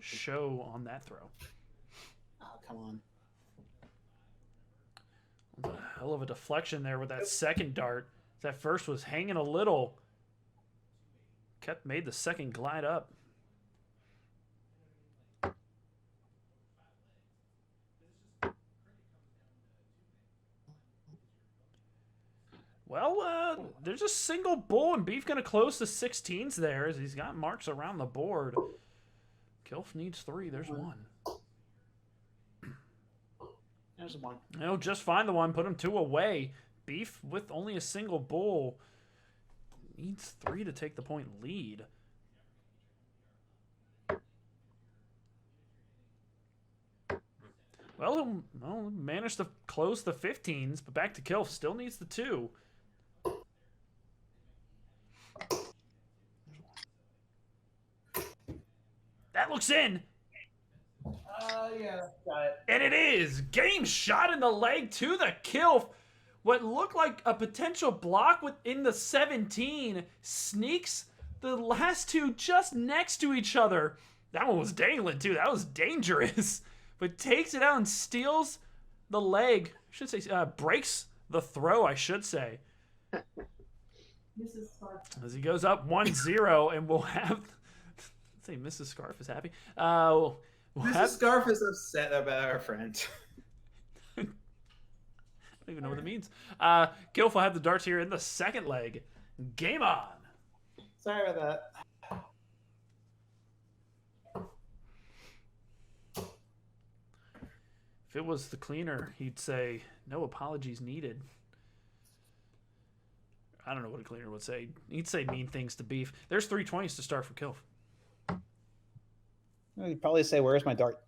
show on that throw. Oh, come on. A hell of a deflection there with that second dart. That first was hanging a little. Made the second glide up. Well, there's a single bull, and Beef going to close the 16s there as he's got marks around the board. Kylf needs 3. There's 1. There's 1. He'll just find the one, put him 2 away. Beef with only a single bull needs 3 to take the point lead. Well, he'll manage to close the 15s, but back to Kylf. Still needs the 2. That looks in. Yeah, got it. And it is. Game shot in the leg to the Kylf. What looked like a potential block within the 17 sneaks the last 2 just next to each other. That one was dangling too. That was dangerous. But takes it out and steals the leg. I should say, breaks the throw, I should say. Mrs. Scarf. As he goes up 1-0, and we'll have... Let's say Mrs. Scarf is happy. We'll Mrs. Scarf is upset about our friend. I don't even know what it means. Kylf will have the darts here in the second leg. Game on. Sorry about that. If it was the cleaner, he'd say, No apologies needed. I don't know what a cleaner would say. He'd say mean things to Beef. There's 320s to start for Kylf. He'd probably say, "Where's my dart?"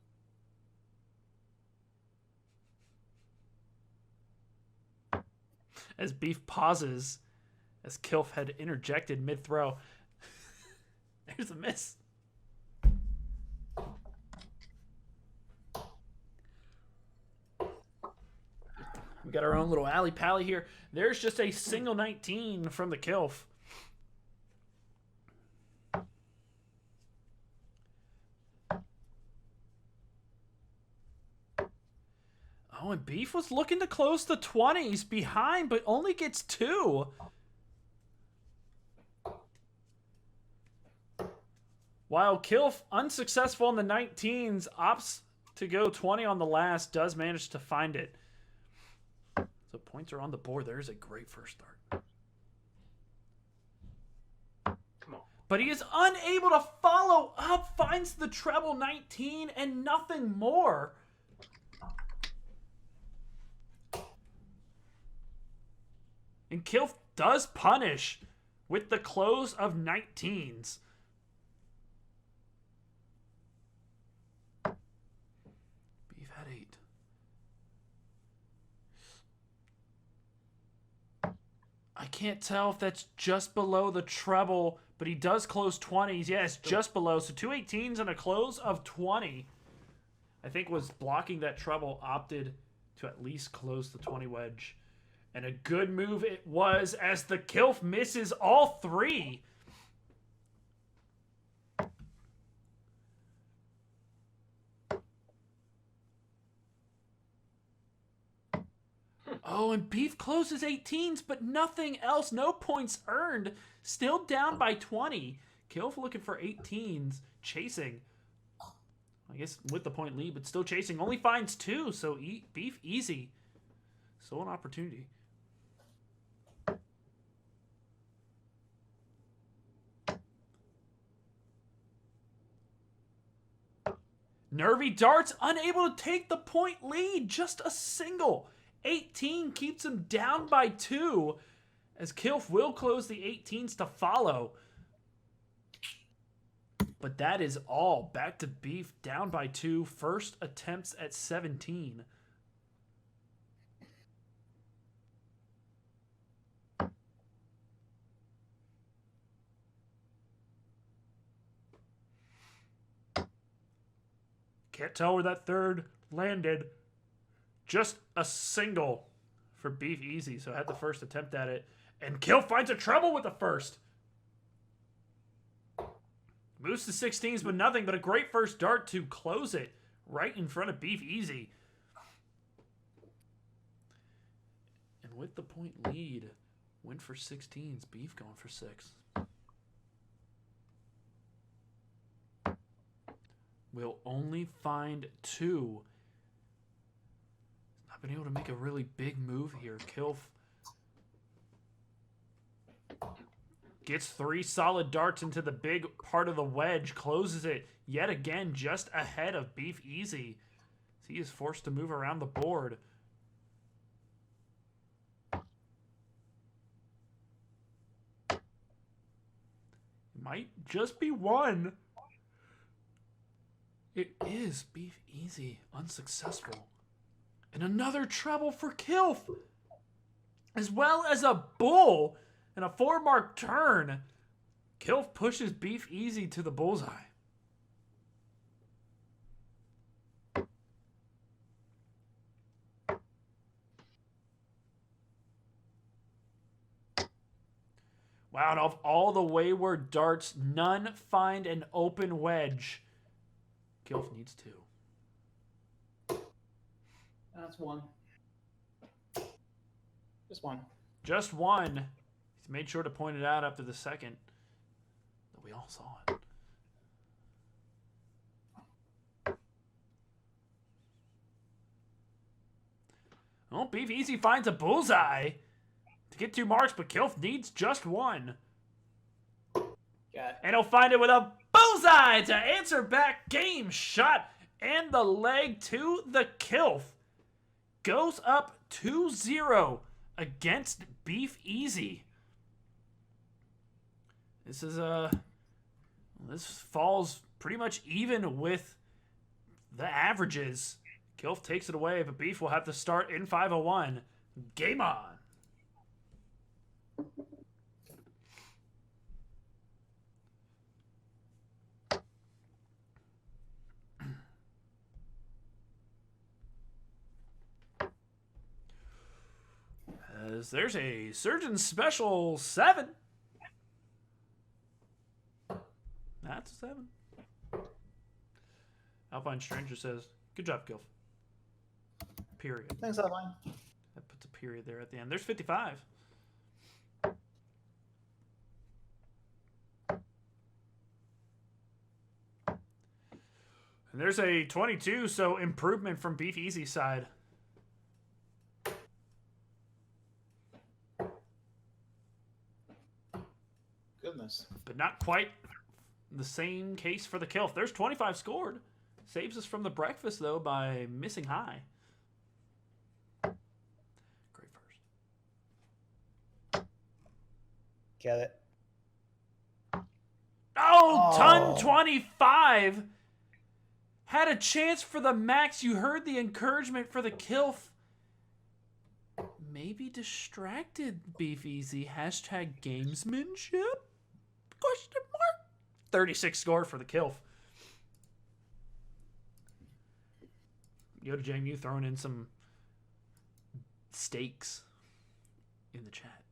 As Beef pauses, as Kylf had interjected mid-throw. There's a miss. We got our own little alley-pally here. There's just a single 19 from the Kylf. Oh, and Beef was looking to close the 20s behind, but only gets 2. While Kylf, unsuccessful in the 19s, opts to go 20 on the last, does manage to find it. So points are on the board. There's a great first start. Come on. But he is unable to follow up, finds the treble 19 and nothing more. And Kylf does punish with the close of 19s. Beef had 8. I can't tell if that's just below the treble, but he does close 20s. Yeah, it's just below. So 2 18s and a close of 20. I think was blocking that treble, opted to at least close the 20 wedge. And a good move it was as the Kylf misses all 3. Oh, and Beef closes 18s, but nothing else. No points earned. Still down by 20. Kylf looking for 18s. Chasing. I guess with the point lead, but still chasing. Only finds 2, so Beef easy. So an opportunity. Nervy darts unable to take the point lead. Just a single. 18 keeps him down by 2. As Kylf will close the 18s to follow. But that is all. Back to Beef, down by 2. First attempts at 17. Can't tell where that third landed. Just a single for Beef easy. So had the first attempt at it. And Kylf finds a treble with the first. Moves to 16s, but nothing but a great first dart to close it right in front of Beef easy. And with the point lead, went for 16s. Beef going for 6. Will only find 2. Not been able to make a really big move here. Kylf gets 3 solid darts into the big part of the wedge. Closes it yet again just ahead of Beef easy. He is forced to move around the board. Might just be 1. It is Beef easy, unsuccessful. And another treble for Kylf. As well as a bull and a 4-mark turn. Kylf pushes Beef easy to the bullseye. Wow, and of all the wayward darts, none find an open wedge. Kylf needs 2. That's 1. Just 1. Just 1. He's made sure to point it out after the second. But we all saw it. Oh, Beef easy finds a bullseye to get 2 marks, but Kylf needs just 1. And he'll find it with a bullseye to answer back. Game shot and the leg to the Kylf. Goes up 2-0 against Beef Easy. This is this falls pretty much even with the averages. Kylf takes it away, but Beef will have to start in 501. Game on. As there's a Surgeon Special 7. That's a 7. Alpine Stranger says, good job, Kylf. Period. Thanks, Alpine. That puts a period there at the end. There's 55. And there's a 22, so improvement from Beef Easy side. Goodness. But not quite the same case for the Kylf. There's 25 scored. Saves us from the breakfast, though, by missing high. Great first. Get it. Oh, ton 25. Had a chance for the max. You heard the encouragement for the Kylf. Maybe distracted, Beef Easy. Hashtag gamesmanship? Question mark. 36 score for the Kylf. Yoda Jang, you throwing in some stakes in the chat.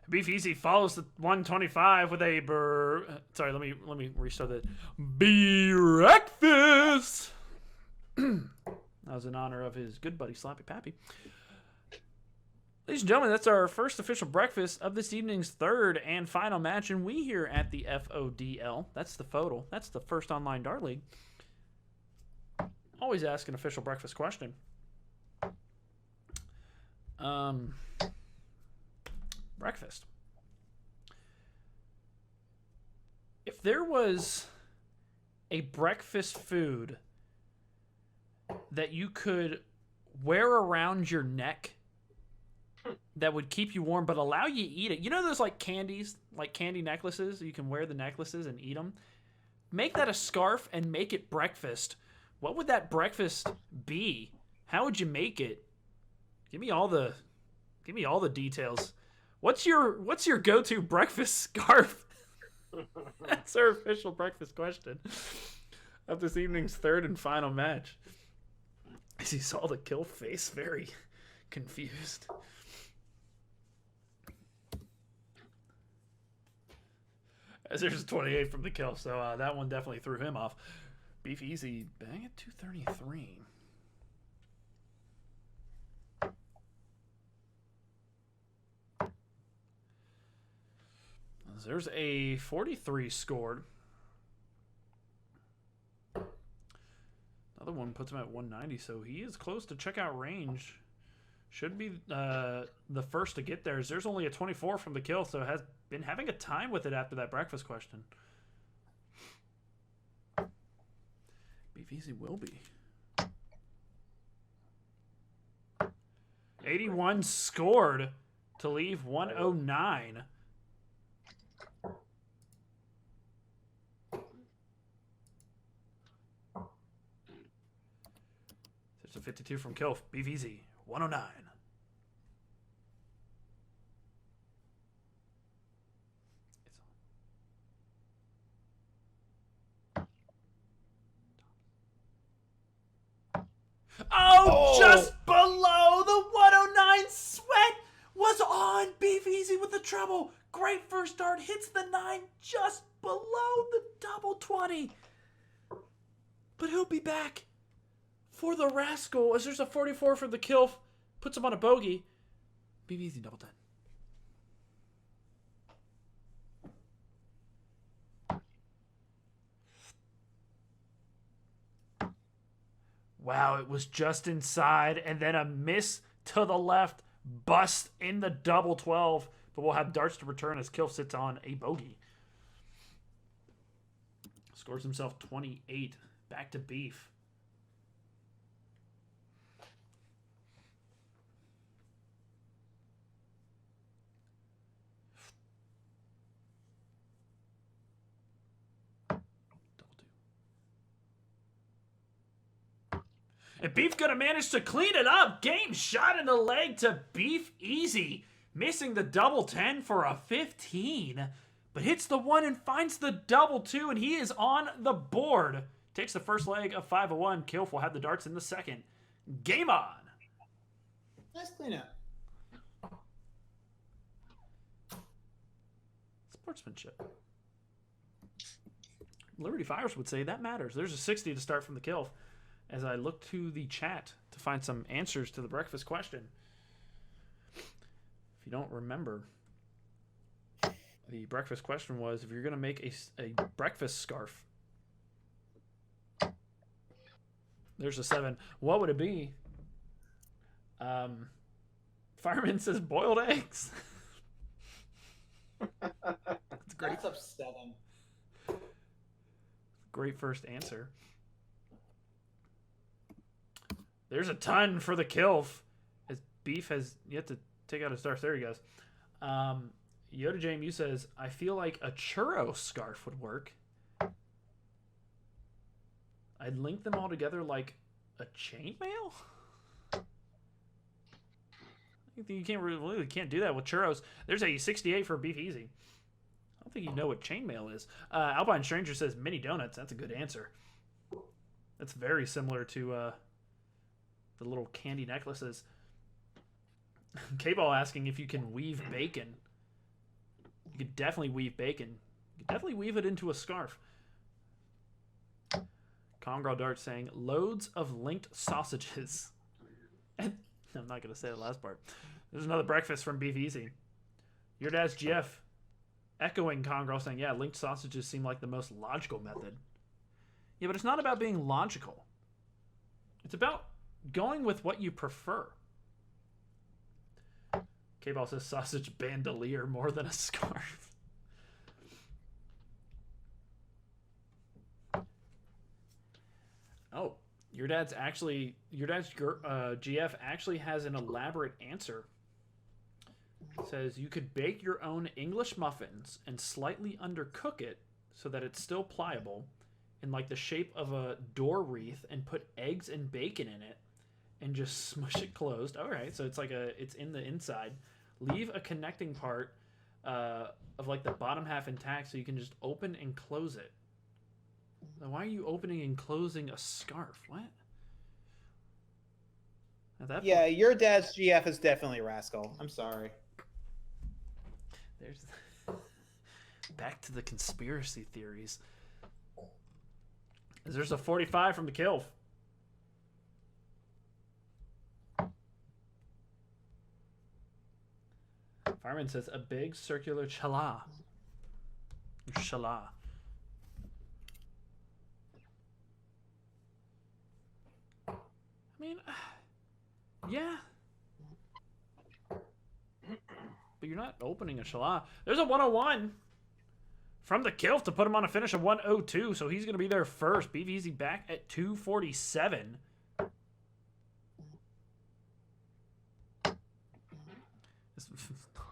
Beef Easy follows the 125 with a sorry, let me restart that. Breakfast. That was in honor of his good buddy Sloppy Pappy. Ladies and gentlemen, that's our first official breakfast of this evening's third and final match, and we here at the FODL, that's the FODL, that's the First Online Dart League, always ask an official breakfast question. Breakfast. If there was a breakfast food that you could wear around your neck that would keep you warm but allow you to eat it. You know those like candies, like candy necklaces? You can wear the necklaces and eat them. Make that a scarf and make it breakfast. What would that breakfast be? How would you make it? Give me all the details. What's your go-to breakfast scarf? That's our official breakfast question of this evening's third and final match. As he saw the Kylf face, very confused. As there's a 28 from the Kylf, so that one definitely threw him off. Beef Easy bang at 233. There's a 43 scored. Another one puts him at 190, so he is close to checkout range. Should be the first to get there. There's only a 24 from the Kylf, so has been having a time with it after that breakfast question. Beef Easy will be. 81 scored to leave 109. There's a 52 from Kylf. Beef Easy, 109. Oh, just below the 109. Sweat was on. Beef Easy with the treble. Great first dart. Hits the 9 just below the double 20. But he'll be back for the Rascal as there's a 44 from the Kylf. Puts him on a bogey. Beef Easy double 10. Wow, it was just inside, and then a miss to the left, bust in the double 12, but we'll have darts to return as Kylf sits on a bogey. Scores himself 28. Back to Beef. And Beef gonna manage to clean it up. Game shot in the leg to Beef Easy. Missing the double 10 for a 15. But hits the 1 and finds the double 2. And he is on the board. Takes the first leg of 5-1. Kylf will have the darts in the second. Game on. Nice cleanup. Sportsmanship. Liberty Fires would say that matters. There's a 60 to start from the Kylf. As I look to the chat to find some answers to the breakfast question. If you don't remember, the breakfast question was, if you're going to make a breakfast scarf, there's a 7. What would it be? Fireman says boiled eggs. That's great. That's up 7. Great first answer. There's a ton for the Kylf, as Beef has yet to take out his stars. There he goes. Yoda JMU says, I feel like a churro scarf would work. I'd link them all together like a chainmail? I think you really can't do that with churros. There's a 68 for Beef Easy. I don't think you know what chainmail is. Alpine Stranger says mini donuts. That's a good answer. That's very similar to the little candy necklaces. K-Ball asking if you can weave bacon. You could definitely weave bacon. You could definitely weave it into a scarf. Congrel Dart saying loads of linked sausages. I'm not going to say the last part. There's another breakfast from Beef Easy. Your dad's GF echoing Congrel saying, yeah, linked sausages seem like the most logical method. Yeah, but it's not about being logical. It's about going with what you prefer. K-Ball says sausage bandolier more than a scarf. Oh, your dad's GF actually has an elaborate answer. It says you could bake your own English muffins and slightly undercook it so that it's still pliable in like the shape of a door wreath and put eggs and bacon in it and just smush it closed. All right, so it's like it's in the inside. Leave a connecting part of like the bottom half intact so you can just open and close it. Now, why are you opening and closing a scarf? What? Yeah, your dad's GF is definitely a rascal. I'm sorry. There's back to the conspiracy theories. There's a 45 from the Kylf. Fireman says a big circular chala. Chala. I mean, yeah. But you're not opening a chala. There's a 101 from the Kylf to put him on a finish of 102, so he's going to be there first. Beef Easy back at 247.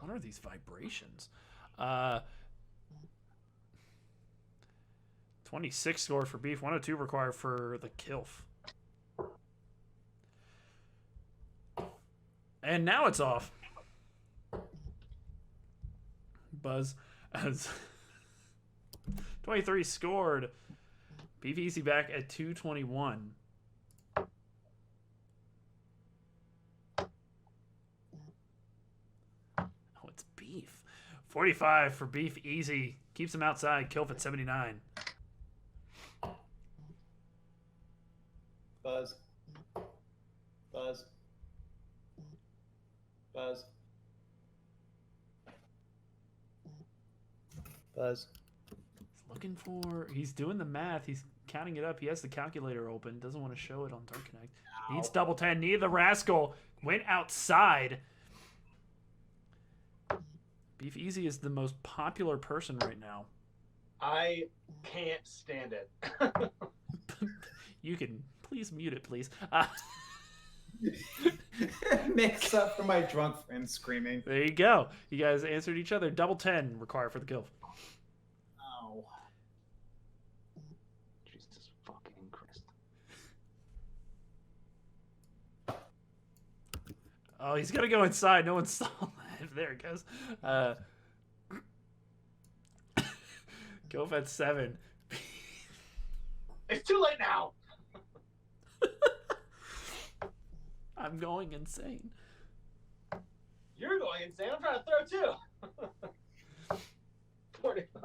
What are these vibrations? 26 scored for Beef, 102 required for the Kylf. And now it's off. Buzz as 23 scored. Beef Easy back at 221. Oh, it's Beef. 45 for Beef Easy. Keeps him outside. Kylf at 79. Buzz. Buzz. Buzz. Buzz. Looking for... He's doing the math. He's counting it up. He has the calculator open. Doesn't want to show it on Dark Connect. Needs double 10. Neither the rascal went outside. Beef Easy is the most popular person right now. I can't stand it. You can please mute it, please. Makes up for my drunk friend screaming. There you go. You guys answered each other. Double 10 required for the kill. Oh. Jesus fucking Christ. Oh, he's gonna go inside. No one's saw that. There it goes. Kylf at 7. It's too late now. I'm going insane. You're going insane. I'm trying to throw too. 45.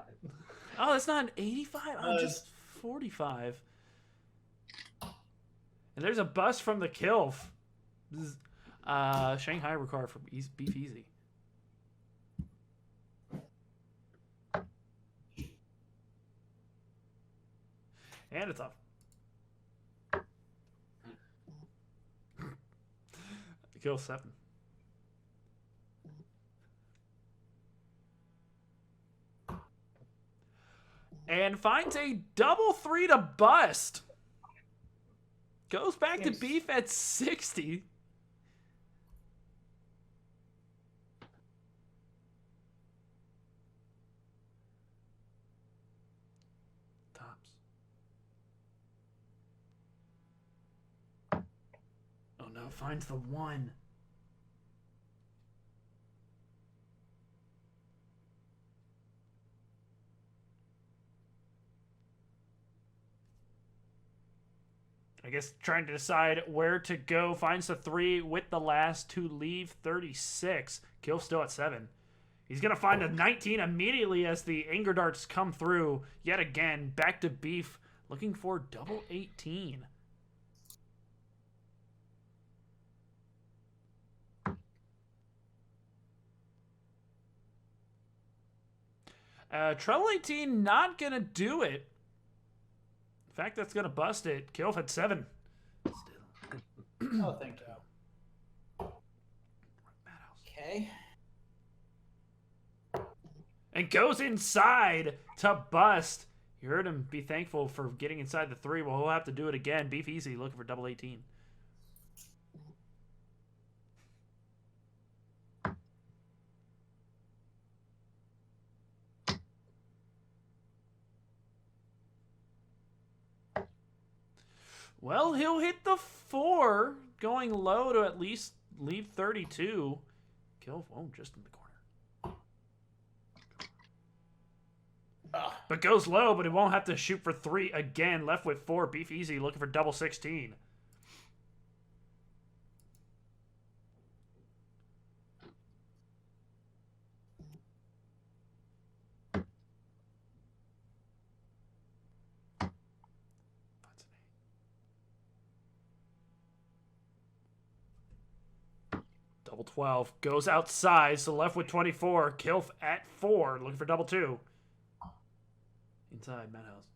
Oh, that's not an 85. Oh, just 45. And there's a bust from the Kylf. This is Shanghai required for Beef Easy. And it's off. Kill 7. And finds a double 3 to bust. Goes back to Beef at 60. Tops. Oh no, finds the 1. I guess trying to decide where to go. Finds the 3 with the last to leave 36. Kylf still at 7. He's going to find a 19 immediately as the anger darts come through. Yet again, back to Beef, looking for double 18. Treble 18 not going to do it. In fact, that's going to bust it. Kylf at 7. Oh, thank you. Okay. And goes inside to bust. You heard him be thankful for getting inside the 3. Well, he'll have to do it again. Beef Easy looking for double 18. Well, he'll hit the 4, going low to at least leave 32. Kylf, oh, just in the corner. But goes low, but he won't have to shoot for 3 again. Left with 4. Beef Easy looking for double 16. Double 12. Goes outside, so left with 24. Kylf at 4. Looking for double 2. Inside, Madhouse.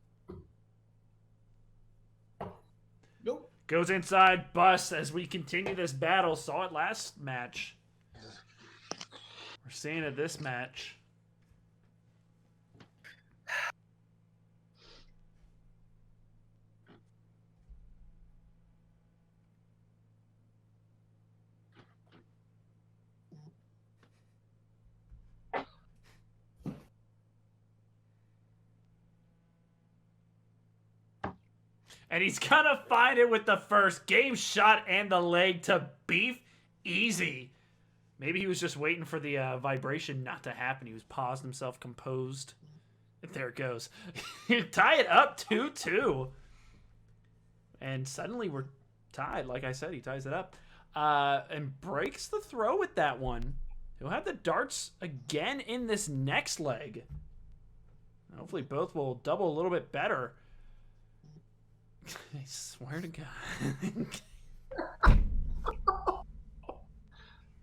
Nope. Goes inside, busts as we continue this battle. Saw it last match. We're seeing it this match. And he's gonna find it with the first game shot and the leg to Beef Easy. Maybe he was just waiting for the vibration not to happen. He was paused himself, composed. There it goes. Tie it up 2-2. And suddenly we're tied. Like I said, he ties it up. And breaks the throw with that one. He'll have the darts again in this next leg. Hopefully both will double a little bit better. I swear to God.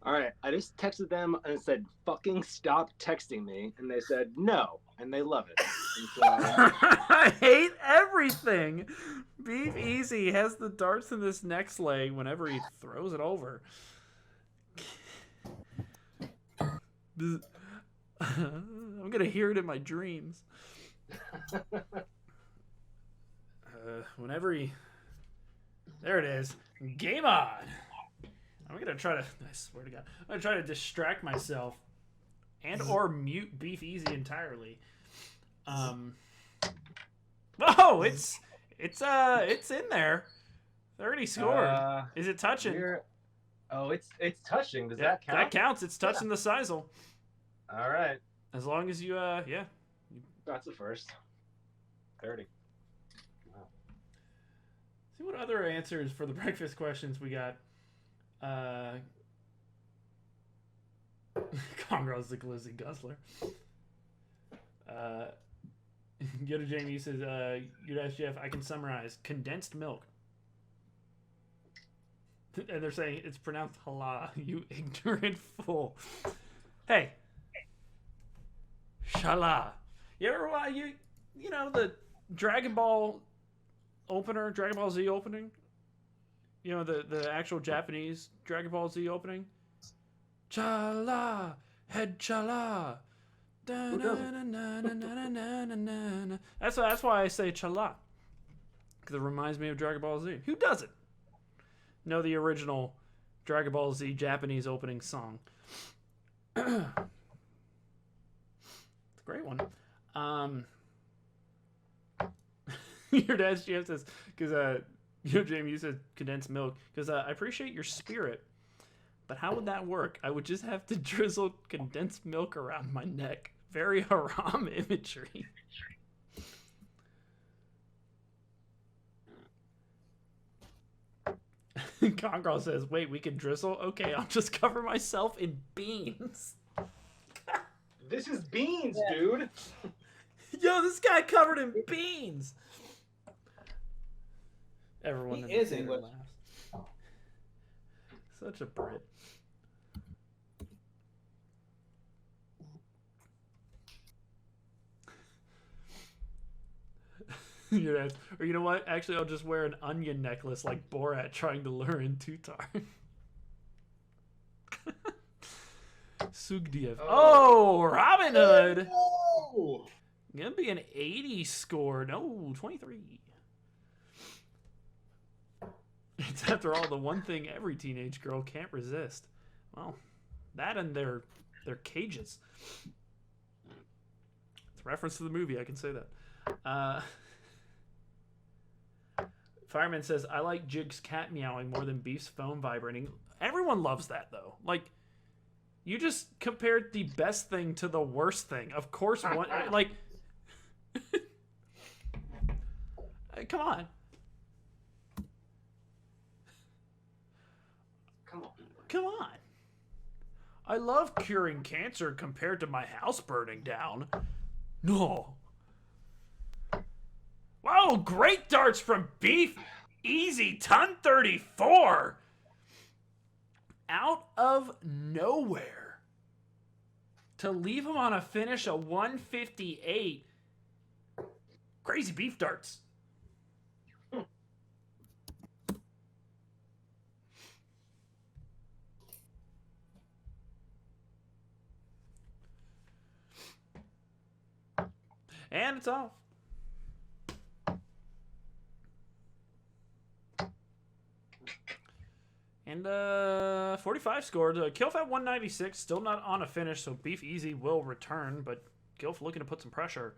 All right, I just texted them and said, fucking stop texting me. And they said, no. And they love it. And so, I hate everything. Beef Easy has the darts in this next leg whenever he throws it over. I'm going to hear it in my dreams. Whenever he... There it is. Game on! I'm going to try to... I swear to God. I'm going to try to distract myself and or mute Beef Easy entirely. Whoa! It's in there. 30 scored. Is it touching? Oh, it's touching. Does that count? That counts. It's touching the sisal. All right. As long as you, yeah. That's the first. 30. Wow. See what other answers for the breakfast questions we got. Conroe's the glizzy guzzler. Yoda Jamie says, Yoda Jeff, I can summarize. Condensed milk. And they're saying it's pronounced hala, you ignorant fool. Hey. Shala. You ever you know the Dragon Ball opener, Dragon Ball Z opening? You know the actual Japanese Dragon Ball Z opening? Chala, head chala. That's why I say chala. Because it reminds me of Dragon Ball Z. Who doesn't know the original Dragon Ball Z Japanese opening song? It's a great one. Your dad's GM says, because Jamie, you said condensed milk, because I appreciate your spirit, but how would that work? I would just have to drizzle condensed milk around my neck. Very haram imagery. Congrel says, wait, we can drizzle? Okay, I'll just cover myself in beans. This is beans, dude. Yo, this guy covered in beans. Everyone He in is the theater English. laughs. Such a Brit. Or you know what? Actually, I'll just wear an onion necklace like Borat trying to lure in Tutar. Sugdiev. Oh, Robin Hood. Oh, Gonna be an 80 score. No, 23. It's after all the one thing every teenage girl can't resist. Well, that and their cages. It's a reference to the movie, I can say that. Fireman says, I like Jig's cat meowing more than Beef's phone vibrating. Everyone loves that, though. Like, you just compared the best thing to the worst thing. Of course, one, like... Come on. Come on. I love curing cancer compared to my house burning down. No. Wow, great darts from Beef. Easy, ton 34. Out of nowhere. To leave him on a finish of 158. Crazy Beef darts. And it's off. And 45 scored. Kylf at 196, still not on a finish, so Beef Easy will return, but Kylf looking to put some pressure.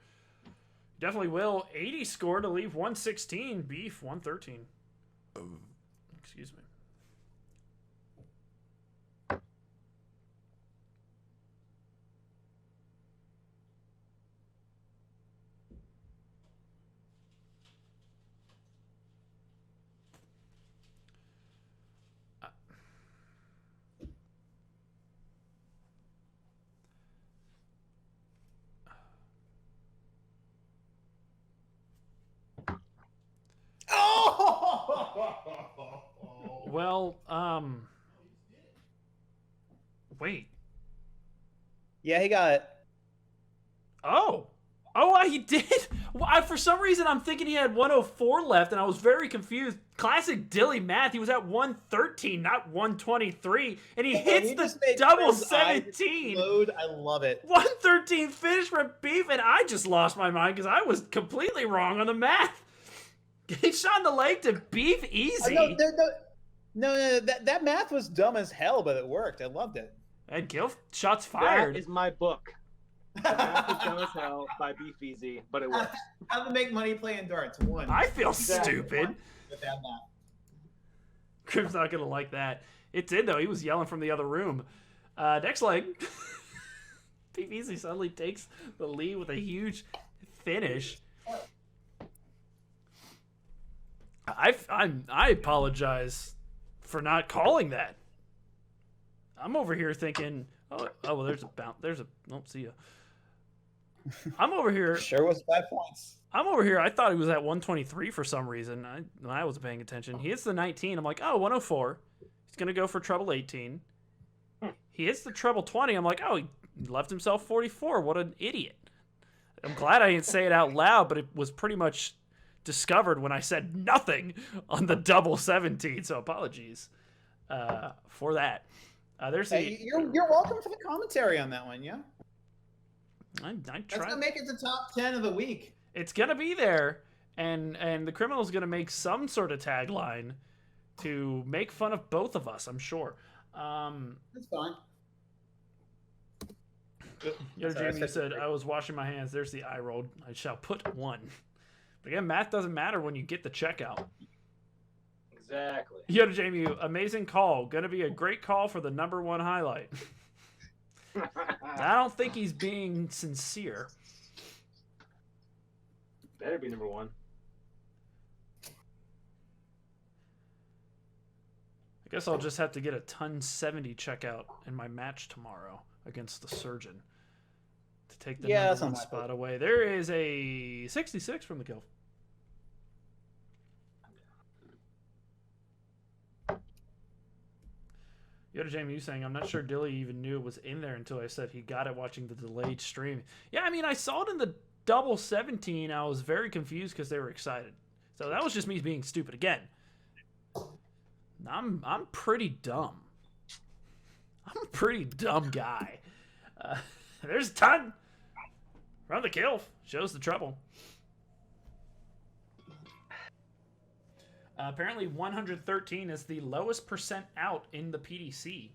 Definitely will. 80 scored to leave 116. Beef 113. Excuse me. Well, wait. Yeah, he got it. Oh, Oh, he did? Well, for some reason, I'm thinking he had 104 left, and I was very confused. Classic Dilly math. He was at 113, not 123, and he hits the double 17. I love it. 113 finish for Beef, and I just lost my mind because I was completely wrong on the math. Getting shot in the leg to Beef easy. No, that math was dumb as hell, but it worked. I loved it. And Kylf, shots fired. That is my book. The math is dumb as hell by Beef Easy, but it works. How to make money playing darts. 1. I feel stupid. With that math. Crim's not going to like that. It did, though. He was yelling from the other room. Next leg. Beef Easy suddenly takes the lead with a huge finish. I apologize for not calling that. I'm over here thinking, oh well, there's a bounce. See ya. I'm over here. Sure was 5 points. I'm over here. I thought he was at 123 for some reason. I wasn't paying attention. He hits the 19. I'm like, oh, 104. He's going to go for treble 18. He hits the treble 20. I'm like, oh, he left himself 44. What an idiot. I'm glad I didn't say it out loud, but it was pretty much discovered when I said nothing on the double 17. So apologies for that. You're welcome for the commentary on that one, yeah? I That's tried. gonna make it the top 10 of the week. It's gonna be there, and the criminal's gonna make some sort of tagline to make fun of both of us. I'm sure. That's fine. Jamie said, "I was washing my hands." There's the eye roll. I shall put 1. But again, math doesn't matter when you get the checkout. Exactly. Jamie, amazing call. Gonna be a great call for the #1 highlight. I don't think he's being sincere. Better be #1. I guess I'll just have to get a ton 70 checkout in my match tomorrow against the Surgeon to take the #1 spot away. There is a 66 from the Kylf. Jamie, you saying, I'm not sure Dilly even knew it was in there until I said he got it watching the delayed stream. Yeah, I mean, I saw it in the double 17. I was very confused because they were excited. So that was just me being stupid again. I'm pretty dumb. I'm a pretty dumb guy. There's a ton from the Kylf. Shows the trouble. Apparently 113 is the lowest percent out in the PDC.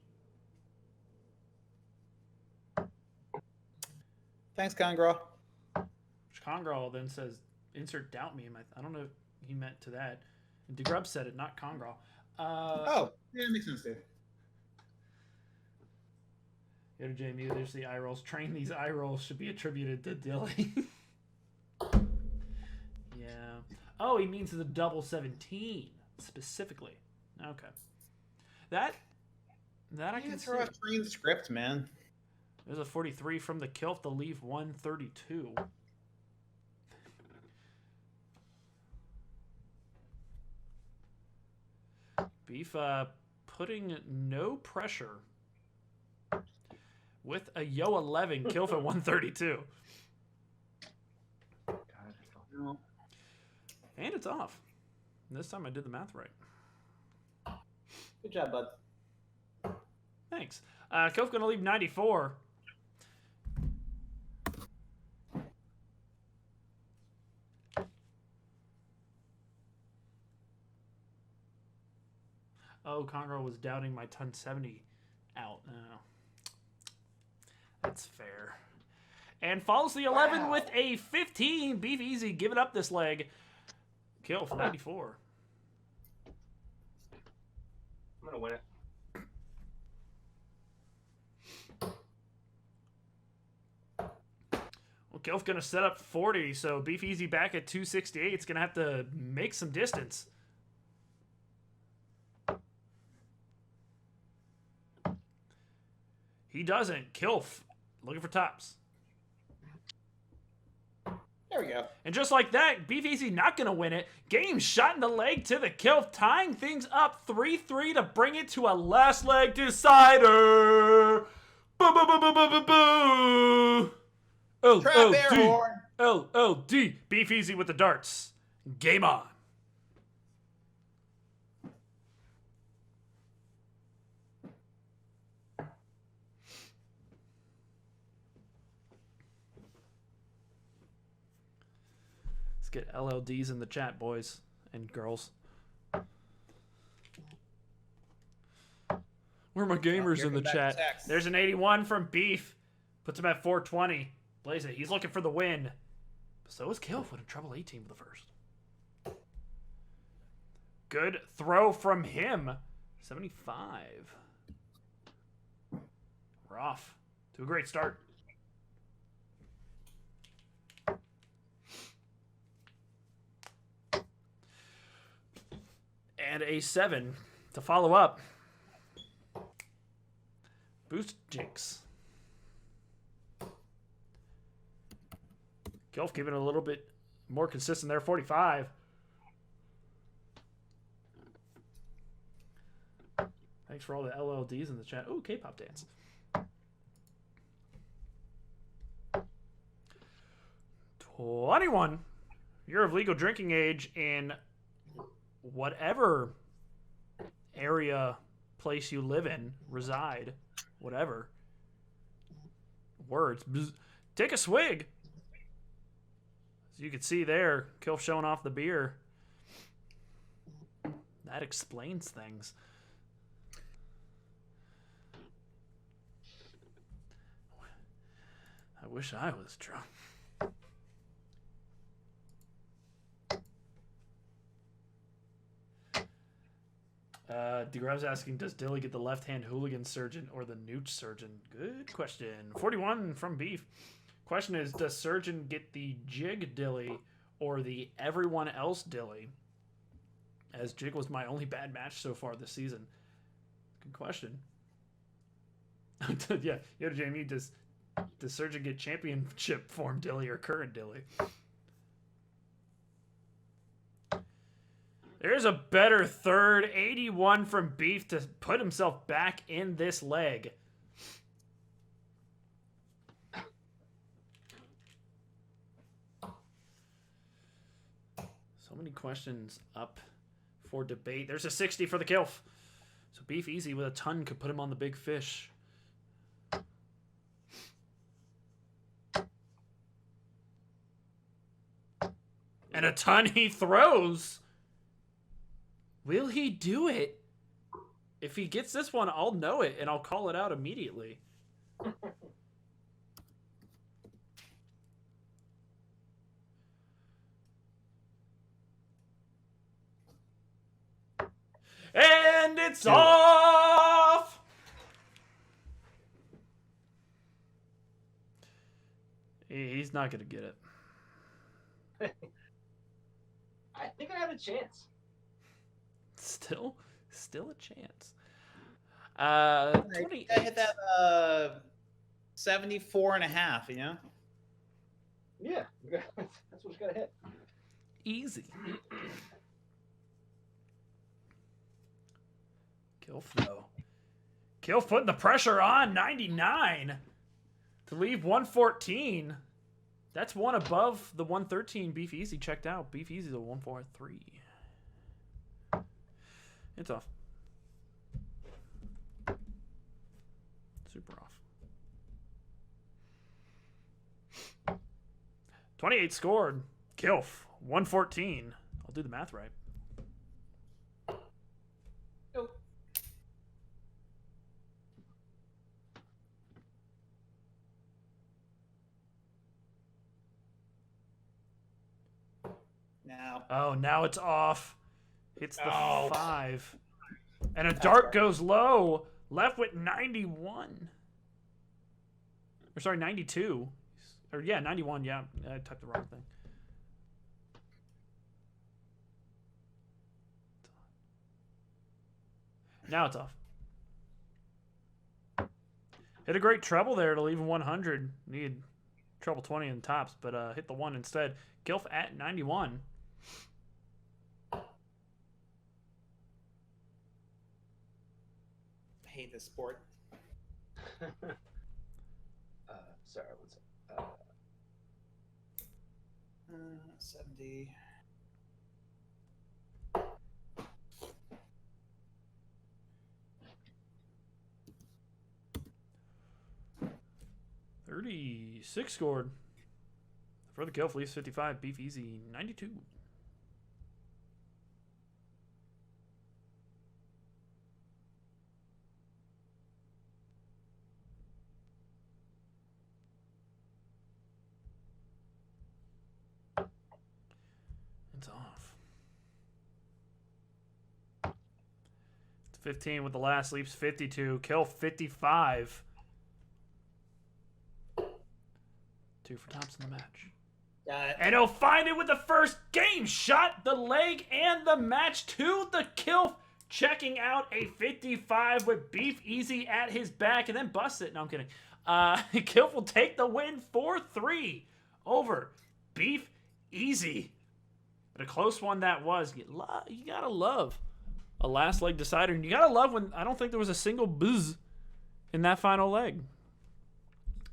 Thanks, Congraw. Congraw then says, insert doubt meme. I don't know if he meant to that. And DeGrub said it, not Congraw. Yeah, that makes sense, Dave. Jamie, there's the eye rolls. Train these eye rolls should be attributed to Dilly. Yeah. Oh, he means the double 17 specifically. Okay. That I can throw see. a train script, man. There's a 43 from the Kylf to leave 132. Beef putting no pressure with a Yo 11 Kylf at 132. And it's off. This time I did the math right. Good job, bud. Thanks. Kylf going to leave 94. Oh, Conroe was doubting my ton 70 out. Oh. That's fair. And follows the 11 with a 15. Beef easy. Give it up this leg. Kylf, 94. I'm going to win it. Well, Kylf going to set up 40, so Beef easy back at 268. It's going to have to make some distance. He doesn't. Kylf looking for tops. There we go. And just like that, Beef Easy not going to win it. Game shot in the leg to the Kylf, tying things up 3-3 to bring it to a last leg decider. Boo, boo, boo, boo, boo, boo, boo. Trap air horn. FODL D. Beef easy with the darts. Game on. Let's get LLDs in the chat, boys and girls. Where are my gamers in the chat? There's an 81 from Beef. Puts him at 420. Blaze it. He's looking for the win. So is Kylf with a treble 18 with the first. Good throw from him. 75. We're off to a great start. And a 7 to follow up. Boost Jinx. Kylf keeping it a little bit more consistent there. 45. Thanks for all the LLDs in the chat. Ooh, K-pop dance. $21. Year of legal drinking age in whatever area, place you live in, reside, whatever. Words. Bzz. Take a swig. As you can see there, Kylf showing off the beer. That explains things. I wish I was drunk. DeGrav's asking, does Dilly get the left-hand hooligan surgeon or the nooch surgeon? Good question. 41 from Beef. Question is, does surgeon get the jig Dilly or the everyone else Dilly? As jig was my only bad match so far this season. Good question. Yeah, Yoda Jamie, does surgeon get championship form Dilly or current Dilly? There's a better third. 81 from Beef to put himself back in this leg. So many questions up for debate. There's a 60 for the Kylf. So Beef easy with a ton could put him on the big fish. And a ton he throws. Will he do it? If he gets this one, I'll know it, and I'll call it out immediately. And it's off! He's not going to get it. I think I have a chance. Still a chance. 20. I hit that 74.5, you know? Yeah, that's what's got to hit. Easy. Kylf, though. Kylf putting the pressure on. 99 to leave 114. That's one above the 113 Beef Easy checked out. Beef Easy's a 143. It's off. Super off. 28 scored. Kylf, 114. I'll do the math right. Nope. Now. Oh, now it's off. Hits the 5. And a dart goes low. Left with 91. Or sorry, 92. Or yeah, 91. Yeah, I typed the wrong thing. Now it's off. Hit a great treble there to leave him 100. Need treble 20 in tops, but hit the 1 instead. Kylf at 91. Hate this sport. Sorry, one second. 70. $36 scored. For the Kylf, Leafs 55, Beef Easy 92. It's off. It's 15 with the last. Leafs 52. Kylf 55. 2 for Thompson the match. And he'll find it with the first game shot, the leg, and the match to the Kylf, checking out a 55 with Beef Easy at his back, and then busts it. No, I'm kidding. Kylf will take the win 4-3 over Beef Easy. But a close one that was. You gotta love a last leg decider, and you gotta love when I don't think there was a single buzz in that final leg.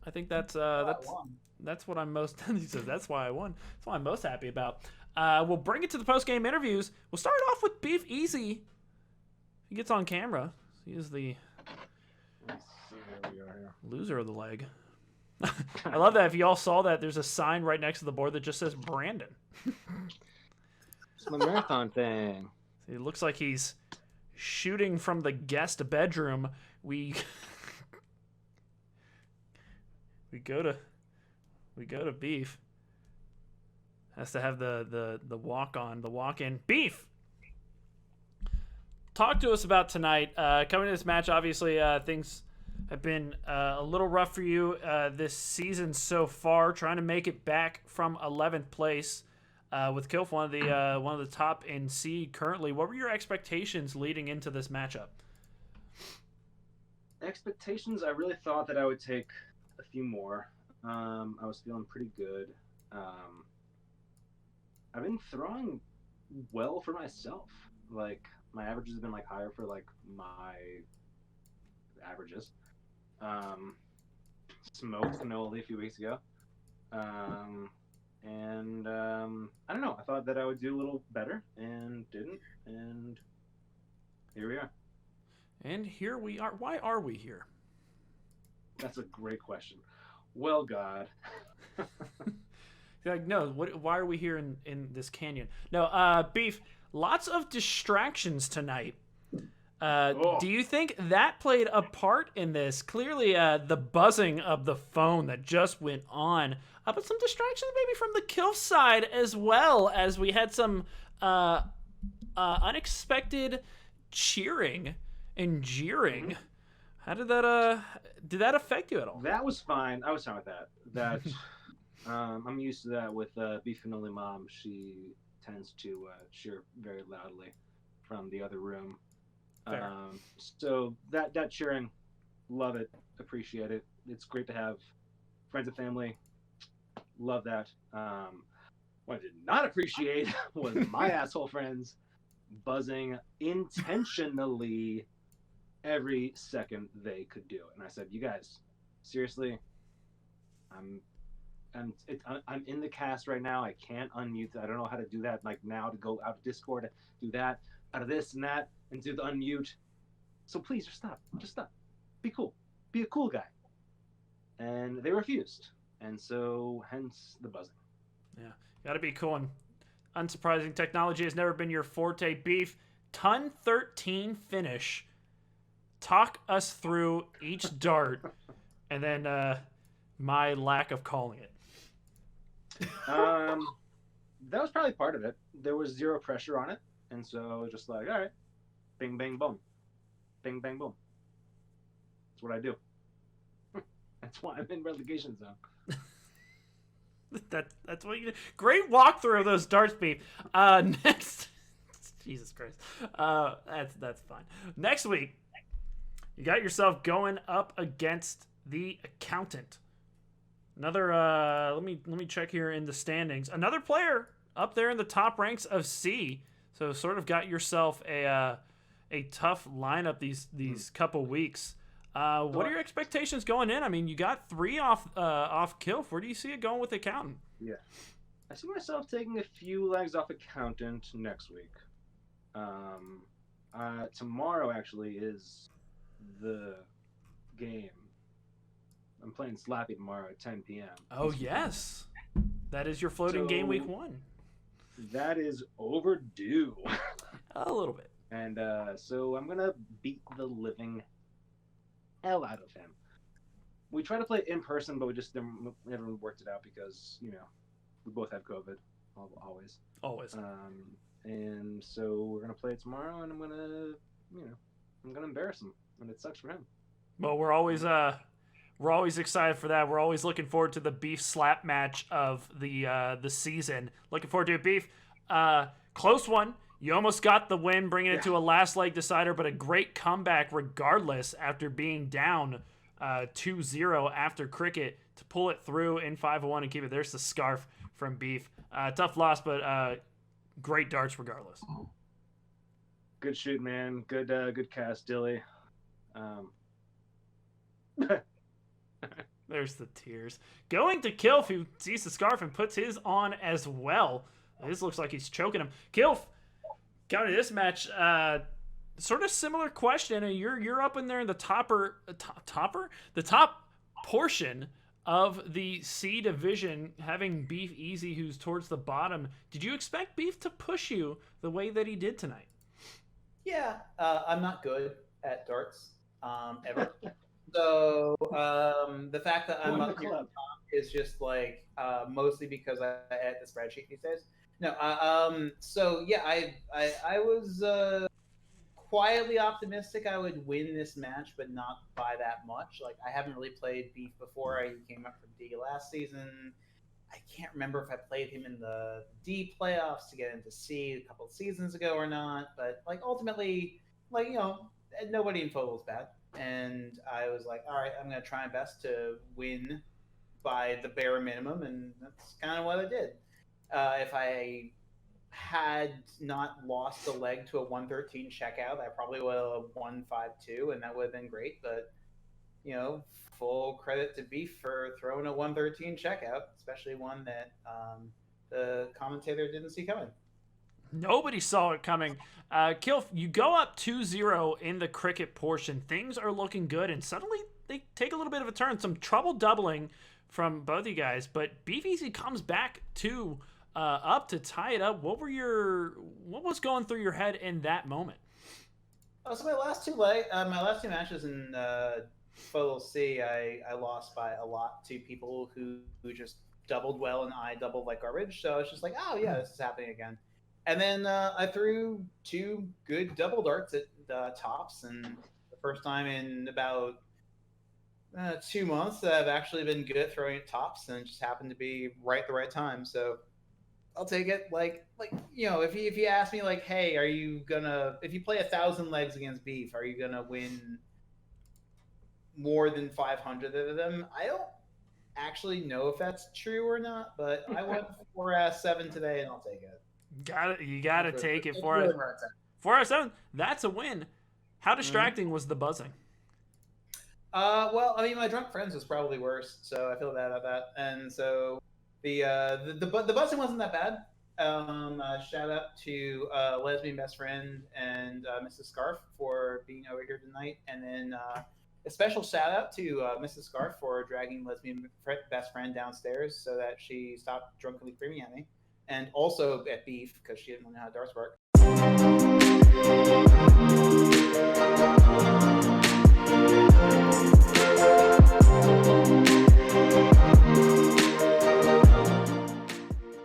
I think that's what I'm most. He says that's why I won. That's what I'm most happy about. We'll bring it to the post-game interviews. We'll start off with Beef Easy. He gets on camera. He is the loser of the leg. I love that. If you all saw that, there's a sign right next to the board that just says Brandon. It's the marathon thing. It looks like he's shooting from the guest bedroom. We go to Beef. Has to have the walk-in. Beef! Talk to us about tonight. Coming to this match, obviously, things have been a little rough for you this season so far. Trying to make it back from 11th place with Kylf, one of the top in seed currently. What were your expectations leading into this matchup? Expectations, I really thought that I would take a few more. I was feeling pretty good. I've been throwing well for myself. Like, my averages have been like higher for like my averages. Smoked cannoli a few weeks ago. And I don't know. I thought that I would do a little better and didn't. And here we are. And here we are. Why are we here? That's a great question. Well, God. Like, no, why are we here in this canyon? No, Beef, lots of distractions tonight. Do you think that played a part in this? Clearly, the buzzing of the phone that just went on, but some distractions maybe from the Kylf side as well, as we had some unexpected cheering and jeering. How did that affect you at all? That was fine. I was fine with that. I'm used to that with Beef and Only Mom. She tends to cheer very loudly from the other room. So that cheering, love it, appreciate it. It's great to have friends and family. Love that. What I did not appreciate was my asshole friends buzzing intentionally every second they could do it. And I said, you guys, seriously, I'm in the cast right now. I can't unmute. I don't know how to do that. Like now to go out of Discord, do that, out of this and that, and do the unmute. So please just stop. Just stop. Be cool. Be a cool guy. And they refused. And so hence the buzzing. Yeah. Gotta be cool. And unsurprising, technology has never been your forte. Beef. Ton 13 finish. Talk us through each dart and then my lack of calling it. That was probably part of it. There was zero pressure on it. And so just like, all right, bing, bang, boom. Bing, bang, boom. That's what I do. That's why I'm in relegation zone. That's what you do. Great walkthrough of those darts, Beef. Next, Jesus Christ. That's fine. Next week, you got yourself going up against the accountant. Another let me check here in the standings. Another player up there in the top ranks of C. So sort of got yourself a tough lineup these couple weeks. What are your expectations going in? I mean, you got 3 off Kylf. Where do you see it going with the accountant? Yeah. I see myself taking a few legs off Accountant next week. Tomorrow actually is the game. I'm playing Slappy tomorrow at 10 p.m. Oh, yes. That is your floating game week 1. That is overdue. A little bit. And so I'm going to beat the living hell out of him. We tried to play in person, but we just never worked it out because, we both have COVID. Always. Always. And so we're going to play it tomorrow, and I'm going to embarrass him. And it sucks for him. Well, we're always excited for that. We're always looking forward to the Beef slap match of the season. Looking forward to it, Beef. Close one. You almost got the win, bringing it to a last leg decider, but a great comeback regardless after being down 2-0 after cricket to pull it through in 5-1 and keep it. There's the scarf from Beef. Tough loss, but great darts regardless. Good shoot, man. Good cast, Dilly. There's the tears. Going to Kylf, who sees the scarf and puts his on as well. This looks like he's choking him. Kylf, coming to this match, sort of similar question. You're up in there in the top portion of the C division, having Beef Easy, who's towards the bottom. Did you expect Beef to push you the way that he did tonight? Yeah, I'm not good at darts ever. So the fact that I'm up here on top is just like mostly because I add the spreadsheet these days. No, so yeah, I was quietly optimistic I would win this match, but not by that much. Like, I haven't really played Beef before. I came up from D last season. I can't remember if I played him in the D playoffs to get into C a couple of seasons ago or not. But like ultimately, like, nobody in FODL is bad. And I was like, all right, I'm going to try my best to win by the bare minimum, and that's kind of what I did. If I had not lost the leg to a 113 checkout, I probably would have won 5-2, and that would have been great. But, full credit to Beef for throwing a 113 checkout, especially one that the commentator didn't see coming. Nobody saw it coming. Kylf, you go up 2-0 in the cricket portion. Things are looking good, and suddenly they take a little bit of a turn. Some trouble doubling from both you guys, but Beef Easy comes back up to tie it up. What was going through your head in that moment? So my last two matches in FODL C, I lost by a lot to people who just doubled well, and I doubled like garbage. So it's just like, oh yeah, this is happening again. And then I threw two good double darts at tops, and the first time in about 2 months that I've actually been good at throwing at tops, and it just happened to be right at the right time. So I'll take it. Like if you ask me like, hey, if you play 1,000 legs against Beef, are you gonna win more than 500 of them? I don't actually know if that's true or not, but I went 4/7 today, and I'll take it. You gotta take it. 4/7. That's a win. How distracting was the buzzing? Well, I mean, my drunk friends was probably worse, so I feel bad about that. And so the buzzing wasn't that bad. Shout out to lesbian best friend and Mrs. Scarf for being over here tonight, and then a special shout out to Mrs. Scarf for dragging lesbian best friend downstairs so that she stopped drunkenly screaming at me. And also at Beef, because she didn't know how darts work.